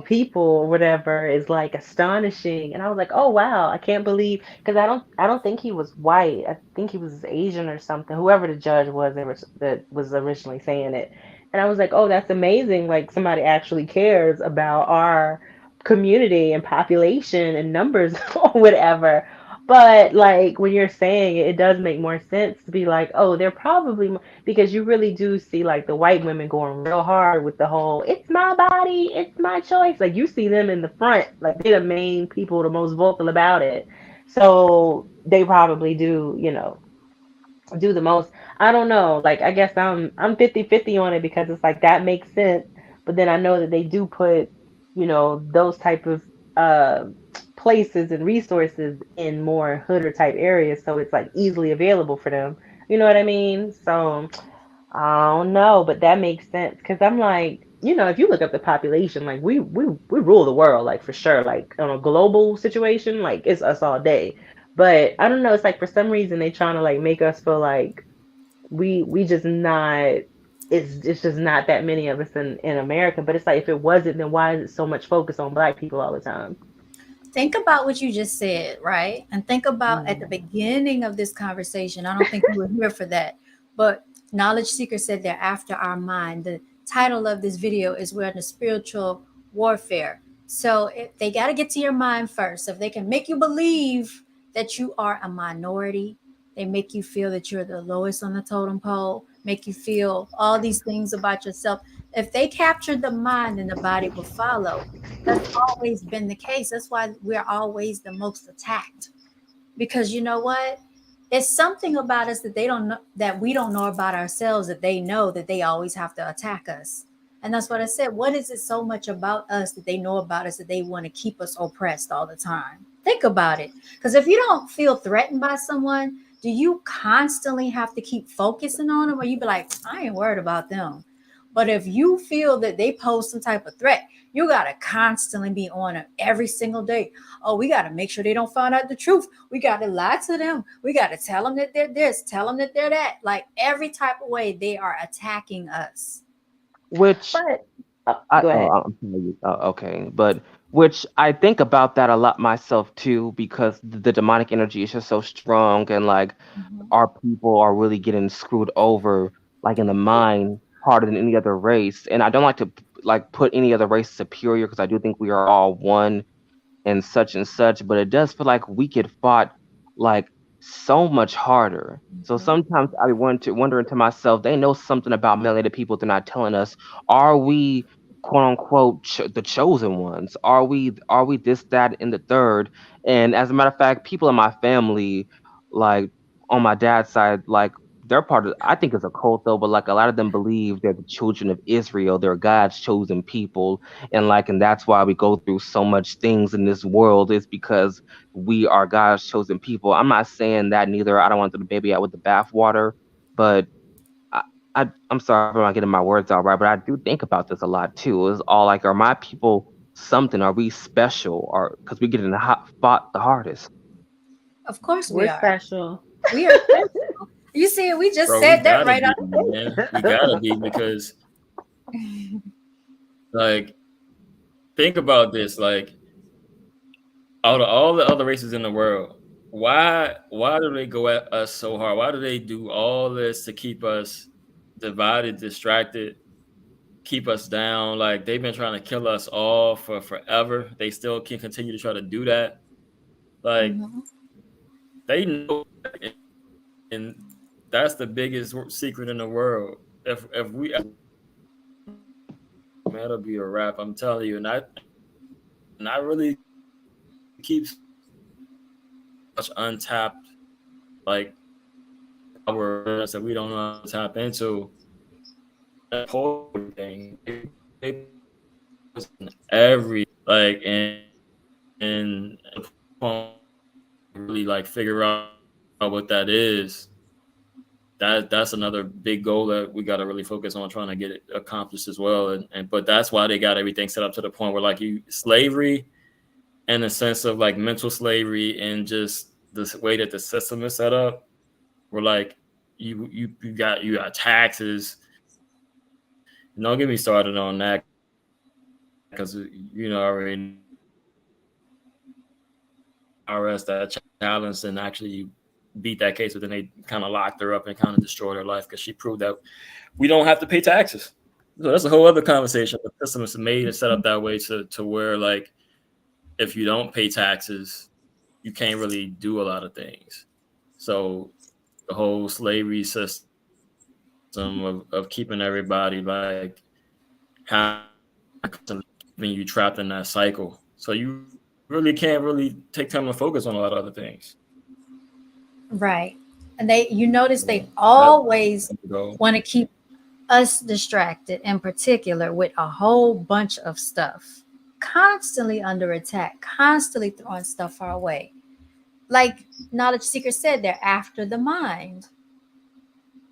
people or whatever is like astonishing, and I was like, oh wow, I can't believe because I don't think he was white. I think he was Asian or something. Whoever the judge was that was originally saying it, and I was like, oh, that's amazing. Like somebody actually cares about our community and population and numbers or whatever. But like when you're saying it, it does make more sense to be like, oh, they're probably because you really do see like the white women going real hard with the whole "it's my body, it's my choice." Like you see them in the front, like they're the main people, the most vocal about it. So they probably do the most. I don't know. Like I guess I'm 50-50 on it because it's like that makes sense. But then I know that they do put, those type of uh places and resources in more hooder type areas so it's like easily available for them. You know what I mean? So I don't know, but that makes sense because I'm like, if you look up the population, like we rule the world, like for sure, like on a global situation, like it's us all day. But I don't know, it's like for some reason they trying to like make us feel like we just not. It's just not that many of us in America. But it's like if it wasn't, then why is it so much focus on black people all the time? Think about what you just said, right? And think about at the Mm. beginning of this conversation. I don't think you were here for that, but Knowledge Seeker said they're after our mind. The title of this video is We're in a Spiritual Warfare. So if they got to get to your mind first. If they can make you believe that you are a minority, they make you feel that you're the lowest on the totem pole, make you feel all these things about yourself. If they captured the mind, then the body will follow. That's always been the case. That's why we're always the most attacked. Because you know what? It's something about us that they don't know, that we don't know about ourselves, that they know, that they always have to attack us. And that's what I said. What is it so much about us that they know about us that they want to keep us oppressed all the time? Think about it. Because if you don't feel threatened by someone, do you constantly have to keep focusing on them, or you be like, I ain't worried about them? But if you feel that they pose some type of threat, you got to constantly be on them every single day. Oh, we got to make sure they don't find out the truth. We got to lie to them. We got to tell them that they're this, tell them that they're that. Like every type of way, they are attacking us. Which But I go oh, ahead. I'm sorry. Okay, but which I think about that a lot myself too, because the demonic energy is just so strong, and like Mhm. our people are really getting screwed over, like in the mind, harder than any other race. And I don't like to like put any other race superior because I do think we are all one and such, but it does feel like we get fought like so much harder. So Mhm. sometimes I wondering to myself, they know something about melanated people they're not telling us. Are we quote unquote the chosen ones? Are we this, that, and the third? And as a matter of fact, people in my family, like on my dad's side, like they're part of, I think it's a cult though, but like a lot of them believe they're the children of Israel, they're God's chosen people, and that's why we go through so much things in this world is because we are God's chosen people. I'm not saying that neither. I don't want to throw the baby out with the bathwater, but I, I'm sorry if I'm not getting my words out right, but I do think about this a lot too. Is all like, are my people something? Are we special? Or because we get in the hot fought the hardest? Of course we We're are. special. We are special. You see, we just Bro, we said that gotta right be, out man. We gotta be because, like, think about this. Like, out of all the other races in the world, why do they go at us so hard? Why do they do all this to keep us divided, distracted, keep us down? Like they've been trying to kill us all for forever. They still can continue to try to do that. there. Like Mhm. they know, and that's the biggest secret in the world. If we, man, that'll be a wrap. I'm telling you, and I really keep much untapped like our that we don't know how to tap into that poetry thing. They every like and really like figure out what that is. That's another big goal that we got to really focus on trying to get it accomplished as well. And but that's why they got everything set up to the point where like you slavery and a sense of like mental slavery and just the way that the system is set up. We're like you got taxes. Don't get me started on that because already IRS that challenged and actually beat that case, but then they kind of locked her up and kind of destroyed her life because she proved that we don't have to pay taxes. So that's a whole other conversation. The system is made and set up that way to where like if you don't pay taxes, you can't really do a lot of things. So the whole slavery system of keeping everybody like keeping you trapped in that cycle. So you really can't really take time to focus on a lot of other things. Right. And you notice they So always that go. want to keep us distracted, in particular, with a whole bunch of stuff, constantly under attack, constantly throwing stuff our way. Like Knowledge Seeker said, they're after the mind.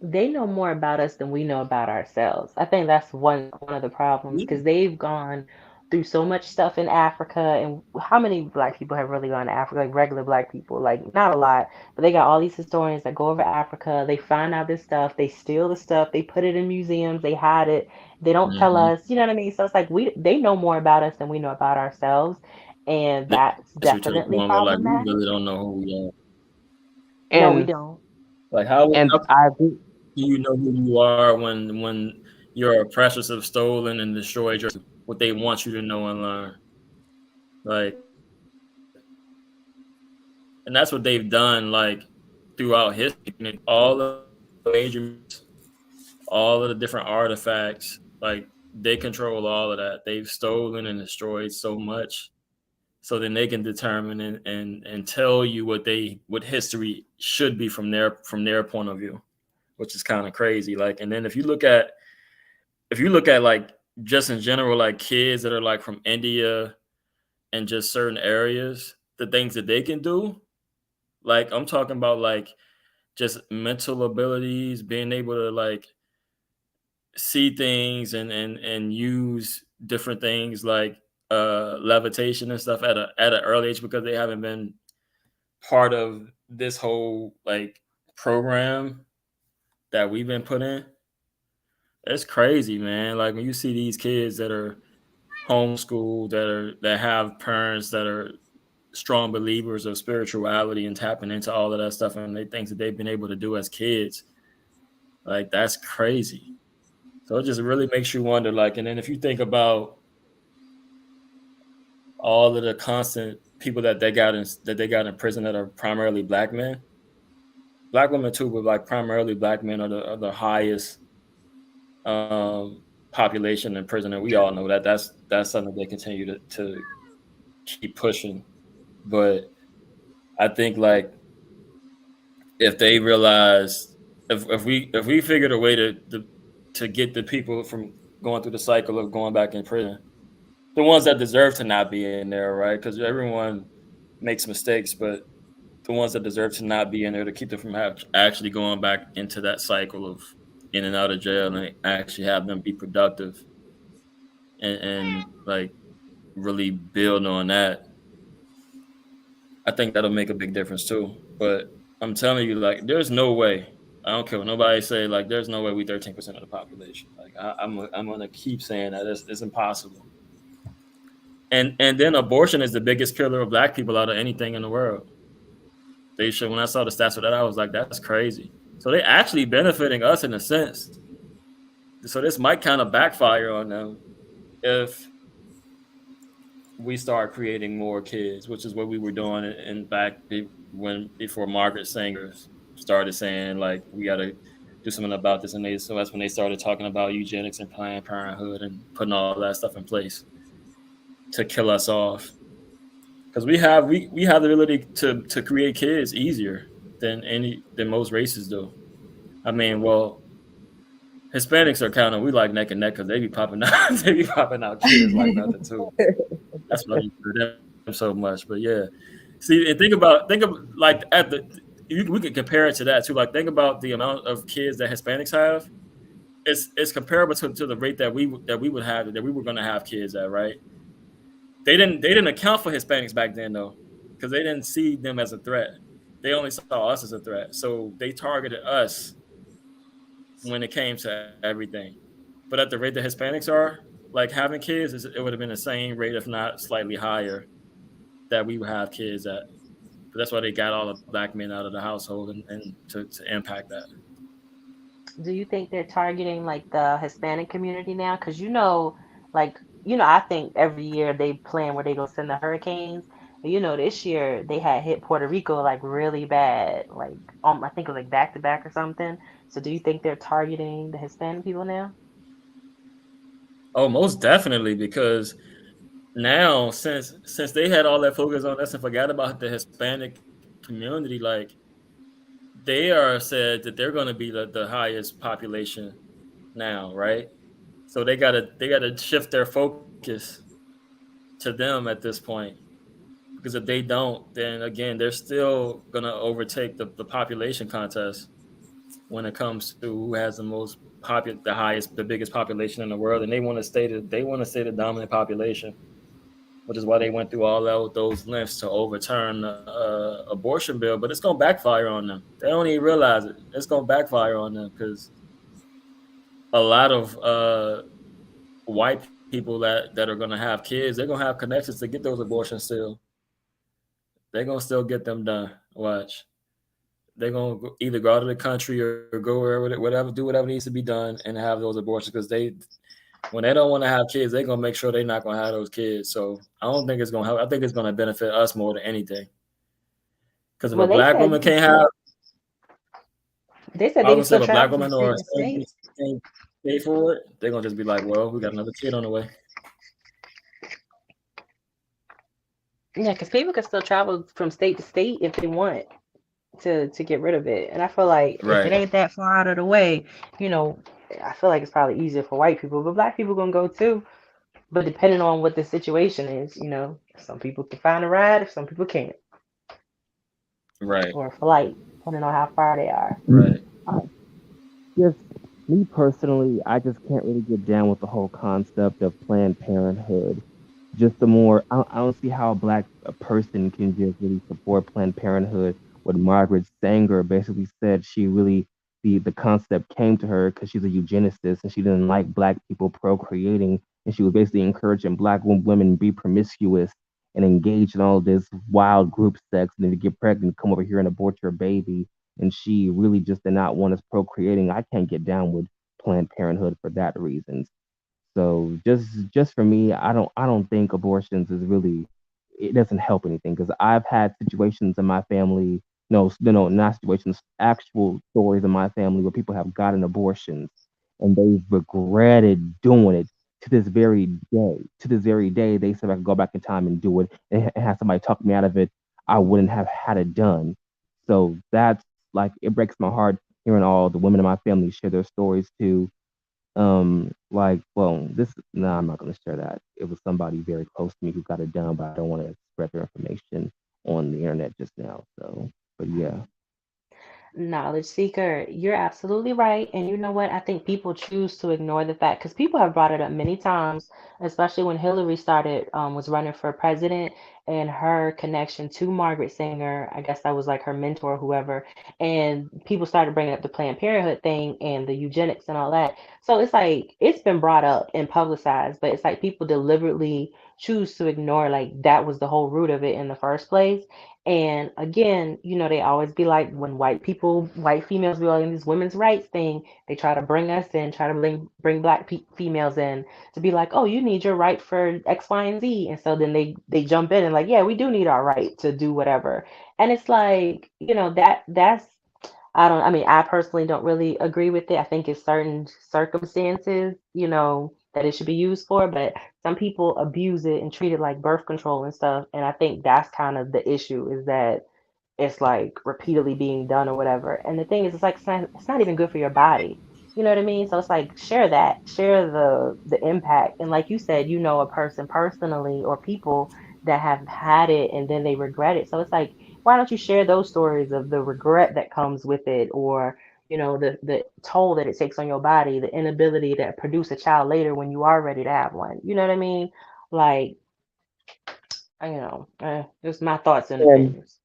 They know more about us than we know about ourselves. I think that's one of the problems because they've gone through so much stuff in Africa. And how many black people have really gone to Africa? Like regular black people, like not a lot, but they got all these historians that go over Africa. They find out this stuff. They steal the stuff. They put it in museums. They hide it. They don't tell Mm-hmm. us. You know what I mean? So it's like they know more about us than we know about ourselves. And This that's history to the definitely point where like we problematic. really don't know who we are. No, we And don't. Like and how I agree. do you know who you are when your oppressors have stolen and destroyed what they want you to know and learn? Like, and that's what they've done like throughout history. All the major, all of the different artifacts, like they control all of that. They've stolen and destroyed so much, so then they can determine and tell you what history should be from their point of view, which is kind of crazy. Like, and then if you look at like just in general, like kids that are like from India and just certain areas, the things that they can do, like I'm talking about like just mental abilities, being able to like see things and use different things like levitation and stuff at an early age because they haven't been part of this whole like program that we've been put in. It's crazy, man. Like when you see these kids that are homeschooled, that have parents that are strong believers of spirituality and tapping into all of that stuff and they things that they've been able to do as kids, like that's crazy. So it just really makes you wonder, like, and then if you think about all of the constant people that they got in prison that are primarily black men, black women too, but like primarily black men are the highest population in prison, and we all know that that's something they continue to keep pushing. But I think like if they realize if we figured a way to get the people from going through the cycle of going back in prison, the ones that deserve to not be in there, right? Because everyone makes mistakes, but the ones that deserve to not be in there to keep them from actually going back into that cycle of in and out of jail and actually have them be productive and like really build on that. I think that'll make a big difference too. But I'm telling you, like, there's no way. I don't care what nobody say. Like, there's no way we 13% of the population. Like, I'm gonna keep saying that it's impossible. And then abortion is the biggest killer of black people out of anything in the world. They should. When I saw the stats for that, I was like, that's crazy. So they actually benefiting us in a sense. So this might kind of backfire on them if we start creating more kids, which is what we were doing in back when before Margaret Sanger started saying like we got to do something about this, and so that's when they started talking about eugenics and Planned Parenthood and putting all that stuff in place to kill us off because we have the ability to create kids easier than most races do. I mean, well, Hispanics are kind of we like neck and neck because they be popping out they be popping out kids like nothing too. That's why I love them so much. But yeah, see, and think of like we can compare it to that too. Like think about the amount of kids that Hispanics have. It's comparable to the rate that we would have that we were going to have kids at, right? They didn't account for Hispanics back then though, because they didn't see them as a threat. They only saw us as a threat, so they targeted us when it came to everything. But at the rate that Hispanics are, like having kids, it would have been the same rate, if not slightly higher, that we would have kids at. But that's why they got all the black men out of the household and to impact that. Do you think they're targeting like the Hispanic community now? Because like I think every year they plan where they go send the hurricanes. But this year they had hit Puerto Rico like really bad, like I think it was like back to back or something. So do you think they're targeting the Hispanic people now? Oh, most definitely, because now since they had all that focus on us and forgot about the Hispanic community, like they are said that they're going to be the highest population now, right? So they gotta shift their focus to them at this point because if they don't, then again they're still gonna overtake the population contest when it comes to who has the highest, the biggest population in the world, and they want to stay the dominant population, which is why they went through all those lengths to overturn the abortion bill. But it's gonna backfire on them. They don't even realize it. It's gonna backfire on them because a lot of white people people that are gonna have kids, they're gonna have connections to get those abortions still. They're gonna still get them done. Watch. They're gonna either go out of the country or go wherever, whatever, do whatever needs to be done and have those abortions because when they don't want to have kids, they're gonna make sure they're not gonna have those kids. So I don't think it's gonna help. I think it's gonna benefit us more than anything. Because if a Well, they black said woman can't have, they said I they was can gonna say still if a black travel from woman or state a to same state. can't pay for it, they're gonna just be like, well, we got another kid on the way. Yeah, because people can still travel from state to state if they want to get rid of it. And I feel like if it Right. ain't that far out of the way, you know, I feel like it's probably easier for white people, but black people gonna go too. But depending on what the situation is, some people can find a ride, if some people can't, Right. or a flight, depending on how far they are. Right. I just me personally, I just can't really get down with the whole concept of Planned Parenthood. Just the more I don't see how a person can just really support Planned Parenthood. What Margaret Sanger basically said, she really the concept came to her because she's a eugenicist and she didn't like black people procreating, and she was basically encouraging black women to be promiscuous and engage in all this wild group sex, and then to get pregnant, come over here and abort your baby. And she really just did not want us procreating. I can't get down with Planned Parenthood for that reason. So just for me, I don't think abortions is really, it doesn't help anything because I've had situations in my family, no, not situations, actual stories in my family where people have gotten abortions and they've regretted doing it to this very day. To this very day, they said if I could go back in time and do it and have somebody talk me out of it, I wouldn't have had it done. So that's like it breaks my heart hearing all the women in my family share their stories too, like, well, this, no, I'm not going to share that. It was somebody very close to me who got it done, but I don't want to spread their information on the internet just now. So, but yeah. Knowledge seeker, you're absolutely right. And you know what? I think people choose to ignore the fact because people have brought it up many times, especially when Hillary was running for president and her connection to Margaret Sanger. I guess that was like her mentor, whoever. And people started bringing up the Planned Parenthood thing and the eugenics and all that. So it's like it's been brought up and publicized, but it's like people deliberately choose to ignore like that was the whole root of it in the first place. And again, they always be like when white females be like in this women's rights thing, they try to bring us in, try to bring black females in to be like, oh, you need your right for X, Y, and Z. And so then they jump in and like, yeah, we do need our right to do whatever. And it's like, that's I mean, I personally don't really agree with it. I think it's certain circumstances, that it should be used for, but some people abuse it and treat it like birth control and stuff. And I think that's kind of the issue is that it's like repeatedly being done or whatever. And the thing is, it's like it's not even good for your body. You know what I mean? So it's like share the impact. And like you said, a person personally or people that have had it and then they regret it. So it's like, why don't you share those stories of the regret that comes with it, or the toll that it takes on your body, the inability to produce a child later when you are ready to have one. You know what I mean? Like, just my thoughts and And opinions.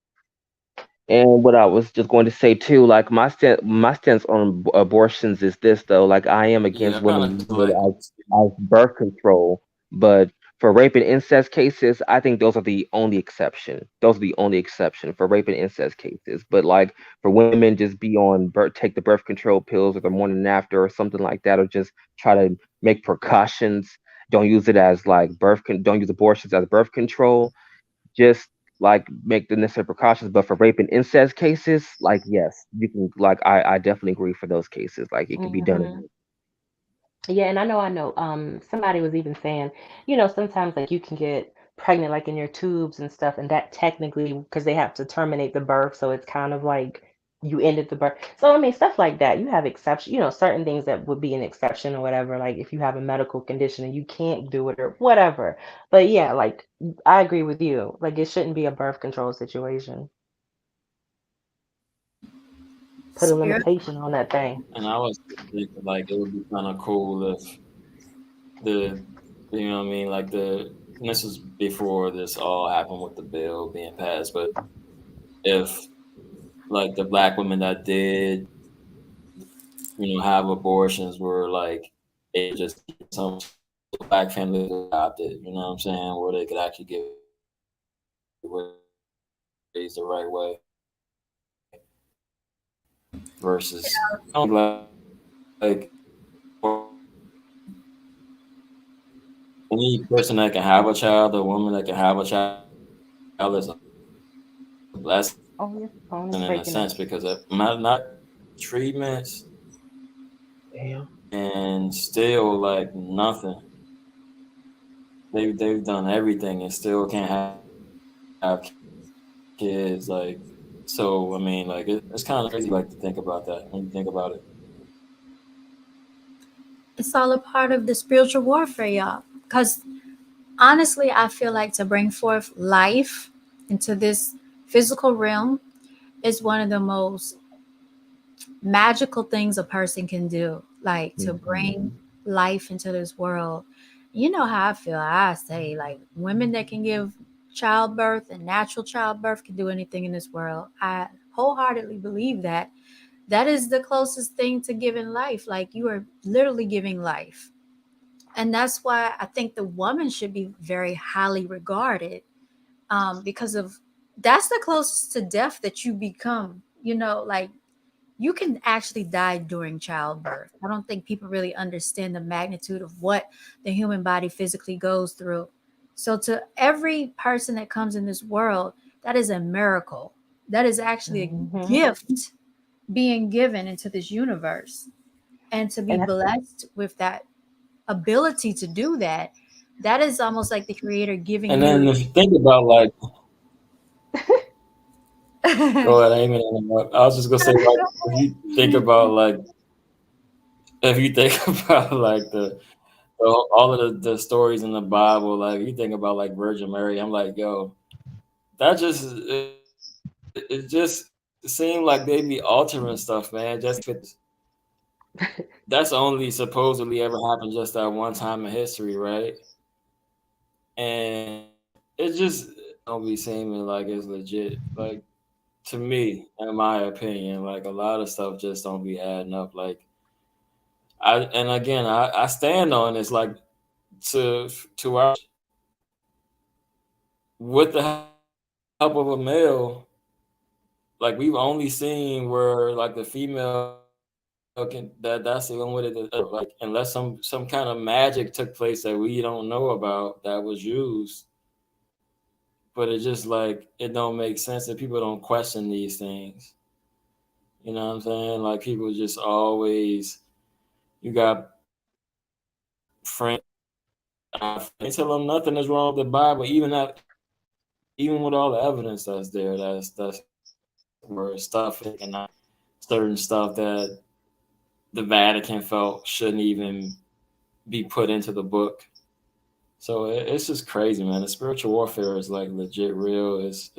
And what I was just going to say too, like my stance on abortions is this though, like I am Yeah, against I kind women of using it like. as birth control, but for rape and incest cases, I think those are the only exception. Those are the only exception for rape and incest cases. But like for women, just be on take the birth control pills or the morning after or something like that, or just try to make precautions. Don't use it as like don't use abortions as birth control, just like make the necessary precautions. But for rape and incest cases, like yes, you can like I definitely agree for those cases. Like it could be done. Hmm. Yeah, and I know. Somebody was even saying, sometimes like you can get pregnant like in your tubes and stuff, and that technically because they have to terminate the birth, so it's kind of like you ended the birth. So I mean, stuff like that. You have exception, certain things that would be an exception or whatever. Like if you have a medical condition and you can't do it or whatever. But yeah, like I agree with you. Like it shouldn't be a birth control situation. Put a Spirit. limitation on that thing. And I was thinking like it would be kind of cool if the, you know what I mean, like and this was before this all happened with the bill being passed, but if like the black women that did, have abortions were like able to just keep some black families adopted. You know what I'm saying? Where they could actually get raised the right way versus I don't think like any person that can have a child, a woman that can have a child is a blessing in a sense because matter of fact, Oh, your phone is breaking up. treatments Damn. and still like nothing. They've done everything and still can't have kids. So I mean, like it's kind of crazy like to think about that when you think about it. It's all a part of the spiritual warfare, y'all. Because honestly, I feel like to bring forth life into this physical realm is one of the most magical things a person can do. Like to bring Hmm. life into this world. You know how I feel. I say, like, women that can give childbirth and natural childbirth can do anything in this world. I wholeheartedly believe that. That is the closest thing to giving life. Like, you are literally giving life. And that's why I think the woman should be very highly regarded, because of that's the closest to death that you become. Like, you can actually die during childbirth. I don't think people really understand the magnitude of what the human body physically goes through. So, to every person that comes in this world, that is a miracle. That is actually a Hmm. gift being given into this universe. And to be And that's blessed with that ability to do that, that is almost like the creator giving And then you. if you think about like, go ahead, I ain't gonna interrupt. I was just gonna say like, if you think about like, if you think about like all of the stories in the Bible, like you think about like Virgin Mary, I'm like, yo, that just it just seemed like they be altering stuff, man, just that's only supposedly ever happened just that one time in history, right? And it just don't be seeming like it's legit. Like to me, in my opinion, like a lot of stuff just don't be adding up. Like and again, I stand on this like to our with the help of a male, like we've only seen where like the female can that's the one with it like unless some kind of magic took place that we don't know about that was used, but it just like it don't make sense that people don't question these things. You know what I'm saying? Like people just always you got friends they tell them nothing is wrong with the Bible, even with all the evidence that's there, that's where stuff is taken out, certain stuff that the Vatican felt shouldn't even be put into the book. So it's just crazy, man. The spiritual warfare is like legit real. Is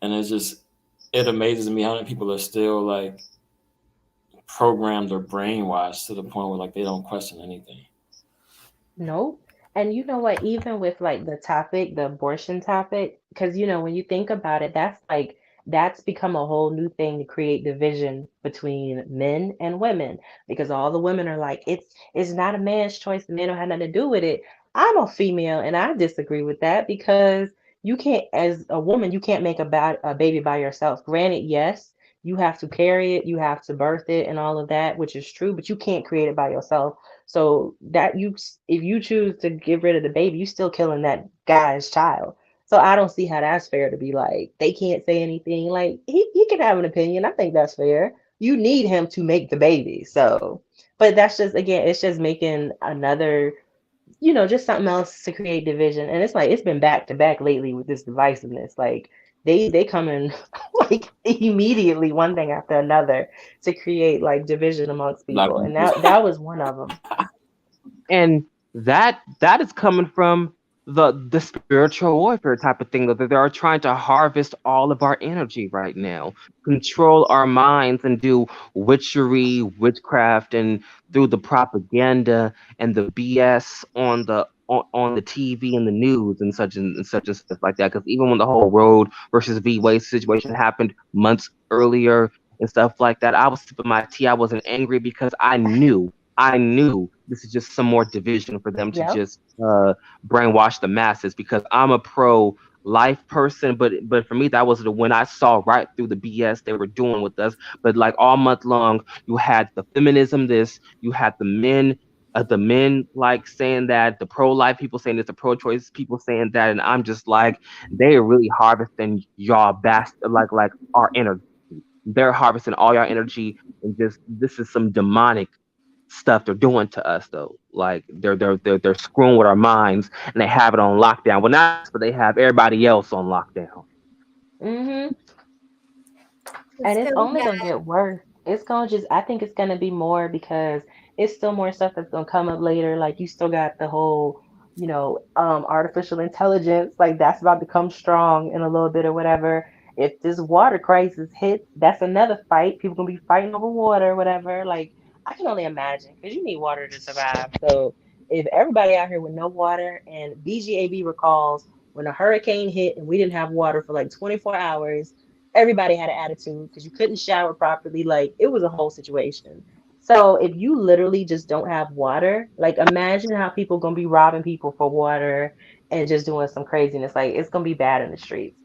and it's just it amazes me how many people are still like programmed or brainwashed to the point where like they don't question anything. Nope. And you know what? Even with like the topic, the abortion topic, because when you think about it, that's become a whole new thing to create division between men and women because all the women are like, it's not a man's choice. The man don't have nothing to do with it. I'm a female and I disagree with that because you can't, as a woman, you can't make a baby by yourself. Granted, yes, you have to carry it, you have to birth it, and all of that, which is true, but you can't create it by yourself. So that if you choose to get rid of the baby, you still killing that guy's child. So I don't see how that's fair to be like they can't say anything. Like he can have an opinion. I think that's fair. You need him to make the baby. So, but that's just again, it's just making another, just something else to create division. And it's like it's been back to back lately with this divisiveness. Like they come in like immediately one thing after another to create like division amongst Like people. And that was one of them. And that is coming from the spiritual warfare type of thing that they are trying to harvest all of our energy right now, control our minds and do witchery, witchcraft, and through the propaganda and the BS on the TV and the news and stuff like that. Because even when the whole Road versus V Wade situation happened months earlier and stuff like that, I was sipping my tea. I wasn't angry because I knew I knew this is just some more division for them to Yep. just brainwash the masses because I'm a pro life person, but for me that was the when I saw right through the BS they were doing with us. But like all month long, you had the feminism, this you had the men like saying that, the pro life people saying this, the pro choice people saying that, and I'm just like, they are really harvesting y'all like our energy. They're harvesting all your energy, and just this is some demonic stuff they're doing to us though. Like they're screwing with our minds, and they have it on lockdown. Well, not us, but they have everybody else on lockdown. Hmm. And Let's it's go. We only got gonna get worse. It's gonna just, I think it's gonna be more because it's still more stuff that's gonna come up later. Like you still got the whole, artificial intelligence, like that's about to come strong in a little bit or whatever. If this water crisis hits, that's another fight. People gonna be fighting over water or whatever. Like I can only imagine because you need water to survive. So if everybody out here with no water, and BGAB recalls when a hurricane hit and we didn't have water for like 24 hours, everybody had an attitude because you couldn't shower properly. Like it was a whole situation. So if you literally just don't have water, like imagine how people gonna be robbing people for water and just doing some craziness. Like it's gonna be bad in the streets.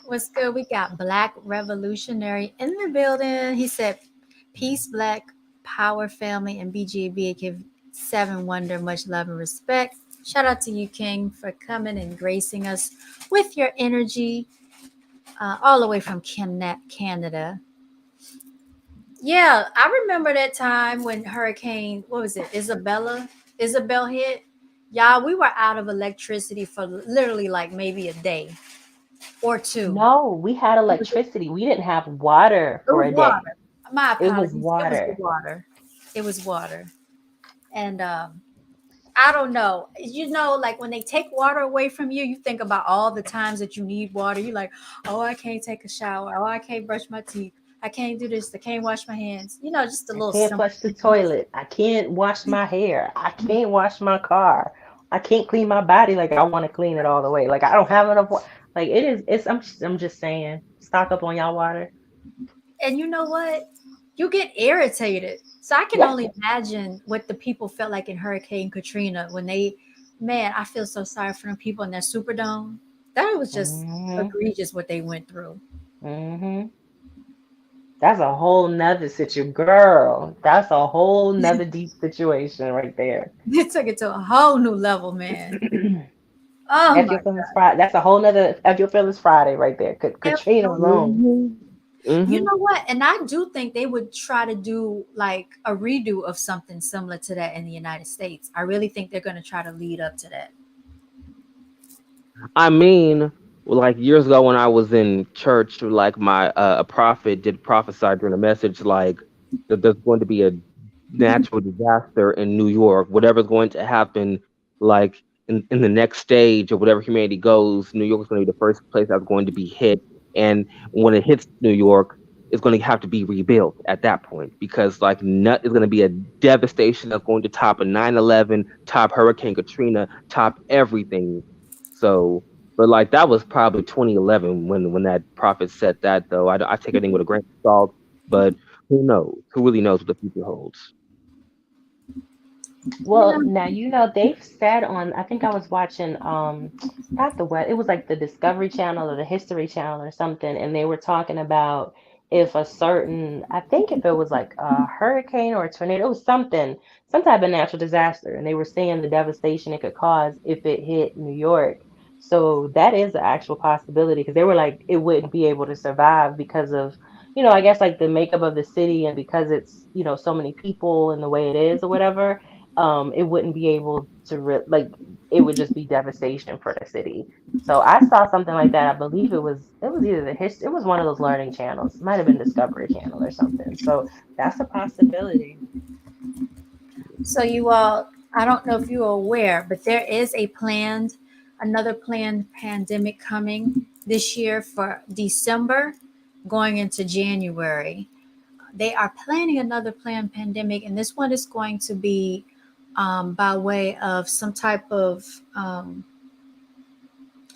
what's good. We got Black Revolutionary in the building. He said, "Peace, Black Power, family, and BGB give Seven Wonder much love and respect." Shout out to you, King, for coming and gracing us with your energy, all the way from Canada. Yeah, I remember that time when Hurricane, what was it, Isabel hit. Y'all, we were out of electricity for literally like maybe a day or two. No, we had It was, electricity. We didn't have water it for was a day. water. My It was apologies. It was the water. water. It was water. And I don't know. Like when they take water away from you, you think about all the times that you need water. You're like, oh, I can't take a shower. Oh, I can't brush my teeth. I can't do this. I can't wash my hands. Just a I little can't simple flush the things. toilet. I can't wash my hair. I can't wash my car. I can't clean my body like I want to clean it all the way. Like I don't have enough water. Like it is. I'm just saying. Stock up on y'all water. And you know what? You get irritated. So I can Yeah. only imagine what the people felt like in Hurricane Katrina when man, I feel so sorry for them people in that Superdome. That was just Hmm. egregious what they went through. Hmm. That's a whole nother situation, girl. That's a whole nother deep situation right there. It took it to a whole new level, man. Oh F my your feelings God. Friday. That's a whole nother F your feelings Friday right there. Katrina alone. Hmm. You Hmm. know what? And I do think they would try to do like a redo of something similar to that in the United States. I really think they're going to try to lead up to that. I mean, like years ago when I was in church, like my a prophet did prophesy during a message like that there's going to be a natural disaster in New York. Whatever's going to happen, like in the next stage of whatever humanity goes, New York is going to be the first place that's going to be hit. And when it hits New York, it's going to have to be rebuilt at that point because like nut is going to be a devastation that's going to top a 9/11, top Hurricane Katrina, top everything. So, but like that was probably 2011 when that prophet said that. Though I take everything with a grain of salt, but who knows? Who really knows what the future holds? You Well, know, now they've said on, I think I was watching not the what, it was like the Discovery Channel or the History Channel or something, and they were talking about if a certain, I think if it was like a hurricane or a tornado, it was something, some type of natural disaster, and they were saying the devastation it could cause if it hit New York. So that is an actual possibility because they were like it wouldn't be able to survive because of, I guess like the makeup of the city and because it's, so many people and the way it is or whatever, it wouldn't be able to like it would just be devastation for the city. So I saw something like that. I believe it was either it was one of those learning channels. It might have been Discovery Channel or something. So that's a possibility. so you all, I don't know if you are aware, but there is another planned pandemic coming this year for December going into January. They are planning another planned pandemic, and this one is going to be by way of some type of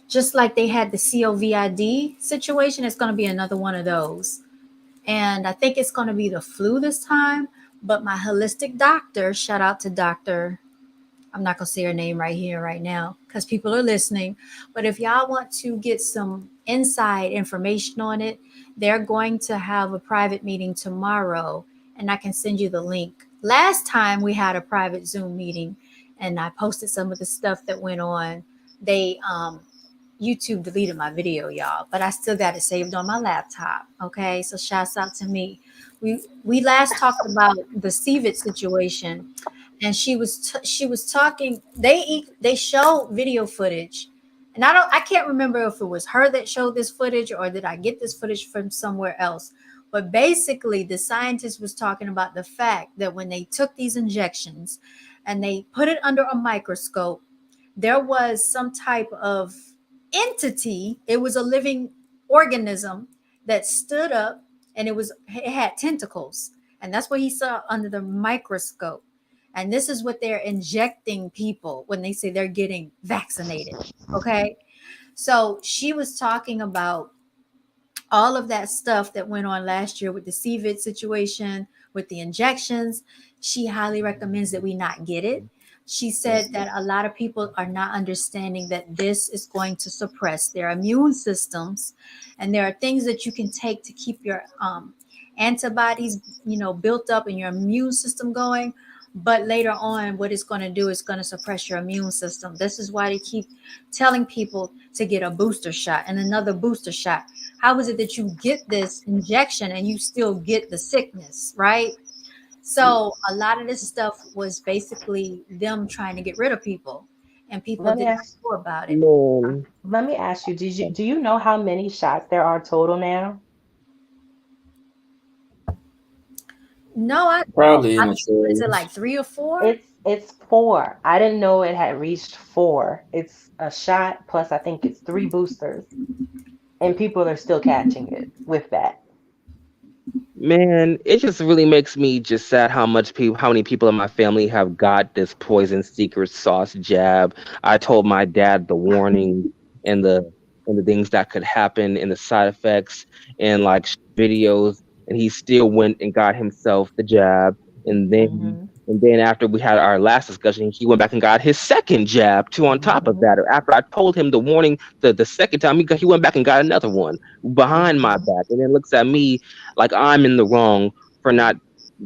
just like they had the COVID situation. It's going to be another one of those, and I think it's going to be the flu this time. But my holistic doctor, shout out to Dr. I'm not going to say her name right here, right now, because people are listening. But if y'all want to get some inside information on it, they're going to have a private meeting tomorrow, and I can send you the link. Last time we had a private Zoom meeting, and I posted some of the stuff that went on. They YouTube deleted my video, y'all, but I still got it saved on my laptop. Okay, so shouts out to me. We last talked about the CVIT situation, and she was talking. They show video footage, and I can't remember if it was her that showed this footage or did I get this footage from somewhere else. But basically, the scientist was talking about the fact that when they took these injections and they put it under a microscope, there was some type of entity. It was a living organism that stood up, and it had tentacles, and that's what he saw under the microscope. And this is what they're injecting people when they say they're getting vaccinated. Okay, so she was talking about all of that stuff that went on last year with the CVID situation, with the injections. She highly recommends that we not get it. She said that a lot of people are not understanding that this is going to suppress their immune systems. And there are things that you can take to keep your antibodies, built up and your immune system going. But later on, what it's going to do is going to suppress your immune system. This is why they keep telling people to get a booster shot and another booster shot. How is it that you get this injection and you still get the sickness, right? So a lot of this stuff was basically them trying to get rid of people, and people Let me did not ask know about it. Man, let me ask you, do you know how many shots there are total now? No, I don't. Probably What is it, immatures. like three or four? It's four. I didn't know it had reached four. It's a shot plus I think it's three boosters, and people are still catching it with that. man, it just really makes me just sad how many people in my family have got this poison secret sauce jab. I told my dad the warning and the things that could happen and the side effects and like videos, and he still went and got himself the jab. And then Mhm. after we had our last discussion, he went back and got his second jab too on top of Mhm. that. After I told him the warning the second time, he went back and got another one behind my Mhm. back, and then looks at me like I'm in the wrong for not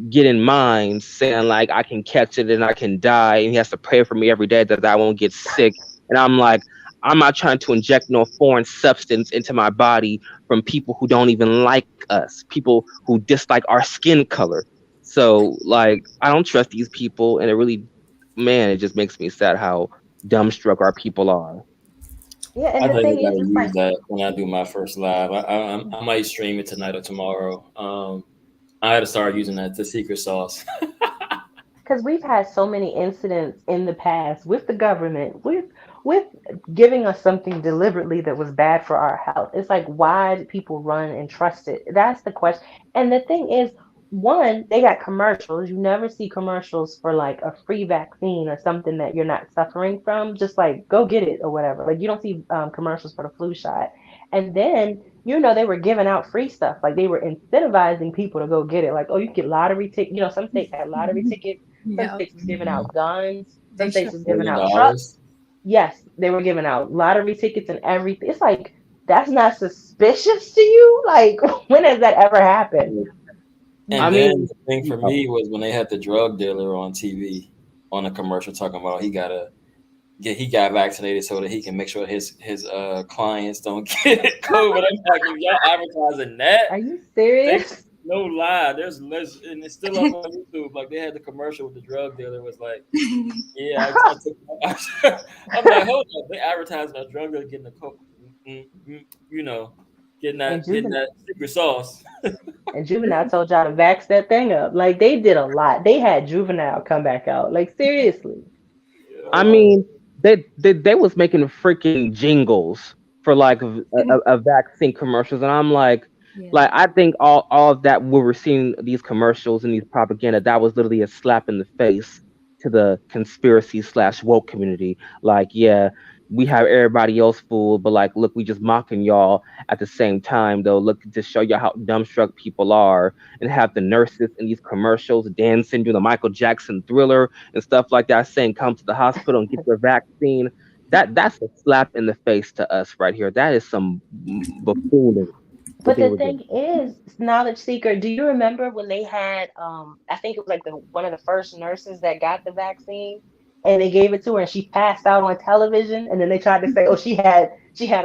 getting mine, saying like I can catch it and I can die, and he has to pray for me every day that I won't get sick. And I'm like, I'm not trying to inject no foreign substance into my body from people who don't even like us, people who dislike our skin color. So like, I don't trust these people, and it really, man, it just makes me sad how dumbstruck our people are. Yeah, and I the think thing I is, gotta it's use like that when I do my first live. I might stream it tonight or tomorrow. I had to start using that the secret sauce. because we've had so many incidents in the past with the government, with giving us something deliberately that was bad for our health. It's like, why did people run and trust it? That's the question. And the thing is, one, they got commercials. You never see commercials for like a free vaccine or something that you're not suffering from. Just like go get it or whatever. Like you don't see commercials for the flu shot. And then they were giving out free stuff. Like they were incentivizing people to go get it. Like, oh, you can get lottery tickets. Some states had lottery tickets. Some Yeah, states was giving out guns. Some they sure. states was giving $1 million. out trucks. Yes, they were giving out lottery tickets and everything. It's like that's not suspicious to you. Like when has that ever happened? I And No. then mean, the thing for me was when they had the drug dealer on TV on a commercial talking about he got vaccinated so that he can make sure his clients don't get COVID. I'm like, if y'all advertising that, Are you they serious? no lie. There's less, and it's still up on YouTube. Like they had the commercial with the drug dealer was like, yeah, I took. I'm like, hold up, they advertising a drug dealer getting the coke, you know, And getting juvenile that secret sauce. and juvenile told y'all to vax that thing up. Like they did a lot. They had juvenile come back out. Like seriously. I Yo, mean, they was making freaking jingles for like a vaccine commercials, and I'm Yeah. I think all of that we were seeing these commercials and these propaganda, that was literally a slap in the face to the conspiracy slash woke community. Like, yeah, we have everybody else fooled, but like, look, we just mocking y'all at the same time, though. Look, to show you how dumbstruck people are, and have the nurses in these commercials dancing, doing the Michael Jackson Thriller and stuff like that, saying come to the hospital and get your vaccine. That's a slap in the face to us right here. That is some buffoonery what But they the were doing. thing is, knowledge seeker, do you remember when they had I think it was like the one of the first nurses that got the vaccine and they gave it to her and she passed out on television and then they tried to say, oh, she had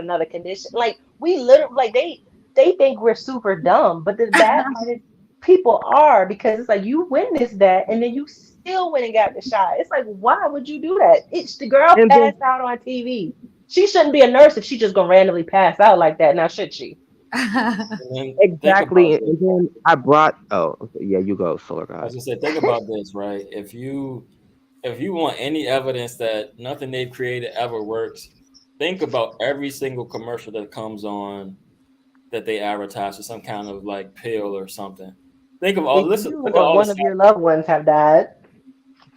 another condition. Like we literally like they think we're super dumb, but the bad part is people are because it's like you witnessed that and then you still went and got the shot. It's like, why would you do that? It's the girl And then passed out on TV. She shouldn't be a nurse if she just gonna randomly pass out like that. Now should she? And then think about exactly, this. and then I brought. Oh, okay, yeah, you go, Solar I was God. gonna say, think about this, right? If you want any evidence that nothing they've created ever works, think about every single commercial that comes on that they advertise for some kind of like pill or something. Think of all If listen, you look at or all the one of side your loved ones have died.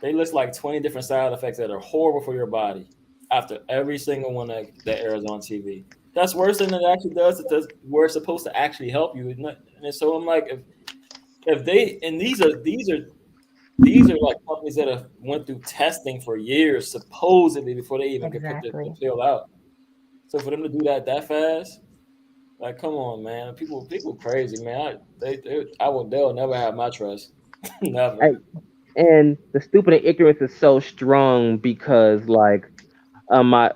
they list like 20 different side effects that are horrible for your body after every single one that airs on TV. That's worse than it actually does. It does where it's supposed to actually help you. And so I'm like, if they and these are like companies that have went through testing for years, supposedly before they even could put the Exactly. pill out. So for them to do that fast, like, come on, man, people crazy, man. They'll never have my trust, never. And the stupid and ignorance is so strong because like my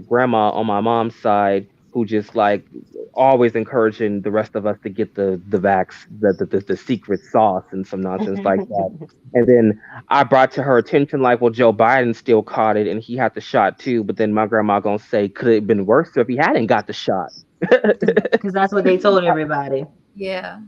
grandma on my mom's side who just like always encouraging the rest of us to get the vax the secret sauce and some nonsense like that. And then I brought to her attention like, well, Joe Biden still caught it and he had the shot too. But then my grandma gonna say, could it have been worse if he hadn't got the shot? Because that's what they told everybody. Yeah.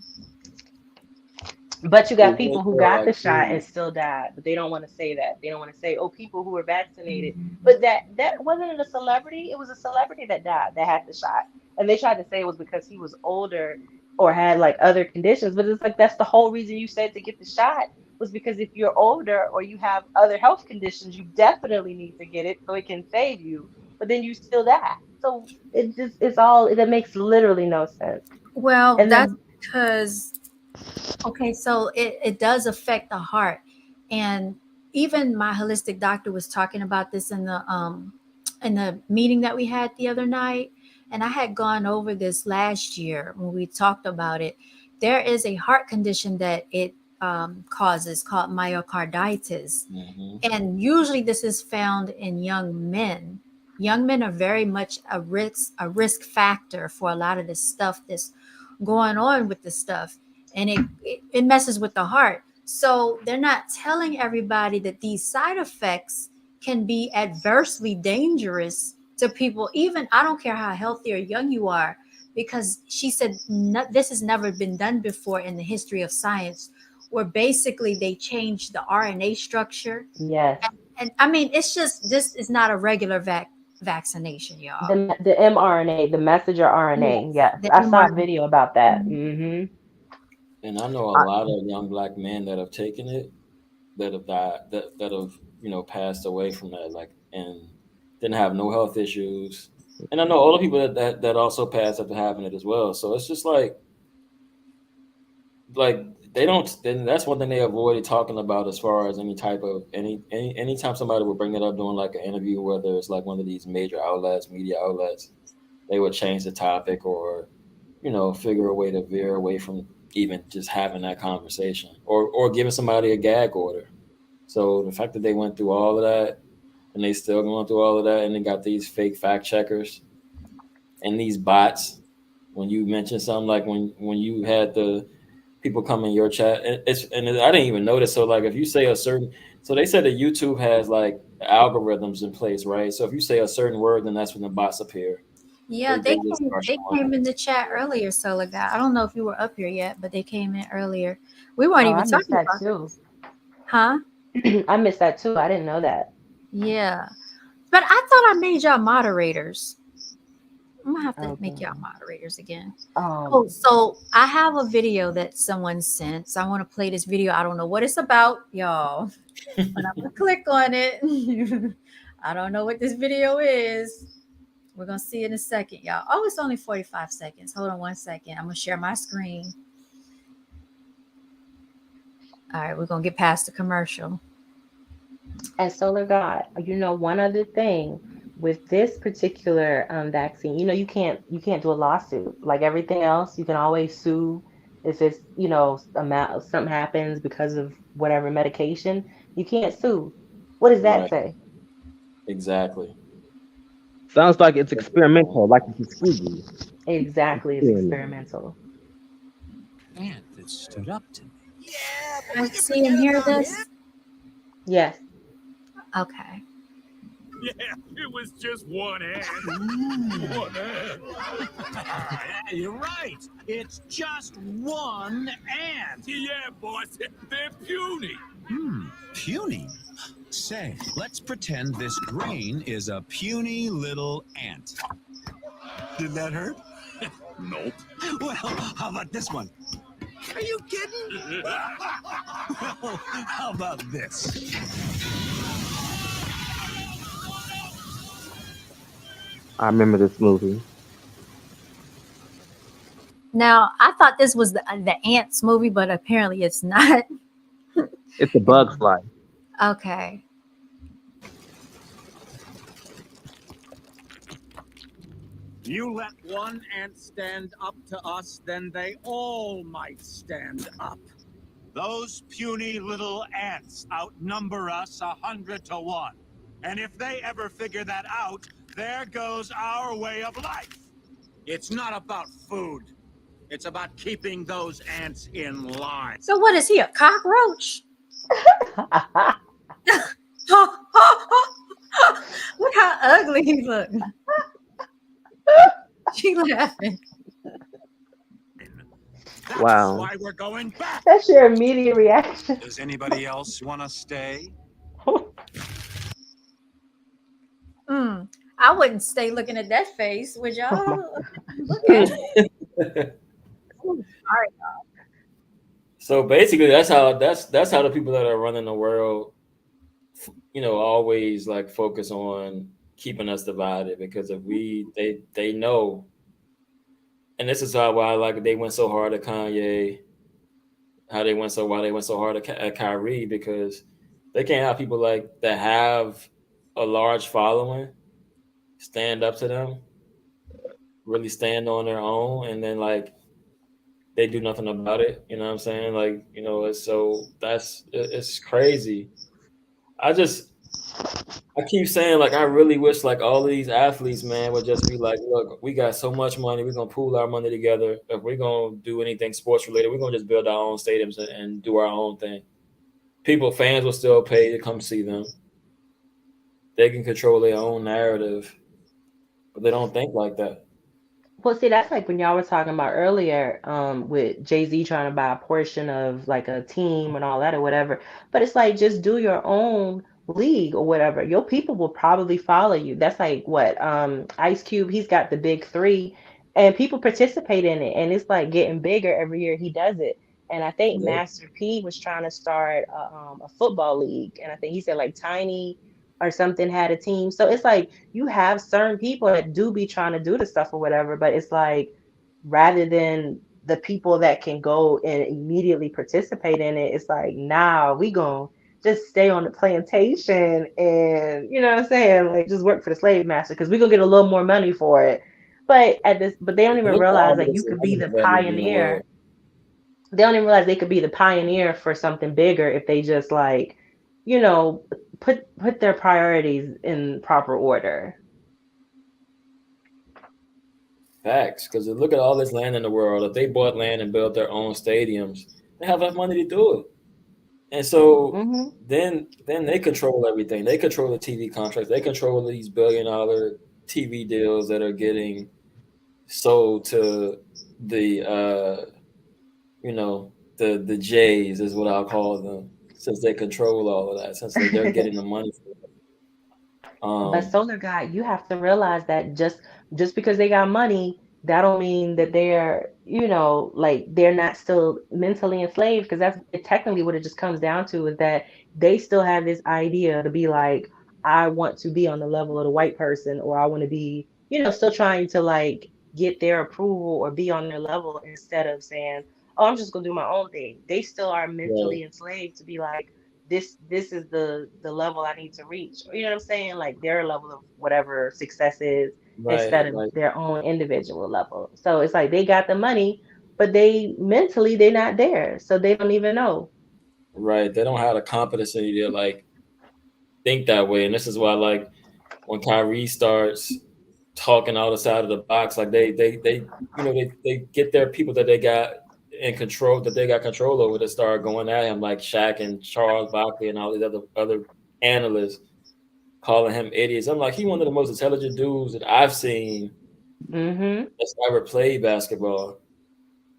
But you They got really people who feel got like, the shot and dude, still died, but they don't want to say that. They don't want to say, "Oh, people who were vaccinated." But that wasn't a celebrity. It was a celebrity that died that had the shot, and they tried to say it was because he was older or had like other conditions. But it's like that's the whole reason you said to get the shot was because if you're older or you have other health conditions, you definitely need to get it so it can save you. But then you still die. So it makes literally no sense. Well, And that's then because okay, so it does affect the heart. And even my holistic doctor was talking about this in the meeting that we had the other night. And I had gone over this last year when we talked about it. There is a heart condition that it causes called myocarditis. hmm And usually this is found in young men. Young men are very much a risk factor for a lot of this stuff that's going on with this stuff, and it messes with the heart. So they're not telling everybody that these side effects can be adversely dangerous to people. Even I don't care how healthy or young you are, because she said no, this has never been done before in the history of science, where basically they changed the RNA structure. yes. And I mean, it's just this is not a regular vaccination, y'all. The mRNA, the messenger RNA. Yes, Yes, the I saw a mRNA. video about that. Mhm. and I know a I, lot of young black men that have taken it that have died that have passed away from that, like, and didn't have no health issues. And I know all the people that also passed after having it as well. So it's just like they don't. Then that's one thing they avoided talking about as far as any type of anytime somebody would bring it up during like an interview, whether it's like one of these major outlets, media outlets, they would change the topic or figure a way to veer away from even just having that conversation or giving somebody a gag order. So the fact that they went through all of that and they still going through all of that and then got these fake fact checkers and these bots. When you mentioned something like when you had the people come in your chat, I didn't even notice. So like if you say a certain, so they said that YouTube has like algorithms in place, right? So if you say a certain word, then that's when the bots appear. Yeah, They just start they showing came up. in the chat earlier, so like that. I don't know if you were up here yet, but they came in earlier. We weren't Oh, even I missed talking that about too. this, huh? I missed that too. I didn't know that. Yeah, but I thought I made y'all moderators. I'm gonna have to make y'all Okay. moderators again. Oh, Um, so I have a video that someone sent. So I want to play this video. I don't know what it's about, y'all, but I'm gonna click on it. I don't know what this video is. We're gonna see in a second, y'all. Oh, it's only 45 seconds. Hold on one second. I'm gonna share my screen. All right, we're gonna get past the commercial. And Solar God, one other thing with this particular vaccine, you can't do a lawsuit like everything else. You can always sue if it's amount something happens because of whatever medication. You can't sue. What does that Right. say? Exactly. Sounds like it's experimental, like the Tuskegee Exactly, it's experiment. experimental. Ant that stood up to me. Yeah, but Can we I can see and forget hear about this? him. Yes. Okay. Yeah, it was just one ant. One ant. Yeah, you're right. It's just one ant. Yeah, boss, they're puny. Puny. Say, let's pretend this grain is a puny little ant. Did that hurt? Nope. Well, how about this one? Are you kidding? Well, how about this? I remember this movie. Now I thought this was the ants movie, but apparently it's not. It's a Bug's Life. Okay. You let one ant stand up to us, then they all might stand up. Those puny little ants outnumber us 100 to 1. And if they ever figure that out, there goes our way of life. It's not about food. It's about keeping those ants in line. So what is he, a cockroach? Look how ugly he looked. She laughing. That's Wow. why we're going back. That's your immediate reaction. Does anybody else want to stay? I wouldn't stay looking at that face. Would Oh my y'all look at it? All right. So basically, that's how the people that are running the world, always like focus on keeping us divided because if they know, and this is how why like they went so hard at Kanye, why they went so hard at Kyrie because they can't have people like that have a large following stand up to them, really stand on their own, and then like they do nothing about it. You know what I'm saying? Like it's so it's crazy. I just I keep saying like I really wish like all of these athletes, man, would just be like, look, we got so much money, we're gonna pool our money together. If we're gonna do anything sports related, we're gonna just build our own stadiums and do our own thing. Fans will still pay to come see them. They can control their own narrative, but they don't think like that. Well, see, that's like when y'all were talking about earlier, with Jay-Z trying to buy a portion of like a team and all that or whatever. But it's like just do your own league or whatever. Your people will probably follow you. That's like what, Ice Cube, he's got the big three and people participate in it, and it's like getting bigger every year he does it. And I think Yep. Master P was trying to start a football league, and I think he said like Tiny or something had a team. So it's like you have certain people that do be trying to do the stuff or whatever, but it's like rather than the people that can go and immediately participate in it, it's like, nah, we gonna just stay on the plantation and you know what I'm saying, like just work for the slave master because we're gonna get a little more money for it. But they don't even Look at realize all that you this could be land the development in the world. pioneer. They don't even realize they could be the pioneer for something bigger if they just like, you know, put their priorities in proper order. Facts, because look at all this land in the world. If they bought land and built their own stadiums, they have enough money to do it. And so Hmm. then they control everything. They control the TV contracts. They control these billion-dollar TV deals that are getting sold to the the Jays is what I'll call them, since they control all of that, since they're getting the money. But Um, Solar Guy, you have to realize that just because they got money, that don't mean that they're, like they're not still mentally enslaved. Because that's technically what it just comes down to is that they still have this idea to be like, I want to be on the level of the white person, or I want to be, still trying to like get their approval or be on their level instead of saying, "Oh, I'm just gonna do my own thing." They still are Right, mentally enslaved to be like, this is the level I need to reach. You know what I'm saying? Like their level of whatever success is right, instead of like their own individual level. So it's like they got the money, but they mentally they're not there. So they don't even know. right. They don't have the competency to like think that way, and this is why like when Kyrie starts talking outside of the box, like they they get their people that they got in control that they got control over to start going at him like Shaq and Charles Barkley and all these other analysts calling him idiots. I'm like, he one of the most intelligent dudes that I've seen Hmm. that's ever played basketball.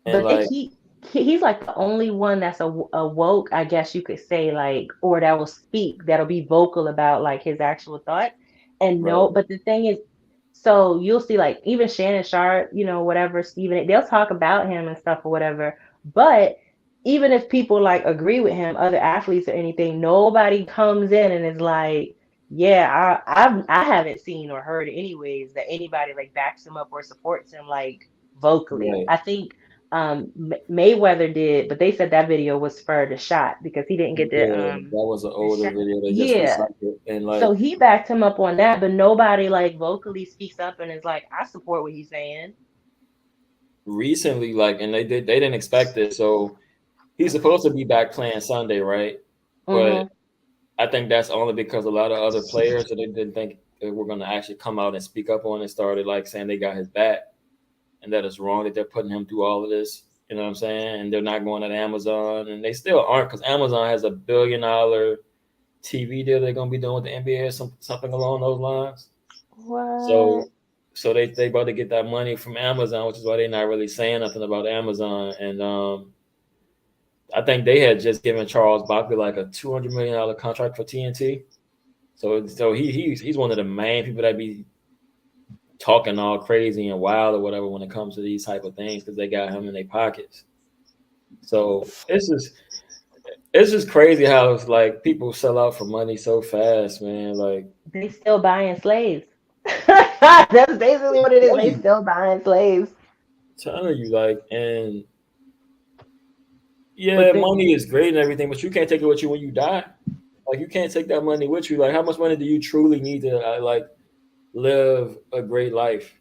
And But they like, keep he's like the only one that's a woke, I guess you could say, like, or that will speak, that'll be vocal about like his actual thought. And right, no, but the thing is, so you'll see like even Shannon Sharp, whatever, Steven, they'll talk about him and stuff or whatever. But even if people like agree with him, other athletes or anything, nobody comes in and is like, yeah, I haven't seen or heard anyways that anybody like backs him up or supports him like vocally. right. I think Mayweather did, but they said that video was for the shot because he didn't get Yeah, that was an the older shot. video. They just Yeah, recycled, and so like he backed him up on that, but nobody like vocally speaks up and is like, I support what he's saying. recently, like, and they didn't expect it. So he's supposed to be back playing Sunday, right? But Hmm. I think that's only because a lot of other players that they didn't think that were going to actually come out and speak up on it started like saying they got his back and that it's wrong that they're putting him through all of this. You know what I'm saying? And they're not going to Amazon, and they still aren't because Amazon has $1 billion TV deal they're going to be doing with the NBA or something along those lines. So, What? so they about to get that money from Amazon, which is why they're not really saying nothing about Amazon. And I think they had just given Charles Barkley like a $200 million contract for TNT. So he's one of the main people that be talking all crazy and wild or whatever when it comes to these type of things because they got him in their pockets. So it's just crazy how it's like people sell out for money so fast, man. Like, They still buying slaves. That's basically what it is. tell They you, still buying slaves. telling you, like, and But yeah, then money is great and everything, but you can't take it with you when you die. Like, you can't take that money with you. Like, how much money do you truly need to like live a great life?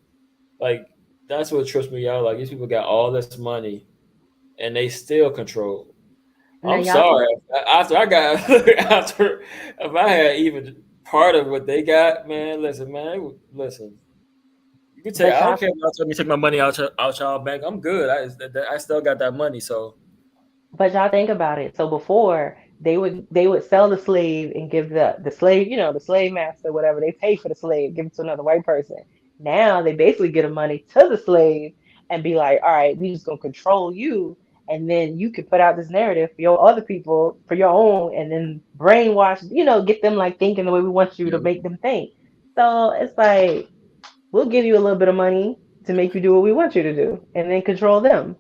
Like, that's what trips me out. Like, these people got all this money and they still control. now I'm y'all sorry. think After I got after if I had even part of what they got, man. Listen, man. Listen. You can take. but I don't y'all care if y'all tell me to take my money out y'all bank. I'm good. I still got that money. So But y'all think about it. So before they would sell the slave and give the slave, the slave master, whatever, they pay for the slave, give it to another white person. Now they basically get the money to the slave and be like, all right, we just gonna control you, and then you can put out this narrative for your other people, for your own, and then brainwash, get them like thinking the way we want you to yeah, make them think. So it's like we'll give you a little bit of money to make you do what we want you to do, and then control them.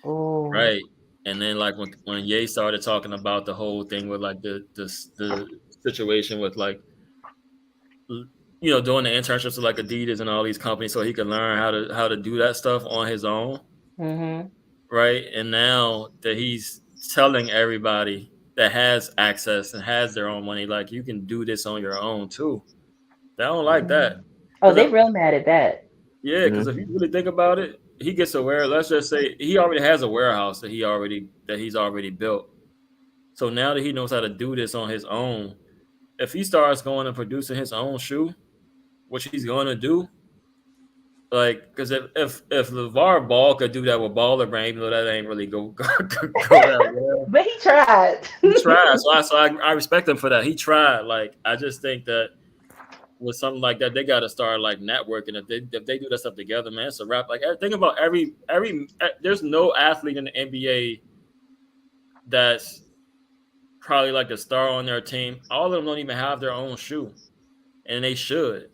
Oh. right. And then like when Ye started talking about the whole thing with like the situation with like doing the internships with like Adidas and all these companies so he could learn how to do that stuff on his own, Mhm. right? And now that he's telling everybody that has access and has their own money, like you can do this on your own too. They don't like that Mm. Oh, because they real mad at that. yeah, because if you Hmm. really think about it, he gets aware. Let's just say he already has a warehouse he's already built. So now that he knows how to do this on his own, if he starts going and producing his own shoe, which he's going to do, like because if LeVar Ball could do that with Baller Brand, even though that ain't really go that well, But he tried. he tried. So I respect him for that. He tried. Like I just think that with something like that, they got to start like networking. If they do that stuff together, man, it's a wrap. Like think about there's no athlete in the NBA that's probably like the star on their team. All of them don't even have their own shoe, and they should.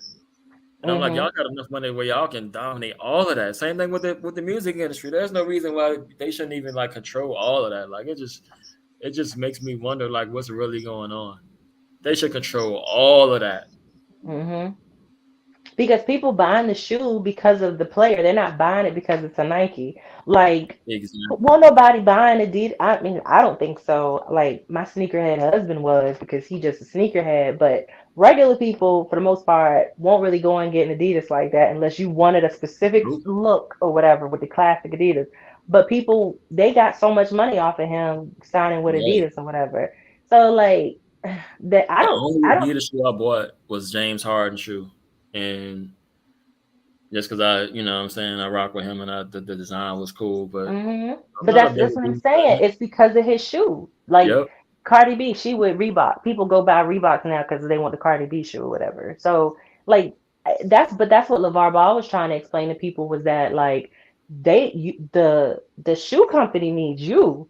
And I'm like, Mhm. y'all got enough money where y'all can dominate all of that. Same thing with the music industry. There's no reason why they shouldn't even like control all of that. Like it just makes me wonder like what's really going on. They should control all of that. Hmm. Because people buying the shoe because of the player. They're not buying it because it's a Nike. Like, Exactly. won't nobody buying Adidas? I mean, I don't think so. Like, my sneakerhead husband was because he just a sneakerhead. But regular people, for the most part, won't really go and get an Adidas like that unless you wanted a specific Nope. look or whatever with the classic Adidas. But people, they got so much money off of him signing with Right. Adidas or whatever. So like that, The I only don't. Adidas shoe I bought was James Harden shoe, and just because I, you know, what I'm saying I rock with him, and the design was cool, but Hmm. I'm But not a big that's what I'm Adidas saying. fan. It's because of his shoe. Like Yep. Cardi B, she with Reebok. People go buy Reeboks now because they want the Cardi B shoe or whatever. So like that's what LeVar Ball was trying to explain to people was that like the shoe company needs you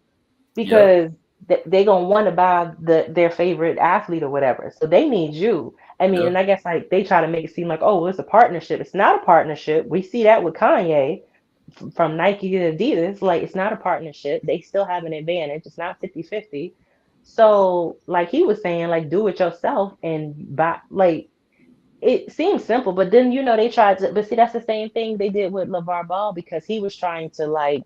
Yep. because they gonna want to buy their favorite athlete or whatever. So they need you. I mean, and Yep. I guess like they try to make it seem like, oh, well, it's a partnership. It's not a partnership. We see that with Kanye from Nike to Adidas. Like it's not a partnership. They still have an advantage. It's not 50-50. So like he was saying, like do it yourself and buy like it seems simple, but then they tried to but see that's the same thing they did with LeVar Ball because he was trying to like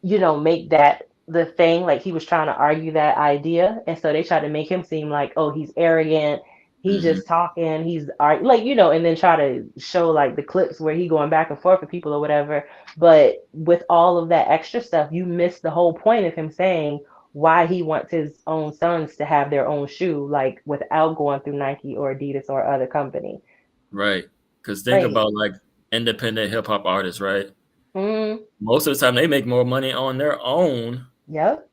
make that the thing. Like he was trying to argue that idea. And so they tried to make him seem like, oh, he's arrogant. He Hmm. just talking. He's like, and then try to show like the clips where he going back and forth with people or whatever. But with all of that extra stuff, you miss the whole point of him saying why he wants his own sons to have their own shoe, like without going through Nike or Adidas or other company. Right. Because think Like, about like independent hip hop artists, right? mm, Most of the time, they make more money on their own yep,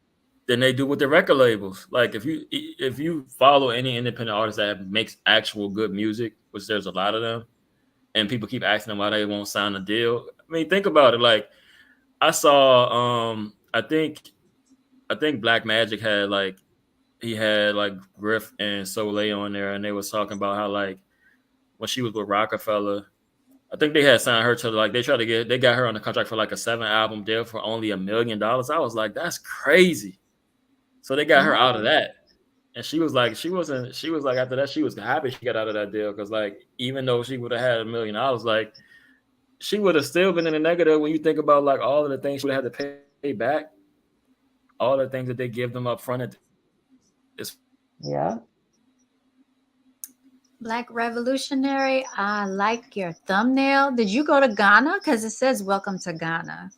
than they do with the record labels. Like if you follow any independent artist that makes actual good music, which there's a lot of them, and people keep asking them why they won't sign a deal. I mean, think about it. Like I saw, I think Black Magic had like he had like Griff and Soleil on there, and they was talking about how like when she was with Rockefeller, I think they had signed her to like they got her on the contract for like a 7 album deal for only $1 million. I was like, that's crazy. So they got her out of right, that. And she was like, she was like, after that, she was happy she got out of that deal. Cause like, even though she would have had $1 million, like, she would have still been in the negative when you think about like all of the things she would have had to pay back, all the things that they give them up front at this point. yeah. Black Revolutionary, I like your thumbnail. Did you go to Ghana? Because it says welcome to Ghana.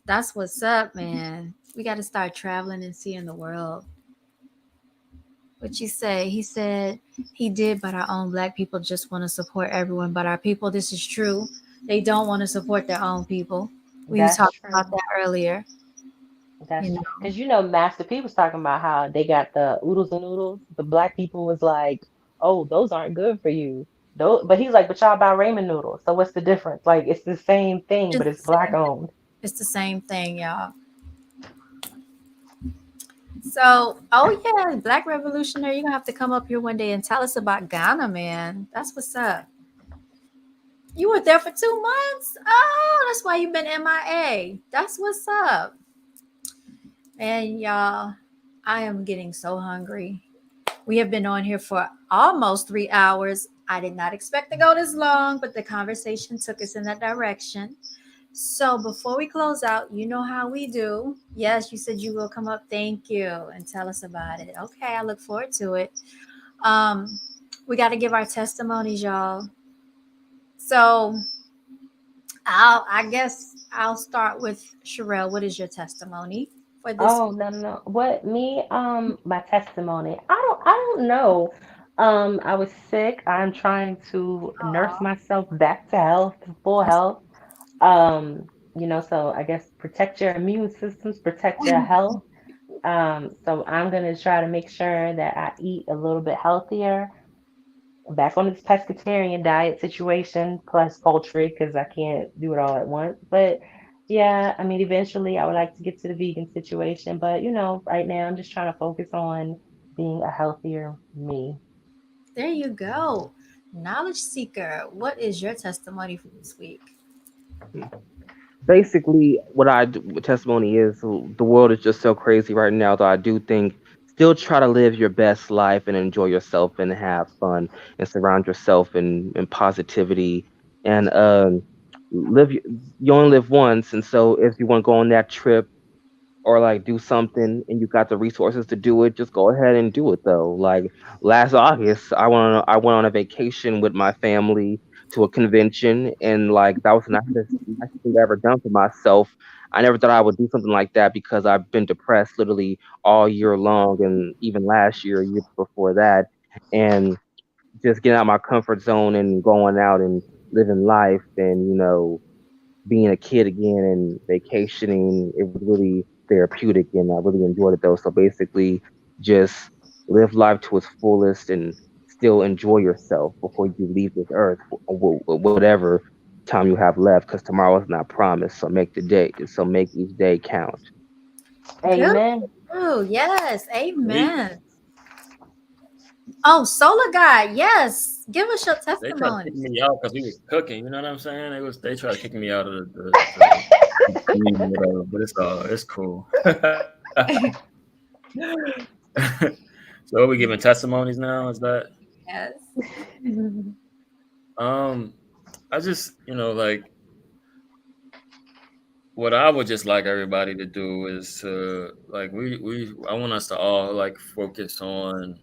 That's what's up, man. We got to start traveling and seeing the world. What you say? He said he did, but our own black people just want to support everyone but our people. This is true. They don't want to support their own people. We That's talked about true. that earlier. That's You true. know, Because Master P was talking about how they got the oodles and noodles. The black people was like, oh, those aren't good for you. Those, but he's like, but y'all buy ramen noodles. So what's the difference? Like, it's the same thing, but it's it's the black same. owned. It's the same thing, y'all. So, oh yeah, Black Revolutionary, you're gonna have to come up here one day and tell us about Ghana, man. That's what's up. You were there for 2 months? Oh, that's why you've been MIA. That's what's up. And y'all, I am getting so hungry. We have been on here for almost 3 hours. I did not expect to go this long, but the conversation took us in that direction. So before we close out, you know how we do. Yes, you said you will come up. Thank you. And tell us about it. Okay, I look forward to it. Um, we got to give our testimonies, y'all. So I guess I'll start with Sherelle. What is your testimony for this Oh, week? no, no, no. What me? My testimony. I don't know. I was sick. I'm trying to nurse myself back to health, to full That's health. So I guess protect your immune systems, protect your health. So I'm gonna try to make sure that I eat a little bit healthier. Back on this pescatarian diet situation, plus poultry, because I can't do it all at once. But yeah, I mean, eventually I would like to get to the vegan situation. But right now I'm just trying to focus on being a healthier me. there you go. Knowledge seeker. What is your testimony for this week? Basically, what testimony is, the world is just so crazy right now that I do think still try to live your best life and enjoy yourself and have fun and surround yourself in positivity and live. You only live once, and so if you want to go on that trip or like do something and you got the resources to do it, just go ahead and do it though. Like last August, I went on a vacation with my family to a convention, and like that was the nicest thing I ever done for myself. I never thought I would do something like that because I've been depressed literally all year long, and even last year, a year before that, and just getting out of my comfort zone and going out and living life and being a kid again and vacationing, it was really therapeutic and I really enjoyed it though. So basically, just live life to its fullest and still enjoy yourself before you leave this earth, whatever time you have left, because tomorrow is not promised. So make the day, so make each day count. Good. Amen. Oh, yes. We Amen. Oh, Solar Guy. Yes. Give us your they tried to kick testimony. me out because we was cooking. You know what I'm saying? They tried to kick me out of the team or whatever. But it's cool. So are we giving testimonies now? Is that Yes. um? I just like what I would just like everybody to do is like we I want us to all like focus on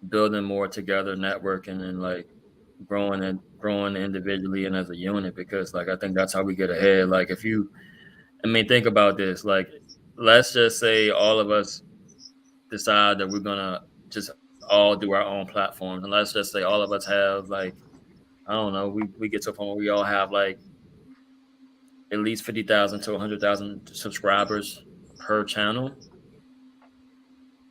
building more together, networking, and like growing individually and as a unit because like I think that's how we get ahead. Like if you I mean think about this, like let's just say all of us decide that we're gonna just all do our own platforms and let's just say all of us have like I don't know, we get to a point where we all have like at least 50,000 to 100,000 subscribers per channel.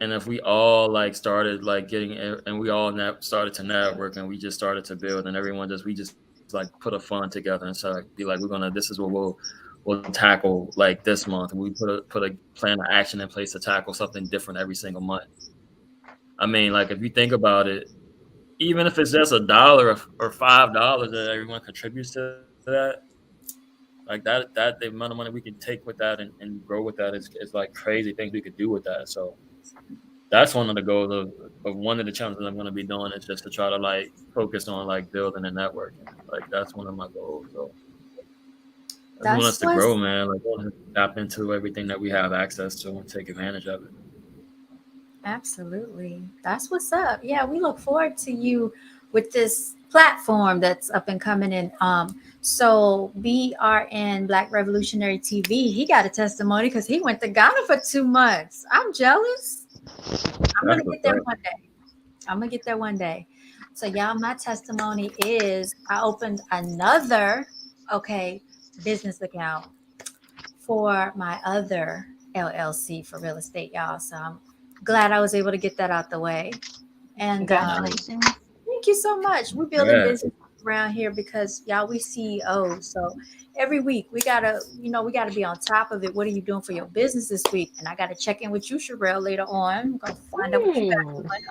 And if we all like started like getting and we all started to network and we just started to build and everyone just we just like put a fund together and so like, be like we're gonna this is what we'll tackle like this month and we put a plan of action in place to tackle something different every single month. I mean like if you think about it, even if it's just $1 or $5 that everyone contributes to that, like that the amount of money we can take with that and grow with that is like crazy things we could do with that. So that's one of the goals of one of the challenges I'm going to be doing is just to try to like focus on like building and networking. Like that's one of my goals. So I just want us That's to grow, what's man. Like I want to tap into everything that we have access to and take advantage of it. absolutely. That's what's up. Yeah, we look forward to you with this platform that's up and coming in. So BRN Black Revolutionary TV, he got a testimony because he went to Ghana for 2 months. I'm jealous. I'm That's gonna what's get there up. one day. I'm gonna get there one day. So y'all, my testimony is I opened another okay business account for my other LLC for real estate, y'all. So I'm glad I was able to get that out the way. And Nice. Congratulations. thank you so much. We're building Yeah. business around here because y'all we CEOs. So every week we gotta be on top of it. What are you doing for your business this week? And I gotta check in with you, Sherelle, later on. I'm gonna find out what you Mm. got going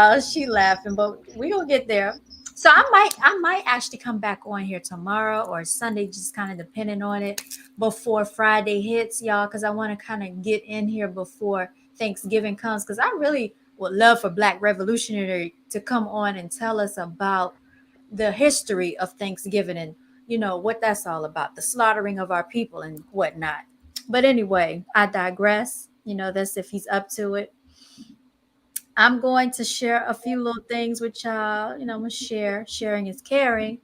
on. She laughing, but we gonna get there. So I might actually come back on here tomorrow or Sunday, just kind of depending on it before Friday hits, y'all, because I want to kind of get in here before Thanksgiving comes. Because I really would love for Black Revolutionary to come on and tell us about the history of Thanksgiving and what that's all about, the slaughtering of our people and whatnot. But anyway, I digress. That's if he's up to it. I'm going to share a few little things with y'all. I'm gonna share. Sharing is caring.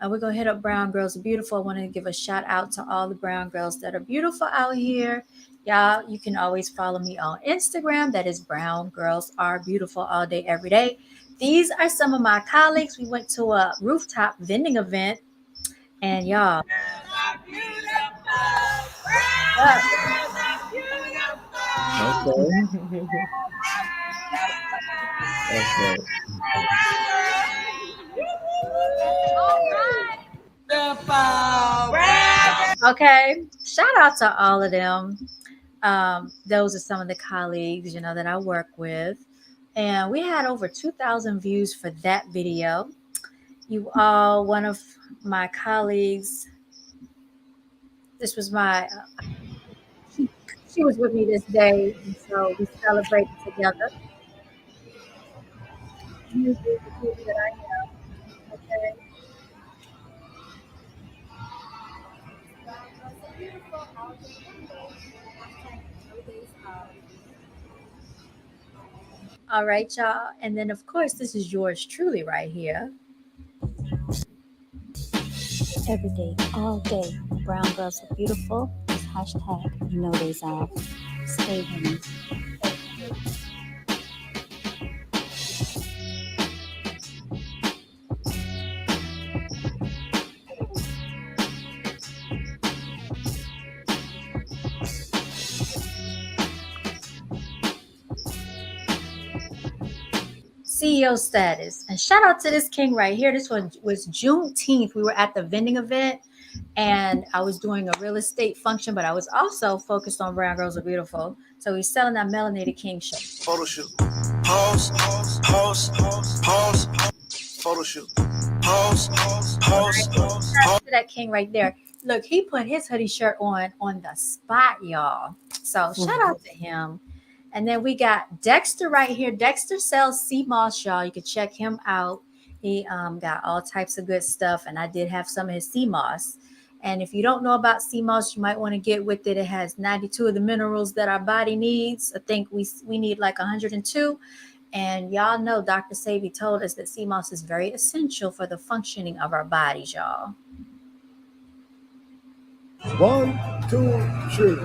We're gonna hit up Brown Girls Are Beautiful. I want to give a shout out to all the brown girls that are beautiful out here. Y'all, you can always follow me on Instagram. That is Brown Girls Are Beautiful all day, every day. These are some of my colleagues. We went to a rooftop vending event, and y'all, uh, Okay. That's right. okay. Shout out to all of them. Those are some of the colleagues, that I work with. And we had over 2,000 views for that video. You all, one of my colleagues This was my she, she was with me this day, and so we celebrated together. Beauty, the beauty that I am. Okay. Beautiful all day, Monday. Hashtag no days off. All right, y'all. And then, of course, this is yours truly right here. Every day, all day. Brown girls are beautiful. Hashtag no days off. Stay winning. CEO status. And shout out to this king right here. This one was Juneteenth. We were at the vending event and I was doing a real estate function, but I was also focused on Brown Girls Are Beautiful. So he's selling that melanated king shirt. Photo shoot. Pause, pause, pause, pause, pause. Photo shoot. Pause, pause, pause, pause. To that king right there. Look, he put his hoodie shirt on the spot, y'all. So shout out to him. And then we got Dexter right here. Dexter sells sea moss, y'all. You can check him out. He got all types of good stuff, and I did have some of his sea moss. And if you don't know about sea moss, you might want to get with it. It has 92 of the minerals that our body needs. I think we need like 102. And y'all know Dr. Savy told us that sea moss is very essential for the functioning of our bodies, y'all. 1, 2, 3.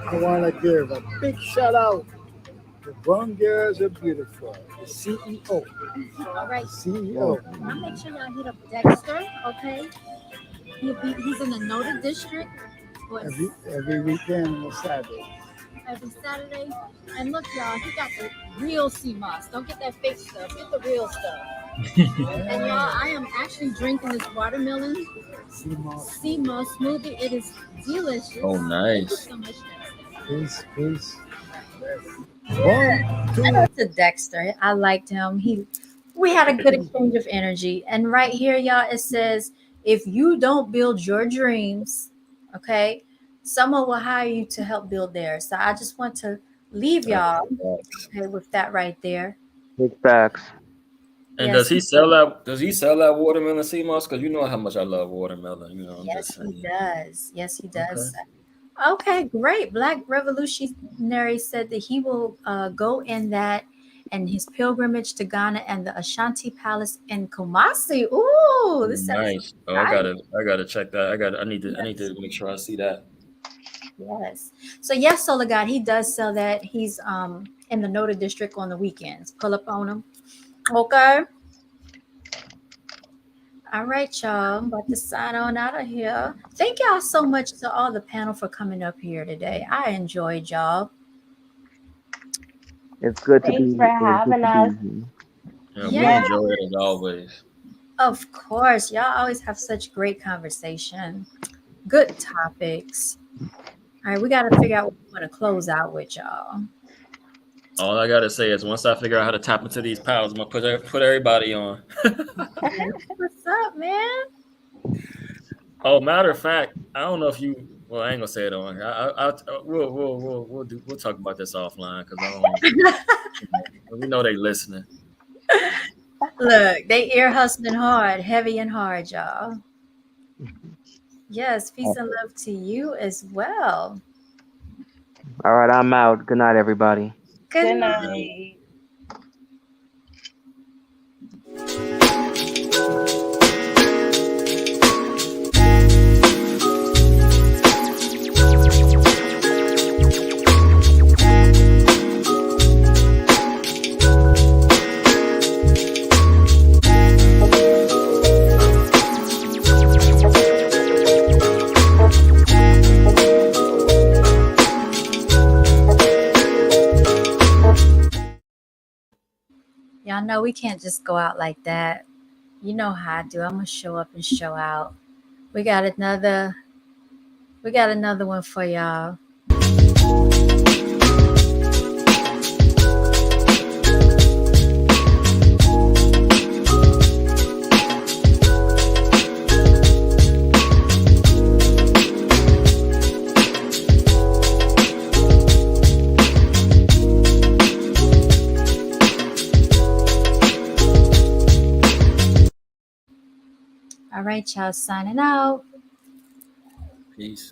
I want to give a big shout out to Brown.Girls.Are.Beautiful, the CEO. All right. CEO. I'll make sure y'all hit up Dexter, okay? He's in the Noted District. Every weekend and Saturday. Every Saturday. And look, y'all, he got the real sea moss. Don't get that fake stuff. Get the real stuff. And y'all, I am actually drinking this watermelon sea moss smoothie. It is delicious. Oh, nice. Thank you so much, Dexter. Peace. Shout out to Dexter. I liked him. We had a good exchange of energy. And right here, y'all, it says, if you don't build your dreams, okay, someone will hire you to help build theirs. So I just want to leave y'all okay, with that right there. Big facts. And Yes. does he sell that? Does he sell that watermelon sea moss? Because you know how much I love watermelon. You know, I'm Yes, just saying. he does. Yes, he does. Okay, great. Black Revolutionary said that he will go in that and his pilgrimage to Ghana and the Ashanti Palace in Kumasi. Ooh, this sounds Nice. Oh, I gotta check that. I need to make sure I see that. Yes. So yes, Solar God, he does sell that. He's in the Noted District on the weekends. Pull up on him. Okay. All right, y'all. I'm about to sign on out of here. Thank y'all so much to all the panel for coming up here today. I enjoyed y'all. It's good to Thanks be for it's good having to us. be here. Yeah, we Yeah. enjoy it as always. Of course. Y'all always have such great conversation. Good topics. All right, we got to figure out what we want to close out with, y'all. All I gotta say is once I figure out how to tap into these powers, I'm gonna put everybody on. What's up, man? Oh, matter of fact, I don't know if you. Well, I ain't gonna say it on. We'll talk about this offline because I don't. We know they listening. Look, they ear hustling hard, heavy and hard, y'all. Yes, peace and love to you as well. All right, I'm out. Good night, everybody. Good night. Y'all know we can't just go out like that. You know how I do. I'm gonna show up and show out. We got another one for y'all. right, y'all, signing out. Peace.